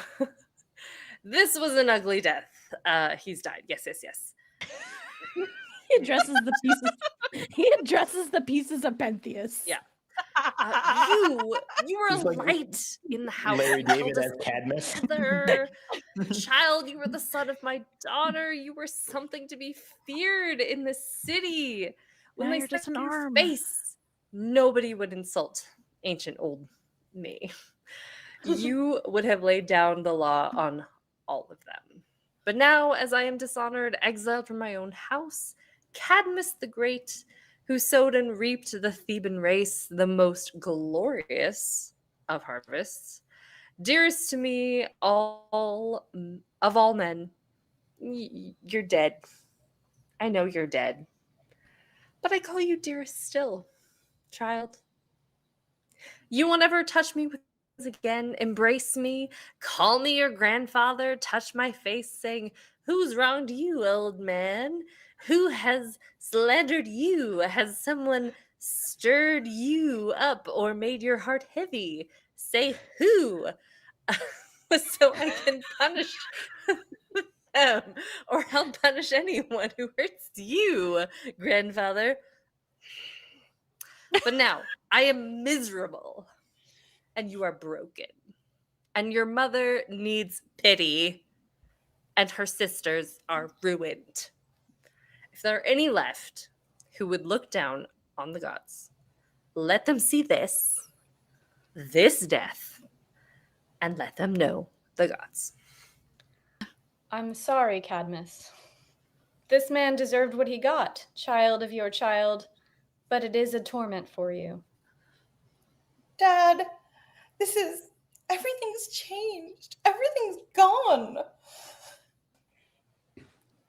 This was an ugly death. He's died. Yes. He addresses the pieces of Pentheus. Yeah. You were He's a like light in the house. Larry David as eldest Cadmus. brother. Child, you were the son of my daughter. You were something to be feared in the city. When Now they you're just said an your arm. face, nobody would insult ancient old me. You would have laid down the law on all of them. But now, as I am dishonored, exiled from my own house, Cadmus the Great, who sowed and reaped the Theban race, the most glorious of harvests, dearest to me all of all men, you're dead. I know you're dead. But I call you dearest still, child. You will never touch me with again, embrace me, call me your grandfather, touch my face, saying, "Who's wronged you, old man? Who has slandered you? Has someone stirred you up or made your heart heavy? Say who, so I can punish them, or I'll punish anyone who hurts you, grandfather." But now I am miserable, and you are broken, and your mother needs pity, and her sisters are ruined. If there are any left who would look down on the gods, let them see this death, and let them know the gods. I'm sorry, Cadmus. This man deserved what he got, child of your child, but it is a torment for you. Dad, everything's changed. Everything's gone.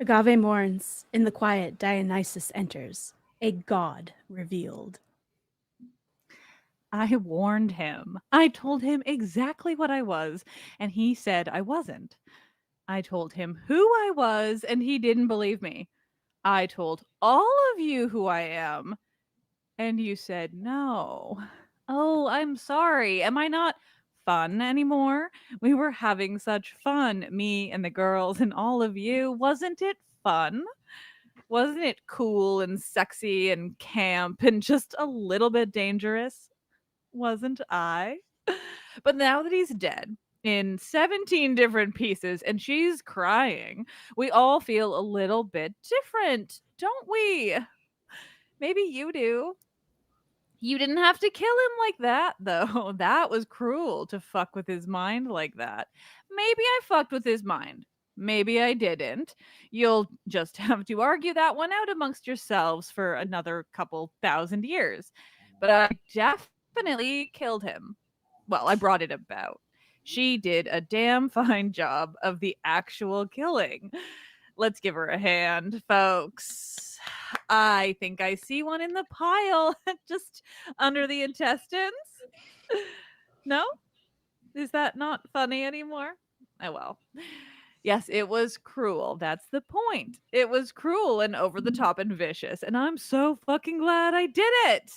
Agave mourns. In the quiet, Dionysus enters, a god revealed. I warned him. I told him exactly what I was, and he said I wasn't. I told him who I was, and he didn't believe me. I told all of you who I am, and you said no. Oh, I'm sorry. Am I not fun anymore? We were having such fun, me and the girls and all of you. Wasn't it fun? Wasn't it cool and sexy and camp and just a little bit dangerous? Wasn't I? But now that he's dead in 17 different pieces and she's crying, we all feel a little bit different, don't we? Maybe you do. You didn't have to kill him like that, though. That was cruel to fuck with his mind like that. Maybe I fucked with his mind. Maybe I didn't. You'll just have to argue that one out amongst yourselves for another couple thousand years. But I definitely killed him. Well, I brought it about. She did a damn fine job of the actual killing. Let's give her a hand, folks. I think I see one in the pile just under the intestines. No? Is that not funny anymore? Oh well. Yes, it was cruel. That's the point. It was cruel and over the top and vicious. And I'm so fucking glad I did it.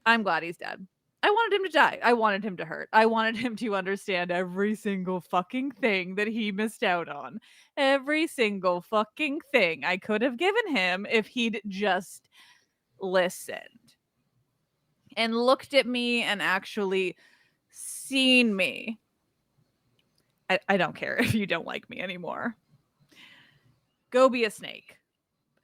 I'm glad he's dead. I wanted him to die. I wanted him to hurt. I wanted him to understand every single fucking thing that he missed out on. Every single fucking thing I could have given him if he'd just listened and looked at me and actually seen me. I don't care if you don't like me anymore. Go be a snake.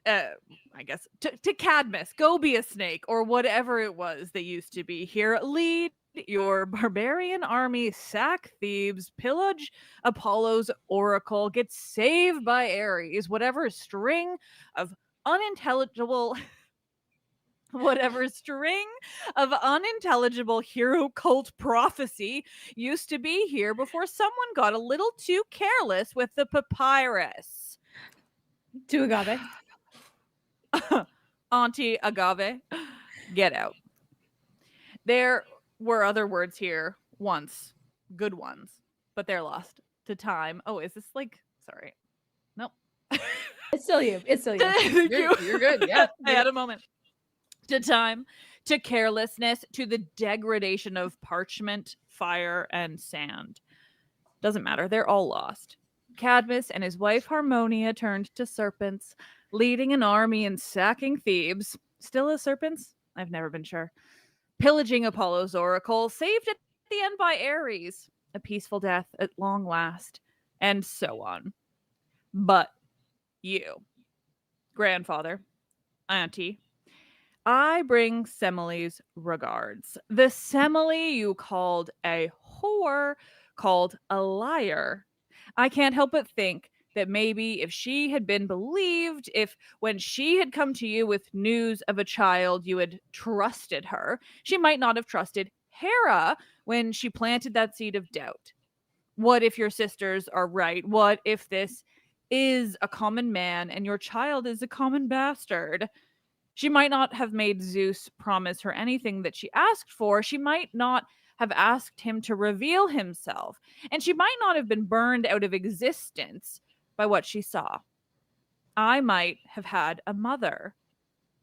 I guess to Cadmus, go be a snake or whatever it was they used to be here. Lead your barbarian army, sack Thebes, pillage Apollo's oracle, get saved by Ares, whatever string of unintelligible hero cult prophecy used to be here before someone got a little too careless with the papyrus. To Agave. Auntie Agave, get out. There were other words here once, good ones, but they're lost to time. Oh, is this like, sorry. Nope. It's still you. It's still you. Thank you. You're good. Yeah. I had a moment. To time, to carelessness, to the degradation of parchment, fire, and sand. Doesn't matter. They're all lost. Cadmus and his wife Harmonia turned to serpents, leading an army and sacking Thebes. Still as serpents? I've never been sure. pillaging Apollo's oracle, saved at the end by Ares, a peaceful death at long last, and so on. But you, grandfather, auntie, I bring Semele's regards. The Semele you called a whore, called a liar. I can't help but think that maybe if she had been believed, if when she had come to you with news of a child, you had trusted her, she might not have trusted Hera when she planted that seed of doubt. What if your sisters are right? What if this is a common man and your child is a common bastard? She might not have made Zeus promise her anything that she asked for. She might not have asked him to reveal himself. And she might not have been burned out of existence by what she saw. I might have had a mother,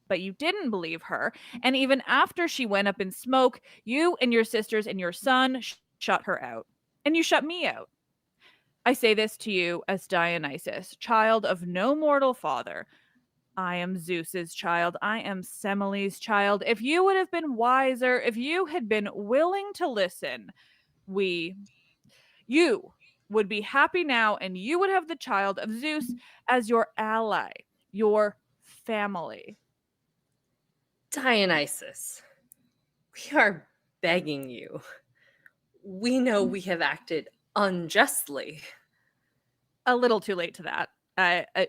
but you didn't believe her. And even after she went up in smoke, you and your sisters and your son shut her out. And you shut me out. I say this to you as Dionysus, child of no mortal father. I am Zeus's child. I am Semele's child. If you would have been wiser, if you had been willing to listen, you would be happy now, and you would have the child of Zeus as your ally, your family. Dionysus, we are begging you. We know we have acted unjustly. A little too late to that.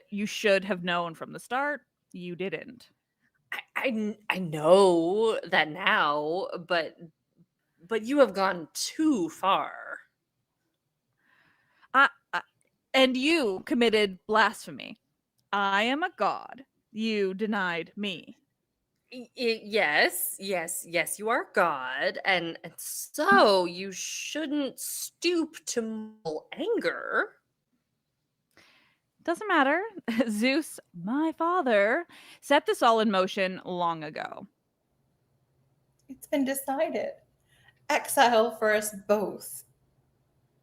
You should have known from the start. You didn't. I know that now, but you have gone too far. And you committed blasphemy. I am a god. You denied me. Yes, you are God, and so you shouldn't stoop to mortal anger. Doesn't matter. Zeus, my father, set this all in motion long ago. It's been decided. Exile for us both.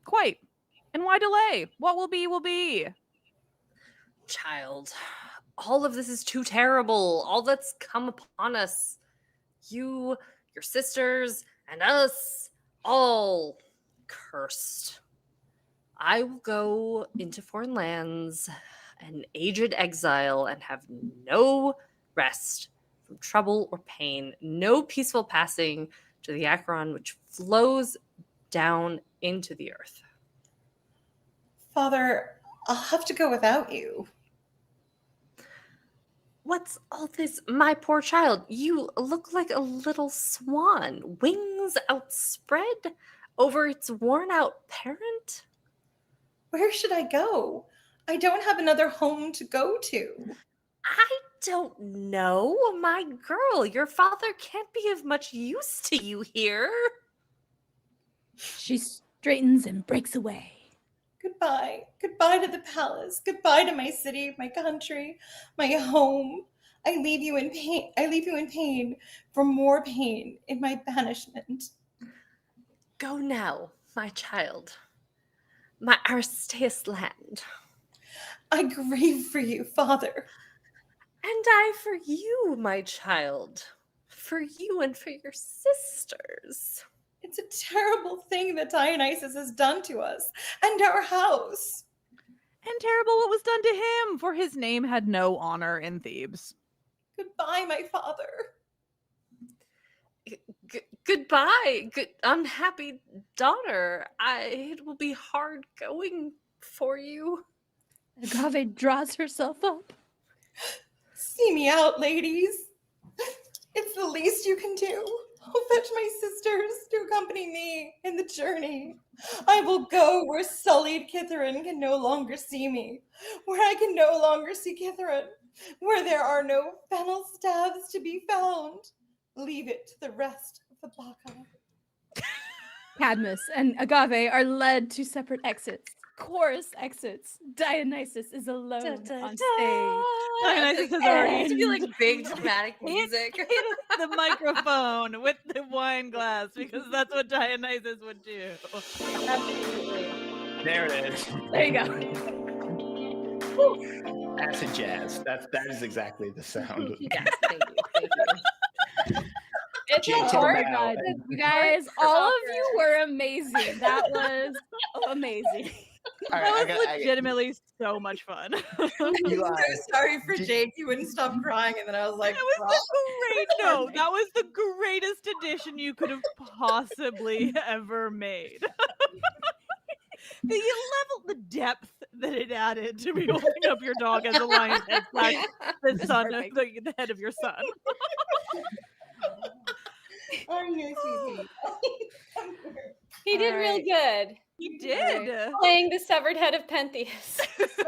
Quite. And why delay? What will be, will be. Child, all of this is too terrible. All that's come upon us. You, your sisters, and us, all cursed. I will go into foreign lands, an aged exile, and have no rest from trouble or pain, no peaceful passing to the Acheron which flows down into the earth. Father, I'll have to go without you. What's all this, my poor child? You look like a little swan, wings outspread over its worn-out parent. Where should I go? I don't have another home to go to. I don't know, my girl. Your father can't be of much use to you here. She straightens and breaks away. Goodbye. Goodbye to the palace. Goodbye to my city, my country, my home. I leave you in pain. I leave you in pain for more pain in my banishment. Go now, my child. My Aristeus land. I grieve for you, Father. And I for you, my child. For you and for your sisters. It's a terrible thing that Dionysus has done to us and our house. And terrible what was done to him, for his name had no honor in Thebes. Goodbye, my father. Goodbye, unhappy daughter. It will be hard going for you. Agave draws herself up. See me out, ladies. It's the least you can do. I'll fetch my sisters to accompany me in the journey. I will go where sullied Kithaeron can no longer see me, where I can no longer see Kithaeron, where there are no fennel staves to be found. Leave it to the rest of the Bacchae. Cadmus and Agave are led to separate exits. Chorus exits. Dionysus is alone on stage. Dionysus has already to be like big dramatic music. Hit the microphone with the wine glass because that's what Dionysus would do. Absolutely. There it is. There you go. Acid jazz. That is exactly the sound. Yes, thank you. It's Jake, a take Oh hard. it my out. god, And you guys, all of you were amazing. That was amazing. all right, That I was got- I- legitimately so much fun. I'm Eli, so sorry for did- Jake. He wouldn't stop crying, and then I was like, That was "Rob." the great. No, that was the greatest addition you could have possibly ever made. The depth that it added to be holding up your dog as a lion's head slash the son of the head of your son. I'm your sweetie. He did All real right. good. He did. Playing the severed head of Pentheus.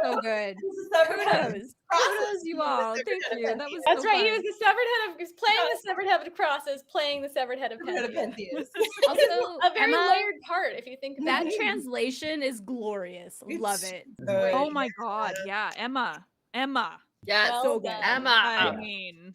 So good. This is severed head of Kudos. Crosses. Kudos you all. Thank you. That was That's so right. He fun. was the severed head of. He was playing the severed head of Crosses, playing the severed head of Severed head of Pentheus. Pentheus. Also, A very Emma, layered part, if you think about that it. translation is glorious. Love It's it. good. Oh my god, yeah, Emma. Yes, Well So good. done. Emma. I mean,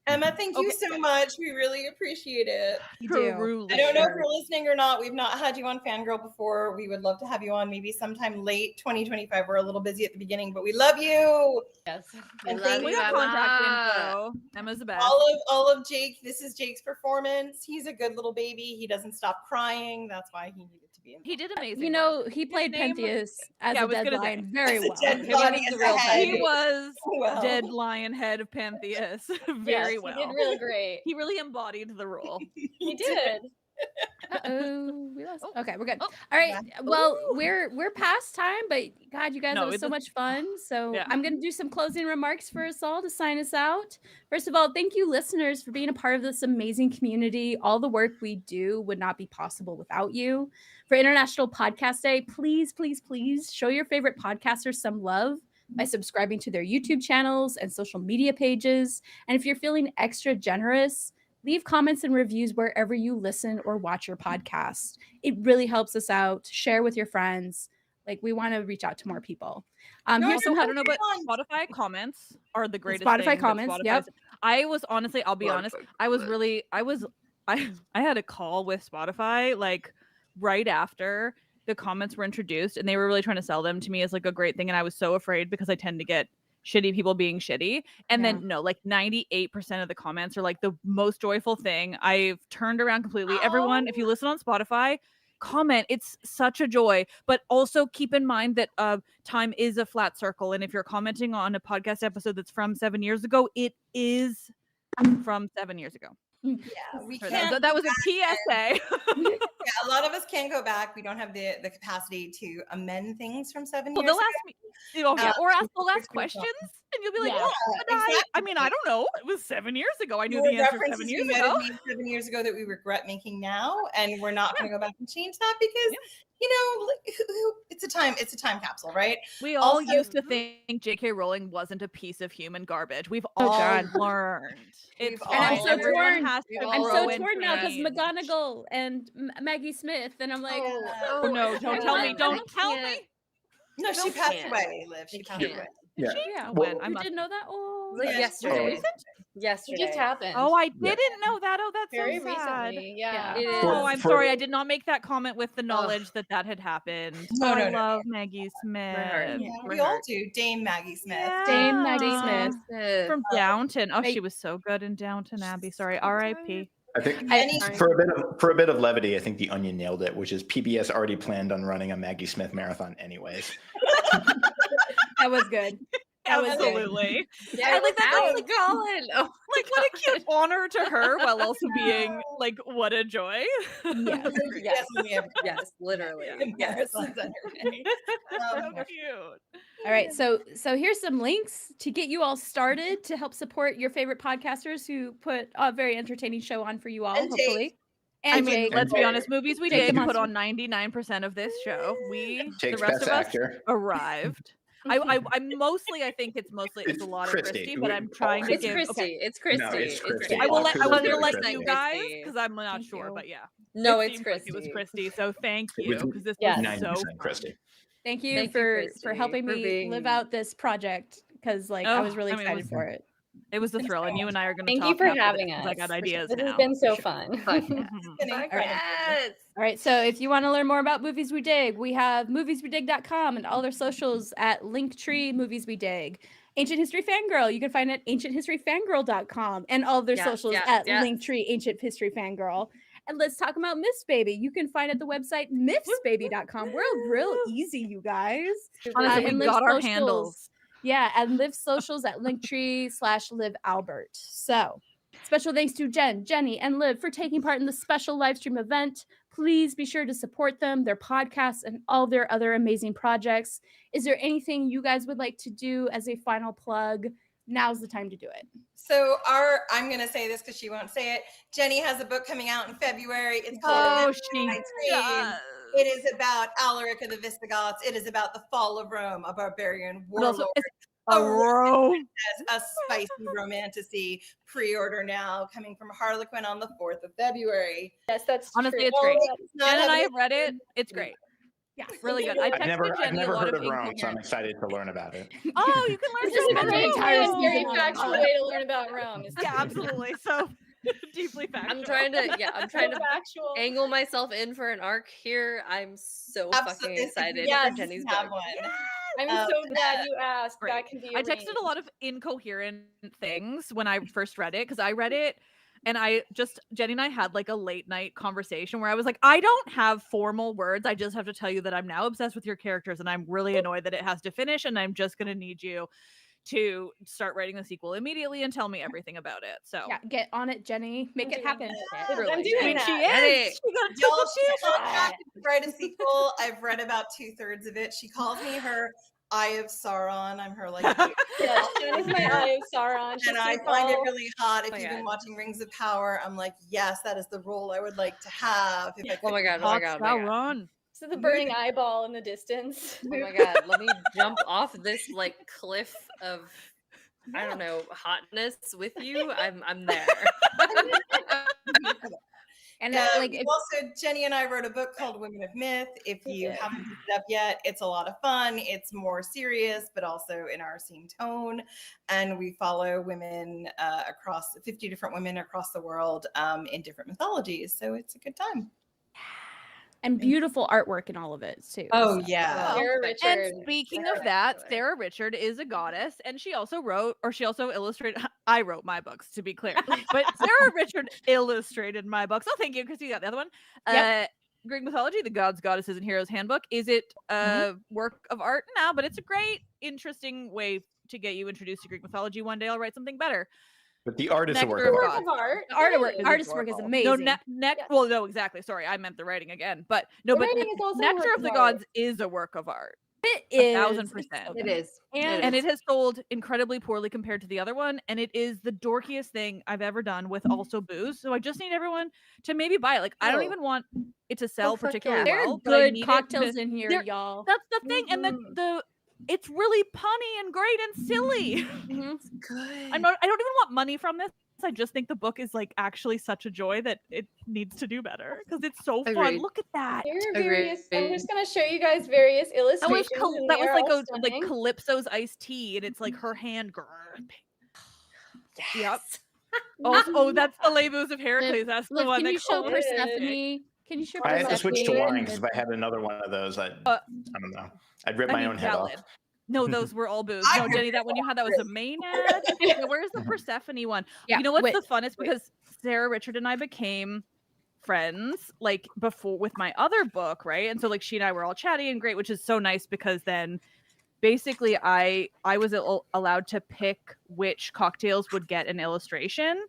Emma, thank you so much. We really appreciate it. You do. truly. I don't know if you're listening or not. We've not had you on Fangirl before. We would love to have you on maybe sometime late 2025. We're a little busy at the beginning, but we love you. Yes. And love thank We you, got Emma. contact info. Emma's the best. all of Jake. This is Jake's performance. He's a good little baby. He doesn't stop crying. That's why he needed to be in. He did amazing. You work. know, he played name- Pentheus as Yeah, I a was dead gonna say. lion very As a well. dead He lion, was as the a real head. He was Well. dead lion head of Pentheus very Yes, well. He did real great. He really embodied the role. He did. Uh-oh, we lost. Oh. Okay, we're good. Oh. All right. Well, Ooh. we're past time, but God, you guys, No, it was it so doesn't- much fun. So Yeah. I'm gonna do some closing remarks for us all to sign us out. First of all, thank you, listeners, for being a part of this amazing community. All the work we do would not be possible without you. For International Podcast Day, please, please, please show your favorite podcasters some love by subscribing to their YouTube channels and social media pages. And if you're feeling extra generous, leave comments and reviews wherever you listen or watch your podcast. It really helps us out. Share with your friends. Like, we want to reach out to more people. Here's some Also, I help. don't know, but Spotify comments are the greatest Spotify thing. comments, yep. I was honestly, I'll be honest, I had a call with Spotify like right after the comments were introduced, and they were really trying to sell them to me as like a great thing, and I was so afraid because I tend to get shitty people being shitty. And Yeah. then no, like 98% of the comments are like the most joyful thing. I've turned around completely. Everyone, if you listen on Spotify, comment. It's such a joy. But also keep in mind that time is a flat circle. And if you're commenting on a podcast episode that's from 7 years ago, it is from 7 years ago. Yeah, we So can't. that was a PSA. Yeah, a lot of us can't go back. We don't have the capacity to amend things from 7 Well, years they'll ask me, or ask the last Yeah. questions, and you'll be like, Yeah, "Well, but I exactly. mean, I don't know. It was 7 years ago. I knew More the answer references 7 we years might ago." have made 7 years ago that we regret making now, and we're not going to go back and change that because you know it's a time capsule, right? We all Also- used to think J.K. Rowling wasn't a piece of human garbage. We've Oh, all God. learned. It's all And I'm fine. so Everyone torn. has to I'm grow so and torn now because change. McGonagall and Maggie Smith, and I'm like, Oh no! Don't tell me! Don't tell me! No, she Don't passed can't. away, Liv. She passed can't. away. Yeah. yeah. When? You didn't know that? Oh, Like Yeah. yesterday. Recent? Yesterday. It just happened. Oh, I didn't know that. Oh, that's very so sad. recently. Yeah. It is. Oh, I'm For- sorry. I did not make that comment with the knowledge that had happened. No, I no, no. love Maggie Smith. heart. Yeah, My we all heart. do. Dame Maggie Smith. Dame Maggie Yeah. Smith. From Downton. Oh, Wait. she was so good in Downton Abbey. Sorry, R.I.P. I think Many- for a bit of levity, I think the Onion nailed it, which is PBS already planned on running a Maggie Smith marathon anyways. that was good. That was good. Absolutely. Yeah, I like that. Alex Like, Cullen. Oh my like what a cute honor to her, while also being like, what a joy. Yes. Yes. when we have Yes, literally. marathons underway. So Um, cute. All right, so here's some links to get you all started to help support your favorite podcasters who put a very entertaining show on for you all, And Jake. hopefully. I And mean, Jake. let's be honest. Movies we Jake did the put Monster. on 99% of this show. Jake's the rest best of us, actor. arrived. I mostly, I think it's It's a lot of Christy. Christy, but I'm trying to It's give. Christy. Okay. It's Christy. No, it's Christy. I will let. I was Absolutely gonna let Christy. you guys Christy. because I'm not Thank sure, you. but yeah. No, It it's seemed like Christy. It was Christy. So thank It you was because this Yes. was 90% so fun. Christy. Thank you Thank you, for Christy, helping for me being- live out this project because I was really I mean, it excited was- for it. It was a thrill, and you and I are going to Thank talk you for after having this, 'cause us. I got ideas This now. has been so fun. Mhm. Yes. All right, so if you want to learn more about Movies We Dig, we have movieswedig.com and all their socials at Linktree Movies We Dig. Ancient History Fangirl. You can find it at ancienthistoryfangirl.com and all of their socials at Linktree Ancient History Fangirl. And let's talk about Myths Baby. You can find at the website mythsbaby.com. We're real easy, you guys. Honestly, we got our handles. Yeah, and Liv socials at linktree/livealbert. So special thanks to Jen, Jenny, and Liv for taking part in the special live stream event. Please be sure to support them, their podcasts, and all their other amazing projects. Is there anything you guys would like to do as a final plug? Now's the time to do it. So I'm going to say this because she won't say it. Jenny has a book coming out in February. It's called It is about Alaric of the Visigoths. It is about the fall of Rome, a barbarian warlord. A spicy romantasy. Pre-order now, coming from Harlequin on the 4th of February. Yes, that's honestly true. it's great. Jen and I have read it. It's great. Yeah, really good. I texted I've Jenny never a lot heard of of Rome, so I'm incoherent. excited to learn about it. Oh, you can learn This so is much a very more. very factual way to learn about Rome. Yeah, absolutely. So deeply factual. I'm trying to angle myself in for an arc here. I'm so fucking excited for Jenny's book. I'm so glad you asked. Great. That can be I texted a lot of incoherent things when I first read it because I read it and Jenny and I had like a late night conversation where I was like, I don't have formal words. I just have to tell you that I'm now obsessed with your characters and I'm really annoyed that it has to finish and I'm just going to need you to start writing the sequel immediately and tell me everything about it. So yeah, get on it, Jenny. Make it happen. I'm doing that. She is. Y'all, she's contracted to write a sequel. I've read about 2/3 of it. She calls me her Eye of Sauron. I'm her like yes, Jen is my Eye of Sauron. And I find it really hot. If you've been watching Rings of Power, I'm like, yes, that is the role I would like to have. If I could Sauron. So the burning eyeball in the distance. Oh my god, let me jump off this like cliff of I don't know, hotness with you. I'm there. And also Jenny and I wrote a book called Women of Myth. If you haven't picked it up yet, it's a lot of fun. It's more serious, but also in our same tone. And we follow women across 50 different women across the world in different mythologies. So it's a good time. And beautiful artwork in all of it too. Oh so. yeah. Sarah Richard. And speaking of that, Sarah Richard is a goddess, and she also illustrated. I wrote my books, to be clear, but Sarah Richard illustrated my books. Oh, thank you, because you got the other one. Greek mythology, the Gods, Goddesses, and Heroes Handbook. Is it a work of art? No, but it's a great, interesting way to get you introduced to Greek mythology. One day I'll write something better. But the art is a Nectar work of art. Artist work is amazing. Well, no, exactly. Sorry, I meant the writing again. But no, but Nectar of the Gods is a work of art. It is 1,000%. It is. And it has sold incredibly poorly compared to the other one. And it is the dorkiest thing I've ever done with also booze. So I just need everyone to maybe buy it. Like, I don't even want it to sell particularly well. There are good cocktails in here, y'all. That's the thing. And the it's really punny and great and silly. It's good. I don't even want money from this. I just think the book is like actually such a joy that it needs to do better because it's so fun. Agreed. Look at that. I'm just gonna show you guys various illustrations. That was like Calypso's iced tea, and it's like her hand. Yep. Oh, that's the Labus of Heracles. That's the one. Can you show Persephone? Can you show Persephone? I had to switch to wine because if I had another one of those, I don't know. I'd rip my own head off. No, those were all booze. No, Jenny, that one you had, that was the main ad. Where's the Persephone one? Yeah, you know what's the funnest? Because Sarah Richard and I became friends like before with my other book, right? And so like she and I were all chatty and great, which is so nice because then basically I was allowed to pick which cocktails would get an illustration.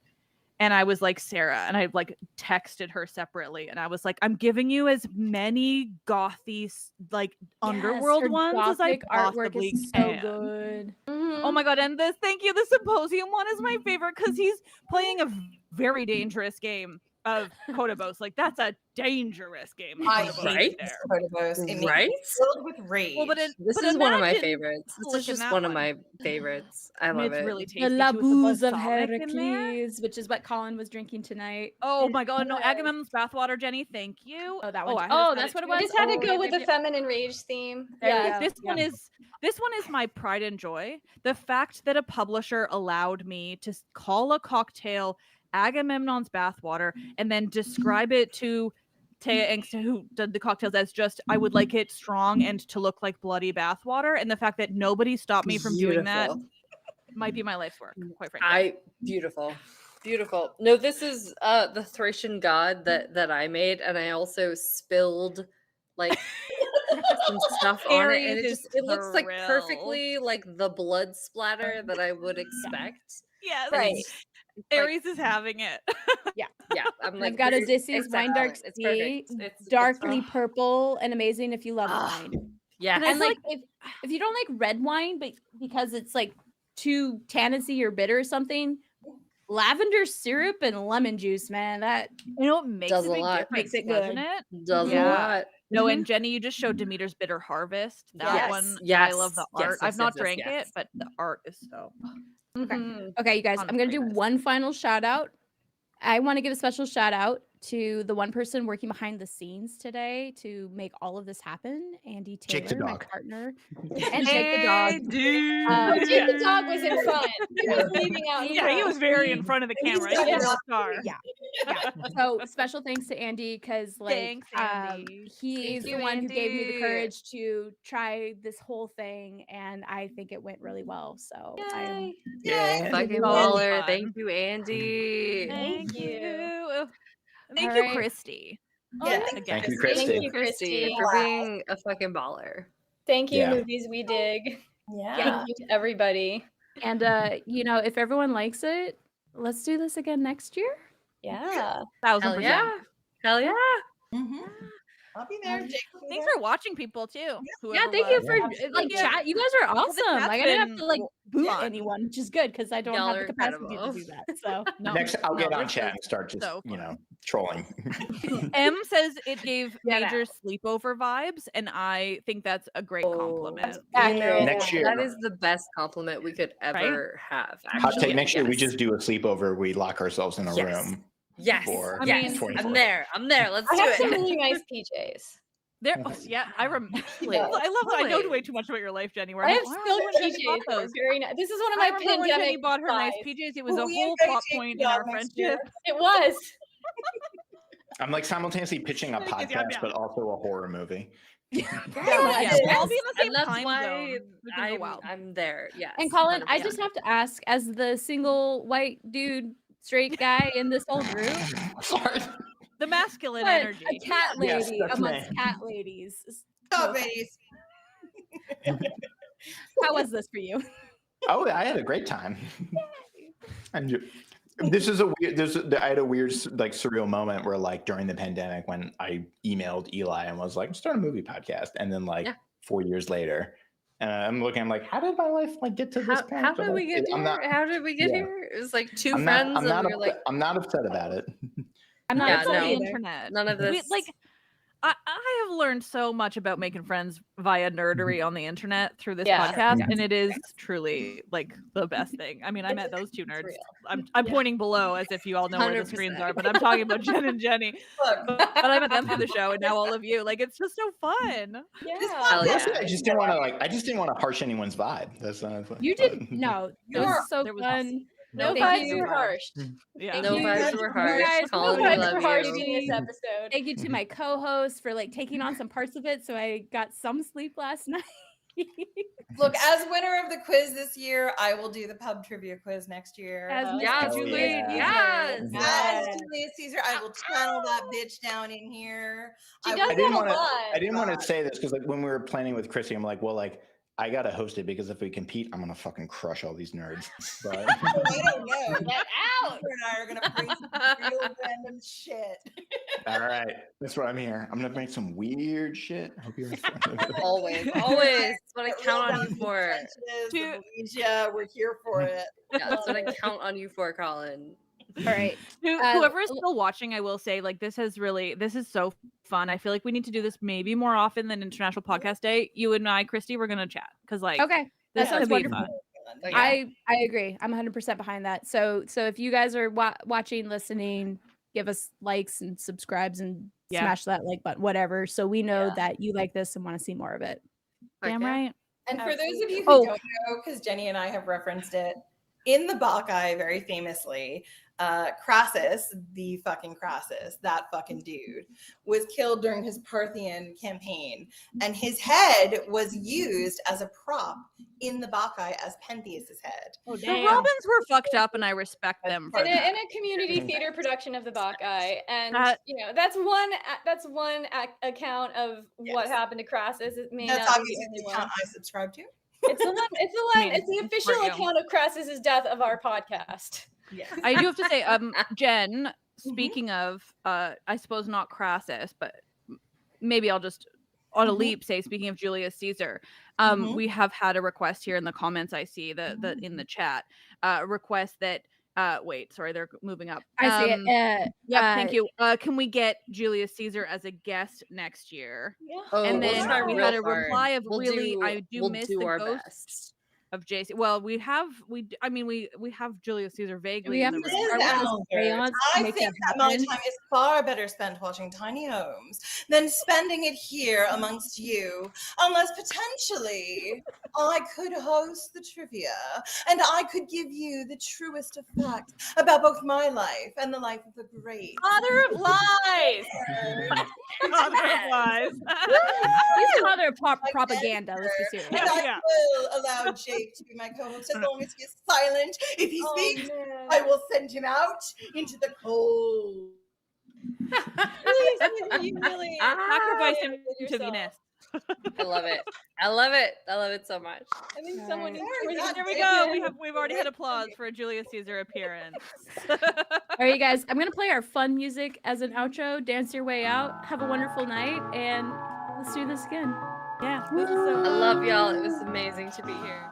And I was like, Sarah, and I like texted her separately. And I was like, I'm giving you as many gothy, like underworld ones as I possibly can. So good. Oh my God. And thank you. The Symposium one is my favorite because he's playing a very dangerous game of Kotobos. Like, that's a dangerous game. I hate Kotobos. Right? Filled with rage. Well, this is one of my favorites. This is just one of my favorites. I love it. Really tasty. The Labus of Heracles, which is what Colin was drinking tonight. Oh my God. No, Agamemnon's bathwater, Jenny. Thank you. Oh, that one. That's what it was. Just had to go with the feminine rage theme. This one is my pride and joy. The fact that a publisher allowed me to call a cocktail Agamemnon's bathwater and then describe it to Taya Engst, who did the cocktails, as just I would like it strong and to look like bloody bathwater, and the fact that nobody stopped me from doing that might be my life's work, quite frankly. Beautiful. No, this is the Thracian god that I made, and I also spilled like some stuff on it, and Aries it looks like thrilled. perfectly like the blood splatter that I would expect. Yes. Right. Aries is having it. Yeah, I'm like, I've got a this is Zissie's Wine Dark excellent. It's Sea, perfect. It's darkly purple and amazing if you love wine. Yeah, And like if you don't like red wine, but because it's like too tannicy or bitter or something, lavender syrup and lemon juice, man, that it makes does a big a lot. difference, Makes it doesn't good. it? Does a lot. No, and Jenny, you just showed Demeter's Bitter Harvest. That one, I love the art. I've not drank it, but the art is so. Okay, you guys, I'm gonna do nice. one final shout out. I want to give a special shout out to the one person working behind the scenes today to make all of this happen, Andy Jake the Taylor, my dog. partner, and Jake the dog. Jake the dog was in front. He was leaving out. He was very in front of the camera. He's a rock star. Yeah. So special thanks to Andy because Thanks, Andy. He's Thank the you, one who gave me the Andy. courage to try this whole thing, and I think it went really well. So I'm Fucking So baller. fun. Thank you, Andy. Thank you. Thank All you, right. Christy. Yeah, Thank you, Christy. Thank you, Christy, Christy. for being a fucking baller. Thank you, Yeah. Movies We Dig. Yeah. Thank you to everybody. and if everyone likes it, let's do this again next year. Yeah. 1000%. Hell yeah. Mm-hmm. I'll be there. Jake will be Thanks there. for watching, people, too. Yeah, whoever thank you was. for like chat. You guys are awesome. chat's Like I didn't have been to like boot fun. anyone, which is good because I don't Y'all have are the capacity incredible. to do that. So No, Next, I'll get on this chat is and start just so fun. trolling. M says it gave Get major sleepover vibes, and I think that's a great compliment. Accurate. Next year, That is the best compliment we could ever have. hot Actually. take. Next year, we Yes. just do a sleepover. We lock ourselves in a Yes. room. Yes. for Yes. 24. I'm there. Let's I do have some it. really nice PJs. There, I remember. Yeah. I love that. I know Totally. way too much about your life, Jenny. Where I I'm have like, silk wow, when Jenny bought PJs. They're those. very nice. This is one of I my remember when Jenny pandemic bought her nice buys. PJs. It was a We whole invite plot Jake point the in dog our next year. friendship. It was. I'm like simultaneously pitching a Yeah, podcast, yeah. but also a horror movie. Yeah, we'll all be in the same And that's time why zone. We can go wild. I'm there. Yes. And Colin, I 100%. just have to ask, as the single white dude, straight guy in this whole group, Sorry. The masculine but energy. a cat lady Yes, that's amongst me. cat ladies. Stop, ladies. How was this for you? Oh, I had a great time. And this is a weird. I had a weird, like, surreal moment where, like, during the pandemic, when I emailed Eli and was like, "I'm starting a movie podcast," and then like 4 years later, I'm looking. I'm like, how did my life like get to this point? How But, did we like, get here? I'm not. How did we get yeah. here? It was like two I'm friends, not. I'm not. and we were like, upset, I'm not upset about it. I'm not Yeah, upset no. the either. internet. none of this. I have learned so much about making friends via nerdery on the internet through this Yeah. podcast, Yeah. and it is truly like the best thing. I mean, I met those two It's nerds. real. I'm pointing below as if you all know where the 100%. screens are, but I'm talking about Jen and Jenny. Look, But I met them through the show, and now all of you. Like, it's just so fun. Yeah. Hell Honestly, yeah. I just didn't want to like. I just didn't want to harsh anyone's vibe. That's not. You did no. It are- was so there was fun. No Thank vibes you. were harsh. Yeah. No you. vibes were You harsh. guys, No Colin, we vibes love were harsh you. in this episode. Thank you to my co-host for like taking on some parts of it, so I got some sleep last night. Look, as winner of the quiz this year, I will do the pub trivia quiz next year. As Miss Yes, Juliet please. Caesar. Yes. As Julius Caesar, I will channel that bitch down in here. She I does will- I didn't that a want to. lot. I didn't want to say this because, like, when we were planning with Chrissy, I'm like, well, like, I gotta host it because if we compete, I'm gonna fucking crush all these nerds. But I don't know. Get out. Her and I are gonna bring some real random shit. all right, that's what I'm here. I'm gonna make some weird shit. I hope you're. Always, always. That's what I Real count on you random for. trenches, To- the Malaysia, we're here for it. Yeah, that's what I count on you for, Colin. All right. Whoever is still watching, I will say, like, this is so fun. I feel like we need to do this maybe more often than International Podcast Day. You and I, Christy, we're gonna chat because, like, Okay. That this sounds could be wonderful. fun. Oh, yeah. I agree. I'm 100% behind that. So if you guys are watching, listening, give us likes and subscribes and Yeah. smash that like button, whatever, so we know Yeah. that you like this and want to see more of it. Damn Okay. right. And for those of you who Oh. don't know, because Jenny and I have referenced it, in the Bacchae very famously, Crassus, the fucking Crassus, that fucking dude, was killed during his Parthian campaign, and his head was used as a prop in the Bacchae as Pentheus's head. The Robins were fucked up, and I respect them for In that. a community theater production of the Bacchae, and you know that's one account of what happened to Crassus. It may That's not obviously be the account I subscribe to. It's the one. It's the official account of Crassus's death of our podcast. Yes. I do have to say, Jen, speaking of, I suppose not Crassus, but maybe I'll just on a leap say, speaking of Julius Caesar, we have had a request here in the comments. I see that in the chat, request that. Wait, sorry, they're moving up. I see it. Thank you. Can we get Julius Caesar as a guest next year? Yeah. Oh, And we'll then try we real had a hard. reply of We'll I do miss do the our ghost best. of JC. Well, we have Julius Caesar vaguely We in have the to room. I think that my time is far better spent watching tiny homes than spending it here amongst you, unless potentially I could host the trivia and I could give you the truest of facts about both my life and the life of the great Father of lies. Father of lies. He's father of propaganda. Let's be serious. And I will allow Jake to be my co-host as long as he is silent. If he speaks, I will send him out into the cold. Really sacrifice him to the nest. I love it. I love it. I love it so much. I think someone needs There we go. We've already had applause for a Julius Caesar appearance. All right, you guys, I'm going to play our fun music as an outro. Dance your way out. Have a wonderful night, and let's do this again. Yeah. I love y'all. It was amazing to be here.